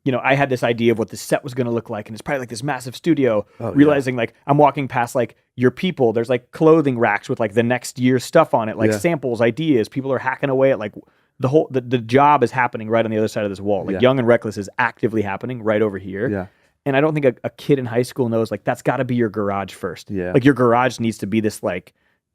you know, I had this idea of what the set was going to look like. And it's probably like this massive studio, realizing like I'm walking past like your people, there's like clothing racks with like the next year's stuff on it, like samples, ideas. People are hacking away at like the job is happening right on the other side of this wall. Like Young and Reckless is actively happening right over here. And I don't think a kid in high school knows like that's got to be your garage first. Like your garage needs to be this like,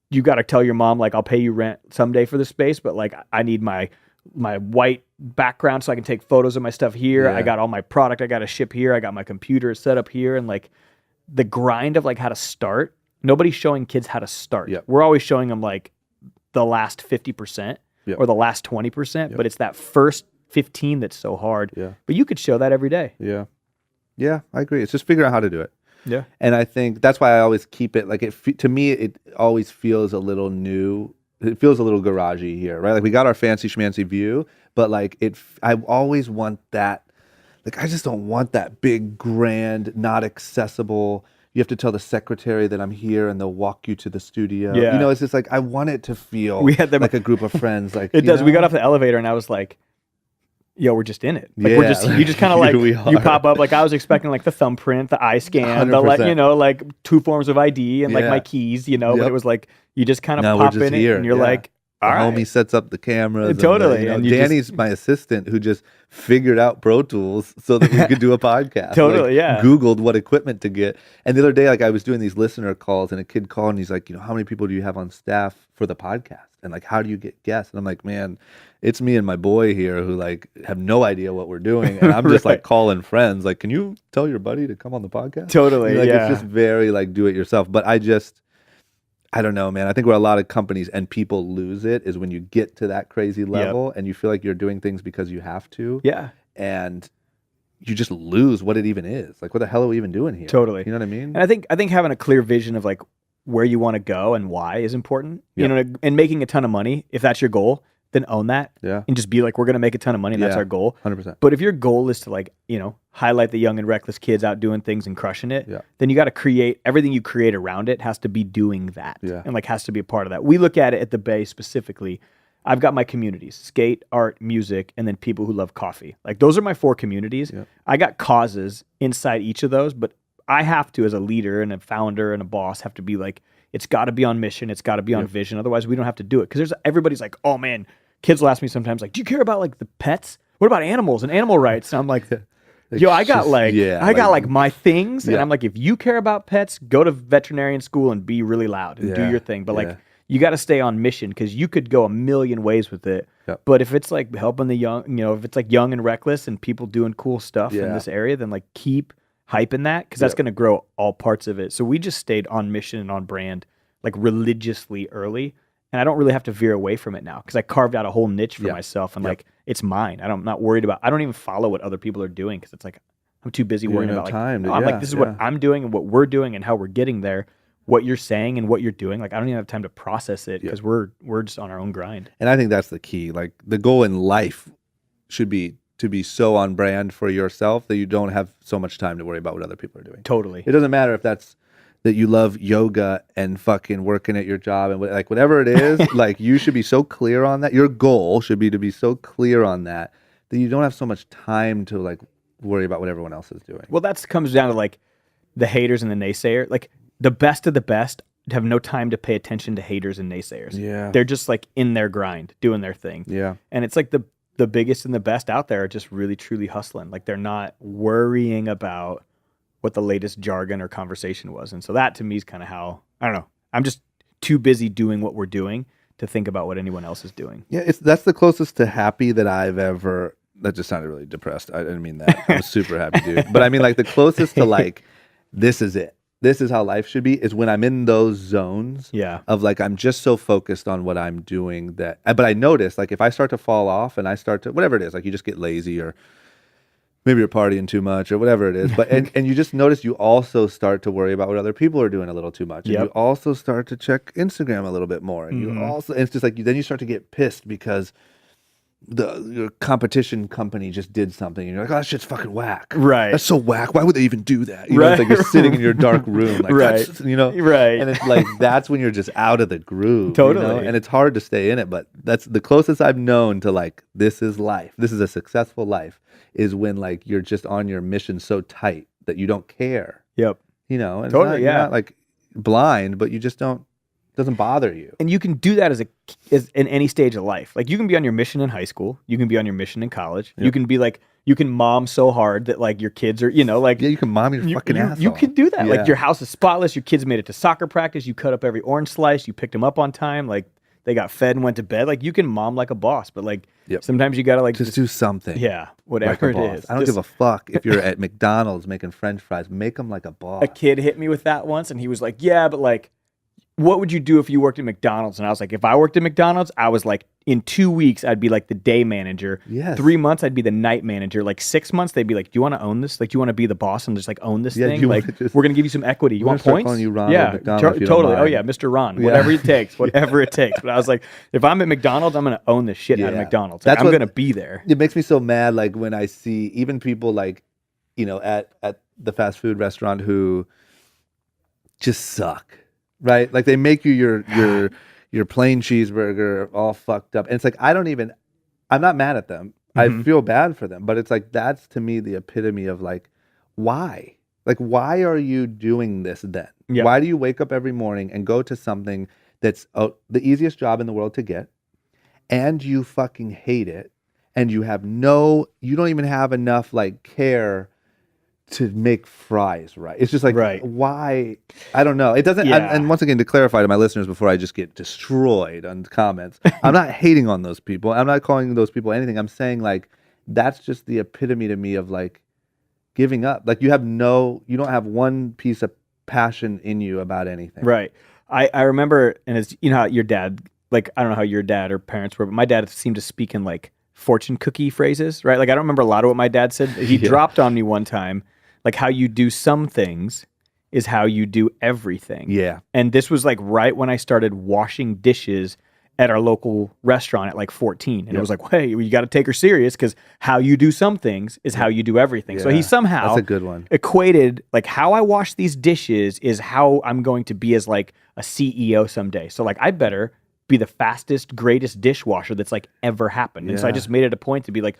you got to tell your mom like I'll pay you rent someday for the space, but like I need my white background so I can take photos of my stuff here. I got all my product I got to ship here. I got my computer set up here. And like the grind of like how to start, nobody's showing kids how to start. We're always showing them like the last 50%. Or the last 20%, but it's that first 15 that's so hard. But you could show that every day. Yeah, I agree. It's just figuring out how to do it. Yeah. And I think that's why I always keep it like to me, it always feels a little new. It feels a little garagey here, right? Like we got our fancy schmancy view, but like I always want that. Like I just don't want that big, grand, not accessible. You have to tell the secretary that I'm here and they'll walk you to the studio. You know, it's just like, I want it to feel like a group of friends. Like it does. Know? We got off the elevator and I was like, yo, we're just in it. Like you just kind of like, you pop up. Like I was expecting like the thumbprint, the eye scan, 100%. The like, you know, like 2 forms of ID and like my keys, you know, but it was like, you just kind of pop in it and you're like, all right. Homie sets up the cameras. Totally. And Danny's my assistant who just figured out Pro Tools so that we could do a podcast. Googled what equipment to get. And the other day, like I was doing these listener calls and a kid called and he's like, you know, how many people do you have on staff for the podcast? And like, how do you get guests? And I'm like, man, it's me and my boy here who like have no idea what we're doing. And I'm just like calling friends. Like, can you tell your buddy to come on the podcast? Totally. Like, it's just very like do it yourself. But I don't know, man. I think where a lot of companies and people lose it is when you get to that crazy level and you feel like you're doing things because you have to. And you just lose what it even is. Like, what the hell are we even doing here? Totally. You know what I mean? And I think having a clear vision of like where you want to go and why is important. You know, and making a ton of money, if that's your goal, then own that. And just be like, we're going to make a ton of money and that's our goal. 100%. But if your goal is to like, you know, highlight the young and reckless kids out doing things and crushing it, then you got to create, everything you create around it has to be doing that. And like has to be a part of that. We look at it at the Bay specifically. I've got my communities, skate, art, music, and then people who love coffee. Like those are my 4 communities. I got causes inside each of those, but I have to, as a leader and a founder and a boss, have to be like, it's got to be on mission. It's got to be on vision. Otherwise, we don't have to do it. Because everybody's like, oh man, kids will ask me sometimes, like, do you care about like the pets? What about animals and animal rights? And I'm like, yo, I got like my things. And I'm like, if you care about pets, go to veterinarian school and be really loud and do your thing. But like, you got to stay on mission because you could go a million ways with it. But if it's like helping the young, you know, if it's like young and reckless and people doing cool stuff in this area, then like keep hyping that because that's going to grow all parts of it. So we just stayed on mission and on brand like religiously early. And I don't really have to veer away from it now because I carved out a whole niche for myself and like it's mine. I'm not worried about. I don't even follow what other people are doing because it's like I'm too busy worrying about like time to, I'm like this is what I'm doing and what we're doing and how we're getting there. What you're saying and what you're doing, like I don't even have time to process it because we're just on our own grind. And I think that's the key. Like the goal in life should be to be so on brand for yourself that you don't have so much time to worry about what other people are doing. Totally. It doesn't matter if that's that you love yoga and fucking working at your job and like whatever it is, like you should be so clear on that. Your goal should be to be so clear on that you don't have so much time to like worry about what everyone else is doing. Well, that comes down to like the haters and the naysayer. Like the best of the best have no time to pay attention to haters and naysayers. Yeah. They're just like in their grind, doing their thing. Yeah. And it's like the biggest and the best out there are just really truly hustling. Like they're not worrying about what the latest jargon or conversation was. And so that to me is kind of how, I don't know, I'm just too busy doing what we're doing to think about what anyone else is doing. Yeah, that's the closest to happy that I've ever. That just sounded really depressed. I didn't mean that. I'm a super happy dude. But I mean like the closest to like, this is it. This is how life should be is when I'm in those zones of like, I'm just so focused on what I'm doing that, but I notice like if I start to fall off and I start to, whatever it is, like you just get lazy or maybe you're partying too much or whatever it is, but, and you just notice you also start to worry about what other people are doing a little too much. And you also start to check Instagram a little bit more. And you also, and it's just like, then you start to get pissed because your competition company just did something and you're like, oh, that shit's fucking whack. Right. That's so whack. Why would they even do that? You know, it's like you're sitting in your dark room. Like, that's, you know, and it's like, that's when you're just out of the groove. Totally. You know? And it's hard to stay in it, but that's the closest I've known to like, this is life. This is a successful life is when like, you're just on your mission so tight that you don't care. Yep. You know, and totally. you're not like blind, but you just don't. Doesn't bother you. And you can do that as in any stage of life. Like you can be on your mission in high school. You can be on your mission in college. Yep. You can be like, you can mom so hard that like your kids are, you know, like. Yeah, you can mom your fucking ass You off. can do that. Yeah. Like your house is spotless. Your kids made it to soccer practice. You cut up every orange slice. You picked them up on time. Like they got fed and went to bed. Like you can mom like a boss, but like sometimes you got to like. Just do something. Yeah, whatever like it is. I don't give a fuck if you're at McDonald's making French fries. Make them like a boss. A kid hit me with that once and he was like, yeah, but like. What would you do if you worked at McDonald's? And I was like, if I worked at McDonald's, I was like, in 2 weeks, I'd be like the day manager. Yes. 3 months, I'd be the night manager. Like 6 months, they'd be like, do you want to own this? Like, do you want to be the boss and just like own this thing? Like, we're going to give you some equity. You want points? Calling you Ron yeah, at McDonald's totally. Oh yeah, Mr. Ron. Whatever it takes. Whatever it takes. But I was like, if I'm at McDonald's, I'm going to own the shit out of McDonald's. Like, I'm going to be there. It makes me so mad, like when I see even people like, you know, at the fast food restaurant who just suck. Right, like they make you your plain cheeseburger all fucked up, and it's like I'm not mad at them. I feel bad for them, but it's like that's to me the epitome of like, why? Like, why are you doing this then? Yep. Why do you wake up every morning and go to something that's the easiest job in the world to get, and you fucking hate it, and you don't even have enough like care to make fries right. It's just like, why? I don't know. It doesn't, and once again, to clarify to my listeners before I just get destroyed on comments, I'm not hating on those people. I'm not calling those people anything. I'm saying like, that's just the epitome to me of like giving up. Like you don't have one piece of passion in you about anything. Right. I remember, and it's, you know how your dad, like, I don't know how your dad or parents were, but my dad seemed to speak in like fortune cookie phrases, right? Like I don't remember a lot of what my dad said. He dropped on me one time. Like how you do some things is how you do everything. Yeah. And this was like right when I started washing dishes at our local restaurant at like 14. And it was like, hey, you got to take her serious because how you do some things is how you do everything. Yeah. So he somehow that's a good one. Equated like how I wash these dishes is how I'm going to be as like a CEO someday. So like I better be the fastest, greatest dishwasher that's like ever happened. And so I just made it a point to be like,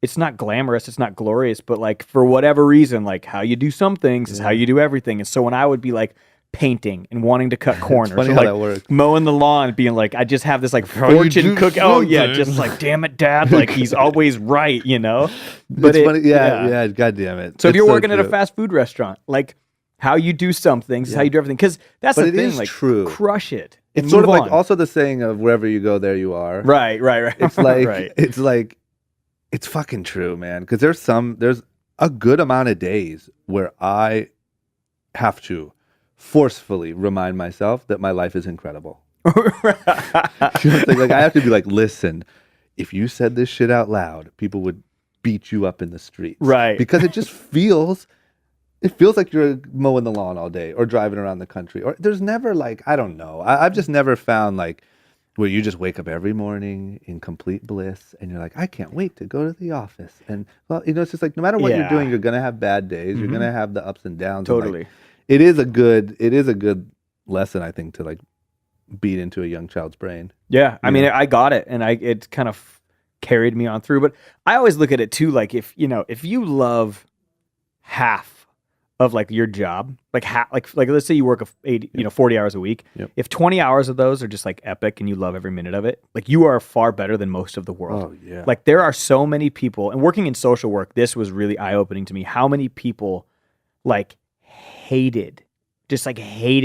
it's not glamorous, it's not glorious, but like for whatever reason, like how you do some things is how you do everything. And so when I would be like painting and wanting to cut corners, funny or how like that works. mowing the lawn, being like, I just have this like fortune cook. Oh yeah, just like damn it, Dad, like he's always right, you know. But it's funny, yeah, God damn it. So if you're working at a fast food restaurant, like how you do some things is how you do everything. Because that's the thing, like crush it. It's sort of like also the saying of wherever you go, there you are. Right. It's like it's like. It's fucking true, man. Because there's a good amount of days where I have to forcefully remind myself that my life is incredible. Like I have to be like, listen, if you said this shit out loud, people would beat you up in the streets. Right. Because it just feels like you're mowing the lawn all day or driving around the country. Or there's never like, I don't know. I've just never found like where you just wake up every morning in complete bliss and you're like, I can't wait to go to the office. And well, it's just like no matter what you're doing, you're gonna have bad days. You're gonna have the ups and downs. Totally. And like, it is a good lesson, I think, to like beat into a young child's brain. Yeah. I mean, I got it, and it kind of carried me on through. But I always look at it too, like if you love half of like your job, like let's say you work 40 hours a week. Yep. If 20 hours of those are just like epic and you love every minute of it, like you are far better than most of the world. Oh yeah. Like there are so many people, and working in social work, this was really eye-opening to me. How many people like hated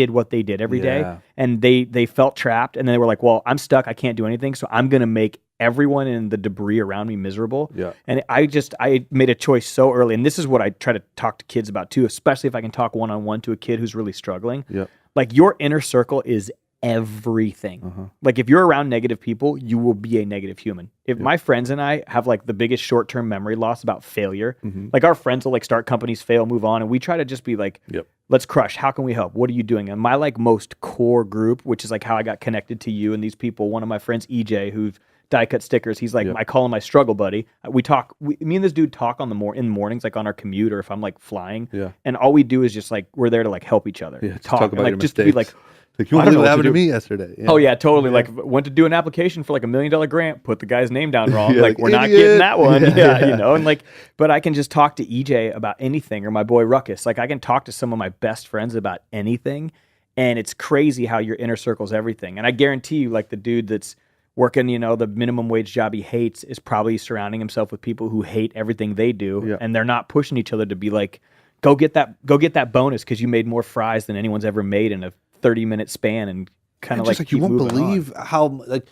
what they did every day, and they felt trapped, and then they were like, well, I'm stuck, I can't do anything, so I'm gonna make everyone in the debris around me miserable. Yeah. And I made a choice so early, and this is what I try to talk to kids about too, especially if I can talk one-on-one to a kid who's really struggling. Yeah. Like your inner circle is everything. Like if you're around negative people, you will be a negative human. If my friends and I have like the biggest short-term memory loss about failure, like our friends will like start companies, fail, move on, and we try to just be like, let's crush. How can we help? What are you doing? And my like most core group, which is like how I got connected to you and these people, one of my friends, EJ, who's die cut stickers. He's like, I call him my struggle buddy. Me and this dude talk in the mornings, like on our commute or if I'm like flying. Yeah. And all we do is just like, we're there to like help each other. Yeah, talk about and, like your just mistakes. to be like, you want to know what happened to me yesterday. Yeah. Oh yeah, totally. Yeah. Like went to do an application for like $1 million grant, put the guy's name down wrong. Like we're not getting that one. And like, but I can just talk to EJ about anything, or my boy Ruckus. Like I can talk to some of my best friends about anything. And it's crazy how your inner circle's everything. And I guarantee you, like the dude that's working, the minimum wage job he hates is probably surrounding himself with people who hate everything they do, and they're not pushing each other to be like, go get that bonus because you made more fries than anyone's ever made in a 30-minute span, and kind of like you won't believe how like.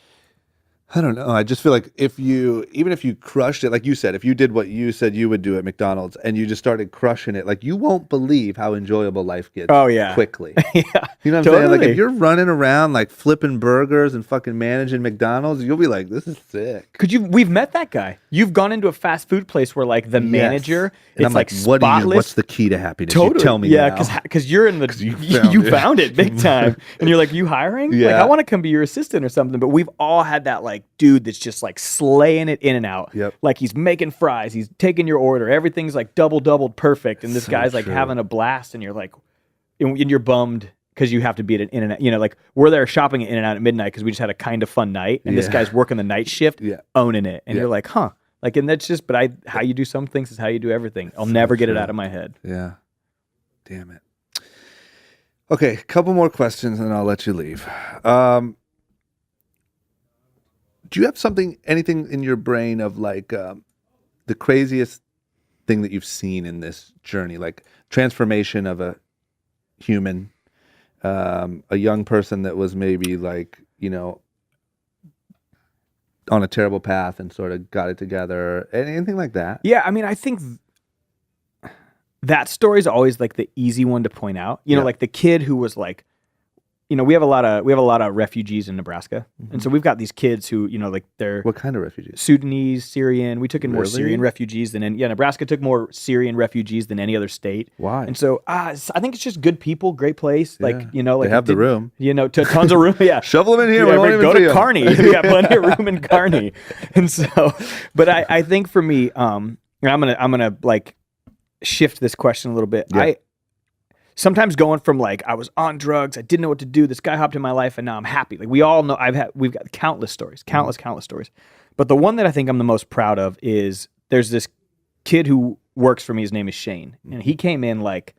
I don't know. I just feel like even if you crushed it, like you said, if you did what you said you would do at McDonald's and you just started crushing it, like you won't believe how enjoyable life gets quickly. You know what I'm saying? Like if you're running around like flipping burgers and fucking managing McDonald's, you'll be like, this is sick. We've met that guy. You've gone into a fast food place where like the manager, and I'm like, what's the key to happiness? Totally. You tell me now. Because you're in the, you found it big time. And you're like, you hiring? Yeah. Like I want to come be your assistant or something. But we've all had that like, dude that's just like slaying it in and out. Yep. Like he's making fries, he's taking your order, everything's like doubled perfect, and this guy's like having a blast, and you're like, and you're bummed because you have to be at an In-N-Out. Like we're there shopping at In-N-Out at midnight because we just had a kind of fun night, and this guy's working the night shift, owning it, and you're like, huh. Like, and that's just, but how you do some things is how you do everything. I'll never get it out of my head. Yeah. Damn it. Okay, a couple more questions and I'll let you leave. Do you have anything in your brain of like the craziest thing that you've seen in this journey, like transformation of a human, a young person that was maybe like, on a terrible path and sort of got it together, anything like that? Yeah, I mean, I think that story is always like the easy one to point out. Like the kid who was like, we have a lot of refugees in Nebraska, and so we've got these kids who, like they're what kind of refugees? Sudanese, Syrian. We took in more Syrian refugees than Nebraska took more Syrian refugees than any other state. Why? And so I think it's just good people, great place. Like like they have the room. Tons of room. Yeah, shovel them in here. Go to Kearney. We got plenty of room in Kearney. And so, but I think for me, I'm gonna like shift this question a little bit. Yeah. Sometimes going from like I was on drugs, I didn't know what to do. This guy hopped in my life, and now I'm happy. Like we all know, we've got countless stories. But the one that I think I'm the most proud of is there's this kid who works for me. His name is Shane, and he came in like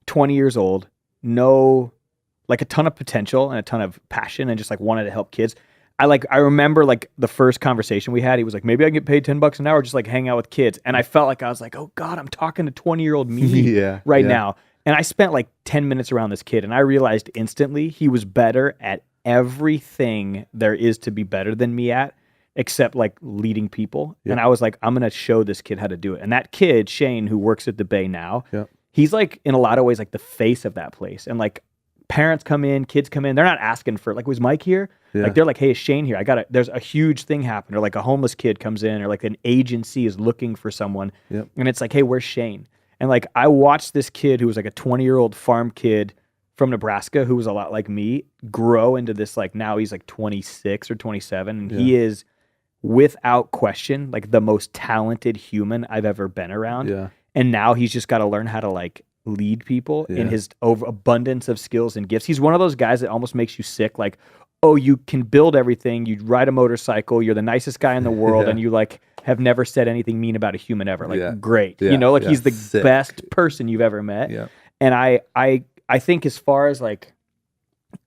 20 years old, like a ton of potential and a ton of passion, and just like wanted to help kids. I remember like the first conversation we had, he was like, maybe I can get paid $10 an hour, just like hang out with kids. And I felt like I was like, oh God, I'm talking to 20-year-old me now. And I spent like 10 minutes around this kid, and I realized instantly he was better at everything there is to be better than me at, except like leading people. And I was like, I'm going to show this kid how to do it. And that kid, Shane, who works at the Bay now, he's like in a lot of ways like the face of that place. And like parents come in, kids come in. They're not asking for like, was Mike here? Yeah. Like they're like, hey, is Shane here? There's a huge thing happened, or like a homeless kid comes in, or like an agency is looking for someone, Yep. and it's like, hey, where's Shane? And like I watched this kid who was like a 20-year-old farm kid from Nebraska who was a lot like me grow into this, like now he's like 26 or 27, and he is without question like the most talented human I've ever been around. Yeah. And now he's just got to learn how to like lead people in his abundance of skills and gifts. He's one of those guys that almost makes you sick. Like, oh, you can build everything. You ride a motorcycle. You're the nicest guy in the world. And you like have never said anything mean about a human ever. Like, great. Yeah. You know, like he's the Sick. best person you've ever met. Yeah. And I think as far as like,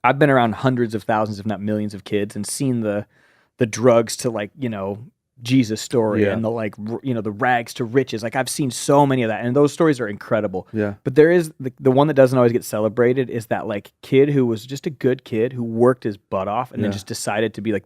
I've been around hundreds of thousands, if not millions of kids and seen the drugs to like, you know, Jesus story and the like, you know, the rags to riches. Like I've seen so many of that, and those stories are incredible. Yeah. But there is the one that doesn't always get celebrated is that like kid who was just a good kid who worked his butt off and then just decided to be like,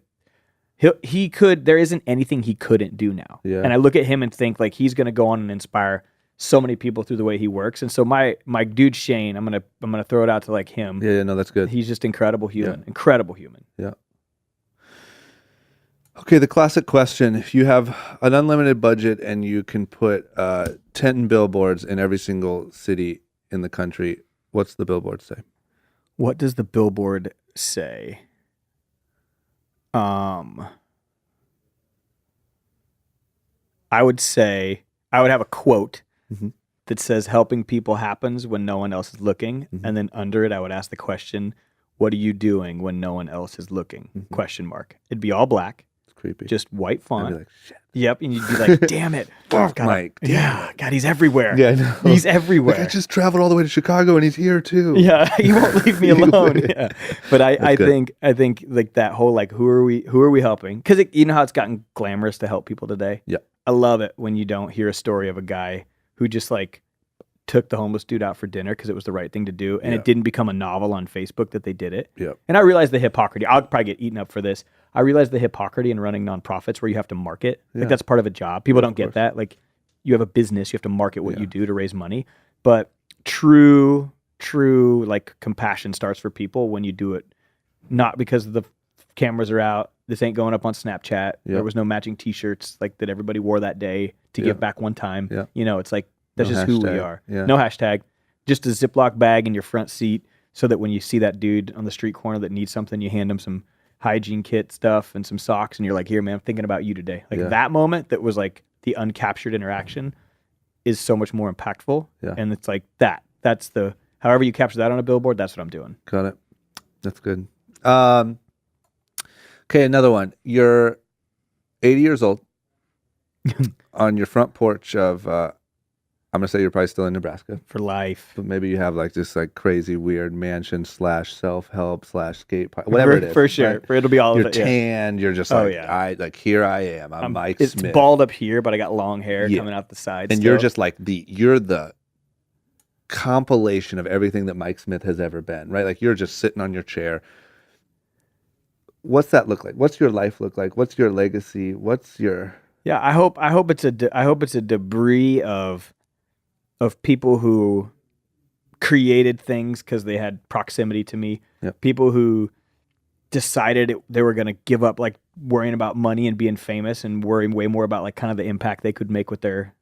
he could. There isn't anything he couldn't do now. Yeah. And I look at him and think like he's going to go on and inspire so many people through the way he works. And so my dude Shane, I'm gonna throw it out to like him. Yeah. No, that's good. He's just incredible human. Incredible human. Yeah. Okay, the classic question. If you have an unlimited budget and you can put 10 billboards in every single city in the country, what's the billboard say? What does the billboard say? I would say I would have a quote that says helping people happens when no one else is looking. And then under it, I would ask the question, what are you doing when no one else is looking? Question mark. It'd be all black. Creepy. Just white font. I'd be like, shit. Yep, and you'd be like, damn it. Fuck Mike. Yeah, God, he's everywhere. Yeah, I know. He's everywhere. Like, I just traveled all the way to Chicago and he's here too. Yeah, he won't leave me alone. Yeah. But I think like that whole like who are we helping? Because you know how it's gotten glamorous to help people today? Yeah. I love it when you don't hear a story of a guy who just like took the homeless dude out for dinner because it was the right thing to do, and it didn't become a novel on Facebook that they did it. Yeah. And I realized the hypocrisy. I'll probably get eaten up for this. I realized the hypocrisy in running nonprofits where you have to market. Like that's part of a job. People don't get that. Like you have a business, you have to market what you do to raise money. But true like compassion starts for people when you do it, not because the cameras are out. This ain't going up on Snapchat. There was no matching T-shirts like that everybody wore that day to give back one time. Yeah. You know, it's like that's No just hashtag. who we are. Yeah. No hashtag. Just a Ziploc bag in your front seat so that when you see that dude on the street corner that needs something, you hand him some hygiene kit stuff and some socks, and you're like, here, man, I'm thinking about you today. Like that moment that was like the uncaptured interaction is so much more impactful. Yeah. And it's like that's the, however you capture that on a billboard, that's what I'm doing. Got it. That's good. Okay, another one. You're 80 years old on your front porch of, I'm going to say you're probably still in Nebraska. For life. But maybe you have like this like crazy weird mansion / self-help / skate park, whatever it is. For sure. Right? It'll be all You're of it. Yeah. tan. You're just like, here I am. I'm Mike it's Smith. bald up here, but I got long hair coming out the sides. And you're just like you're the compilation of everything that Mike Smith has ever been, right? Like you're just sitting on your chair. What's that look like? What's your life look like? What's your legacy? What's your... Yeah, I hope it's a debris of people who created things because they had proximity to me. Yep. People who decided they were going to give up like worrying about money and being famous and worrying way more about like kind of the impact they could make with their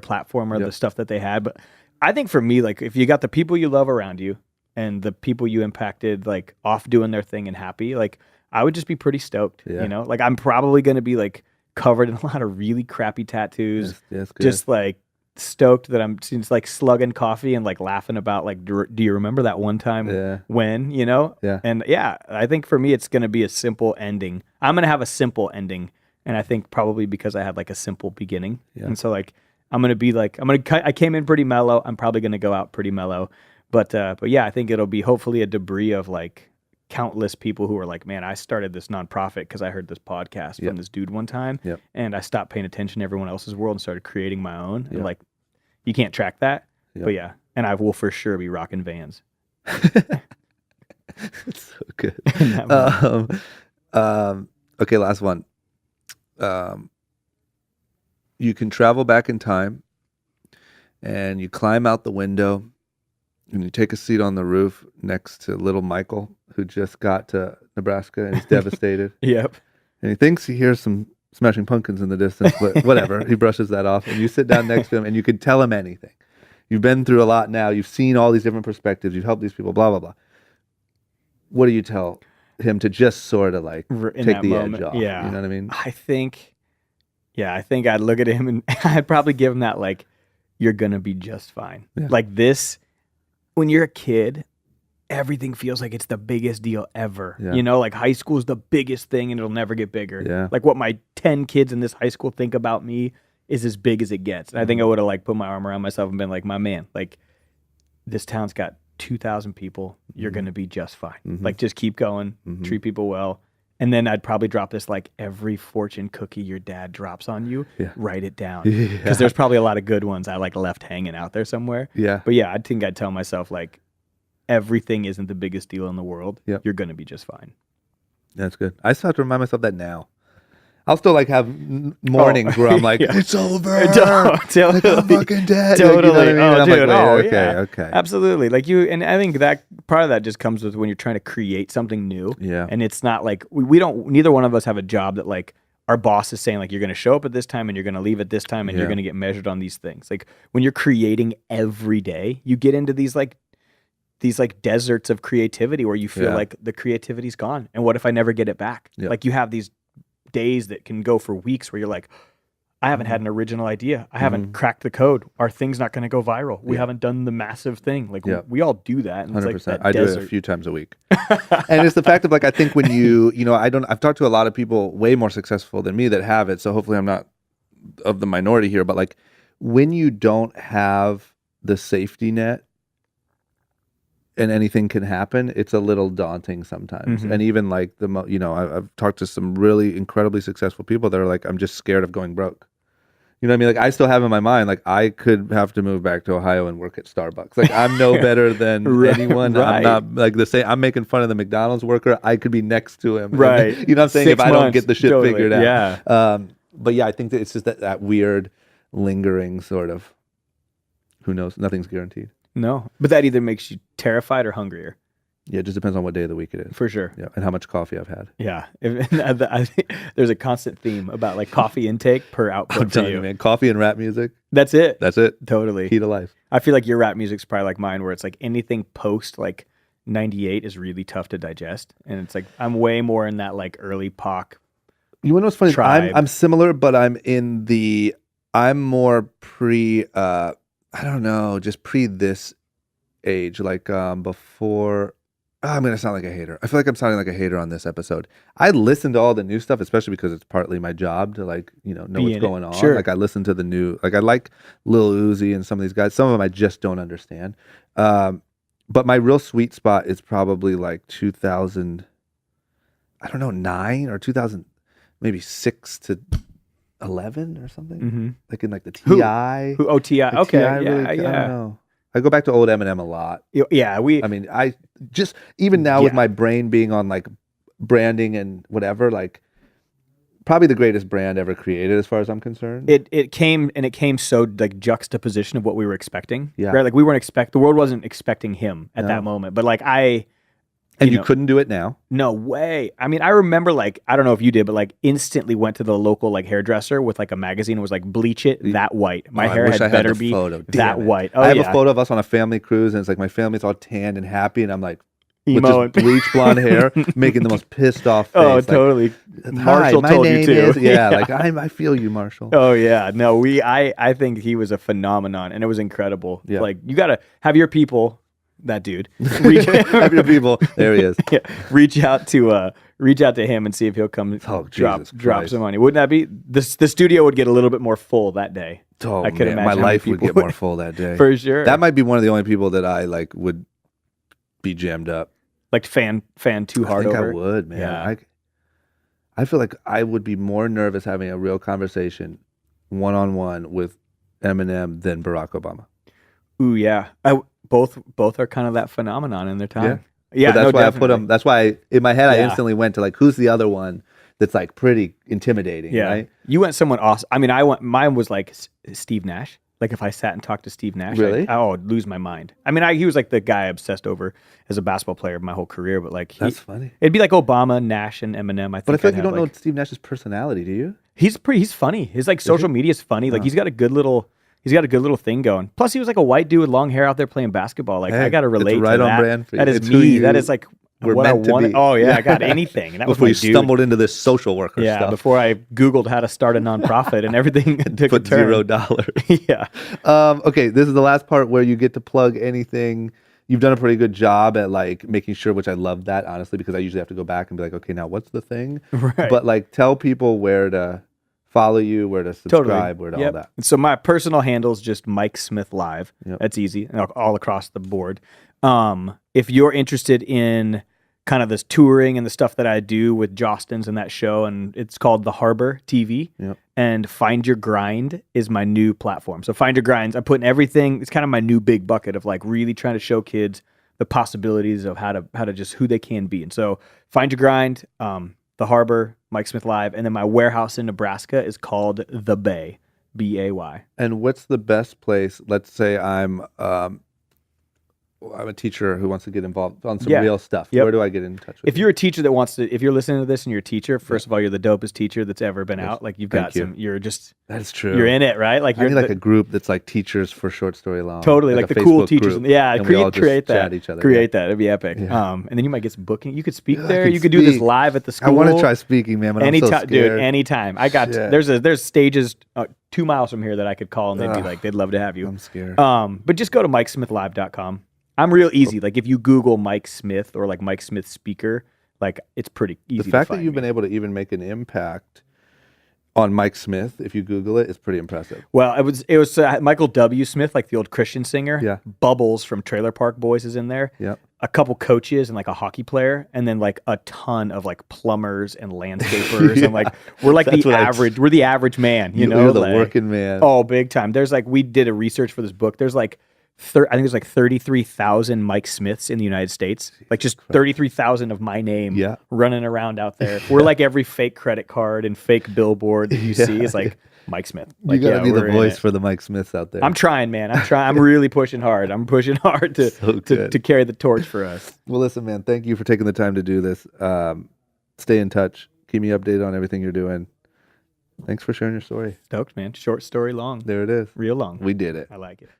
platform or the stuff that they had. But I think for me, like if you got the people you love around you and the people you impacted like off doing their thing and happy, like I would just be pretty stoked. You know, like I'm probably going to be like covered in a lot of really crappy tattoos. Yes, good. Just like stoked that I'm just like slugging coffee and like laughing about like, do you remember that one time when, you know? Yeah. And I think for me, it's going to be a simple ending. I'm going to have a simple ending. And I think probably because I had like a simple beginning. Yeah. And so like, I came in pretty mellow. I'm probably going to go out pretty mellow, but yeah, I think it'll be hopefully a debris of like countless people who are like, man, I started this nonprofit because I heard this podcast from this dude one time, and I stopped paying attention to everyone else's world and started creating my own. And like, you can't track that, but and I will for sure be rocking Vans. It's so good. Okay, last one. You can travel back in time, and you climb out the window, and you take a seat on the roof next to little Michael, who just got to Nebraska and he's devastated. Yep. And he thinks he hears some Smashing Pumpkins in the distance, but whatever. He brushes that off, and you sit down next to him, and you can tell him anything. You've been through a lot now. You've seen all these different perspectives. You've helped these people, blah, blah, blah. What do you tell him to just sort of like take the edge off? Yeah. You know what I mean? I think I'd look at him and I'd probably give him that, like, you're going to be just fine. Yeah. Like this, when you're a kid, everything feels like it's the biggest deal ever. Yeah. You know, like high school is the biggest thing and it'll never get bigger. Yeah. Like what my 10 kids in this high school think about me is as big as it gets. And I think I would have like put my arm around myself and been like, my man, like this town's got 2,000 people. You're going to be just fine. Like just keep going, treat people well. And then I'd probably drop this, like every fortune cookie your dad drops on you, write it down. Because there's probably a lot of good ones I like left hanging out there somewhere. Yeah. But yeah, I think I'd tell myself like everything isn't the biggest deal in the world. Yep. You're going to be just fine. That's good. I still have to remind myself that now. I'll still like have mornings where I'm like, it's over. Totally. Like, I'm fucking dead. Totally. Like, you know what I mean? Oh, dude. Like, Yeah. Okay. Absolutely. Like you, and I think that part of that just comes with when you're trying to create something new. Yeah. And it's not like we don't, neither one of us have a job that like our boss is saying like, you're going to show up at this time and you're going to leave at this time and you're going to get measured on these things. Like when you're creating every day, you get into these deserts of creativity where you feel like the creativity's gone. And what if I never get it back? Yeah. Like you have these days that can go for weeks where you're like, I haven't had an original idea. I haven't cracked the code. Our thing's not going to go viral. We haven't done the massive thing. Like we all do that. And 100%. It's like I do it a few times a week. And it's the fact of like, I think when I've talked to a lot of people way more successful than me that have it. So hopefully I'm not of the minority here, but like when you don't have the safety net and anything can happen, it's a little daunting sometimes. And even like I've talked to some really incredibly successful people that are like, I'm just scared of going broke. You know what I mean? Like I still have in my mind, like I could have to move back to Ohio and work at Starbucks. Like I'm no better than anyone. Right. I'm not like the same. I'm making fun of the McDonald's worker. I could be next to him. Right. You know what I'm saying? 6 if I don't months, get the shit totally. figured out. Yeah. But yeah, I think that it's just that weird lingering sort of, who knows? Nothing's guaranteed. No, but that either makes you terrified or hungrier. Yeah, it just depends on what day of the week it is. For sure. Yeah, and how much coffee I've had. Yeah. I think there's a constant theme about like coffee intake per output I'm for telling you. you, man, coffee and rap music. That's it. That's it. Totally. Key to life. I feel like your rap music's probably like mine, where it's like anything post like 98 is really tough to digest. And it's like, I'm way more in that like early POC. You know what's funny? Tribe. I'm similar, but I'm more I don't know, just pre this age, like before. I'm gonna sound like a hater. I feel like I'm sounding like a hater on this episode. I listen to all the new stuff, especially because it's partly my job to like know what's going on. Sure. Like I listen to the new, like I like Lil Uzi and some of these guys. Some of them I just don't understand. But my real sweet spot is probably like 2000. I don't know, 9 or 2000, maybe 6 to 11 or something. Like in like the TI. Who? Oh, TI. Okay. TI really, I don't know. I go back to old Eminem a lot. Yeah, I mean, I just even now with my brain being on like branding and whatever, like probably the greatest brand ever created as far as I'm concerned. It came so like juxtaposition of what we were expecting. Yeah. Right. Like we weren't the world wasn't expecting him at that moment. But like you couldn't do it now. No way. I mean, I remember like, I don't know if you did, but like instantly went to the local like hairdresser with like a magazine and was like, bleach it that white. My hair had better be that white. Oh, I have a photo of us on a family cruise and it's like my family's all tanned and happy and I'm like with emo just bleach blonde hair making the most pissed off face. Oh, like, totally. Hi, Marshall my told you name too. is, like I feel you, Marshall. Oh yeah. No, I think he was a phenomenon and it was incredible. Yeah. Like you got to have your people. That dude. Have your people. There he is. Yeah. Reach out to him and see if he'll come drop some money. Wouldn't that be the studio would get a little bit more full that day? Oh, I could imagine my life would get more full that day. For sure. That might be one of the only people that I like would be jammed up. Like fan too hard I think over. I would, man. Yeah. I feel like I would be more nervous having a real conversation one-on-one with Eminem than Barack Obama. Ooh, yeah. Both are kind of that phenomenon in their time. Yeah, but that's why definitely. I put them. That's why in my head I instantly went to like, who's the other one that's like pretty intimidating? Yeah, right? You went someone awesome. I mean, mine was like Steve Nash. Like if I sat and talked to Steve Nash, Really? I would lose my mind. I mean, he was like the guy I obsessed over as a basketball player my whole career, but like That's funny. it'd be like Obama, Nash, and Eminem. I think. But I feel like I'd you have, don't know Steve Nash's personality, do you? He's funny. His like social media is funny. Like he's got a good little thing going. Plus he was like a white dude with long hair out there playing basketball. Like I got to relate right to on that. brand for you. That is It's who me. you That is like were what I meant to wanted. be. Oh yeah, I got anything. And that was Before my you dude. stumbled into this social worker Yeah, stuff. before I Googled how to start a nonprofit and everything took Put a turn. $0. Yeah. Okay, this is the last part where you get to plug anything. You've done a pretty good job at like making sure, which I love that honestly, because I usually have to go back and be like, okay, now what's the thing? Right. But like, tell people where to follow you, where to subscribe, where to all that. So my personal handle is just Mike Smith Live. Yep. That's easy, all across the board. If you're interested in kind of this touring and the stuff that I do with Jostens and that show, and it's called The Harbor TV. Yep. And Find Your Grind is my new platform. So Find Your Grinds, I'm putting everything. It's kind of my new big bucket of like really trying to show kids the possibilities of how to just who they can be. And so Find Your Grind, The Harbor, Mike Smith Live, and then my warehouse in Nebraska is called The Bay, BAY. And what's the best place? Let's say I'm a teacher who wants to get involved on some real stuff. Yep. Where do I get in touch with If you're a teacher that wants to, if you're listening to this and you're a teacher, first of all, you're the dopest teacher that's ever been out. Like you've got you're just, That's true. you're in it, right? Like I you're need like a group that's like teachers for short story long. totally like a the cool Facebook teachers. group, Yeah, and we all just create that. chat each other. Create that. It'd be epic. Yeah. And then you might get some booking. You could speak I there. could You could do this speak. live at the school. I want to try speaking, man, but anytime, I'm so scared. dude. Anytime. I got Shit. there's stages 2 miles from here that I could call and they'd be like they'd love to have you. I'm scared. But just go to MikeSmithLive.com. I'm real easy. Like if you Google Mike Smith or like Mike Smith speaker, like it's pretty easy. The fact to that you've been able to even make an impact on Mike Smith, if you Google it, is pretty impressive. Well, it was Michael W. Smith, like the old Christian singer. Yeah. Bubbles from Trailer Park Boys is in there. Yep. A couple coaches and like a hockey player, and then like a ton of like plumbers and landscapers, and like we're like the average. We're the average man, you know. You're the like, working man. Oh, big time. There's like we did a research for this book. There's like I think there's like 33,000 Mike Smiths in the United States. Like just 33,000 of my name running around out there. We're like every fake credit card and fake billboard that you see is like Mike Smith. Like, you gotta be the voice for the Mike Smiths out there. I'm trying, man. I'm really pushing hard. I'm pushing hard to carry the torch for us. Well, listen, man, thank you for taking the time to do this. Stay in touch. Keep me updated on everything you're doing. Thanks for sharing your story. Stoked, man. Short story long. There it is. Real long. We did it. I like it.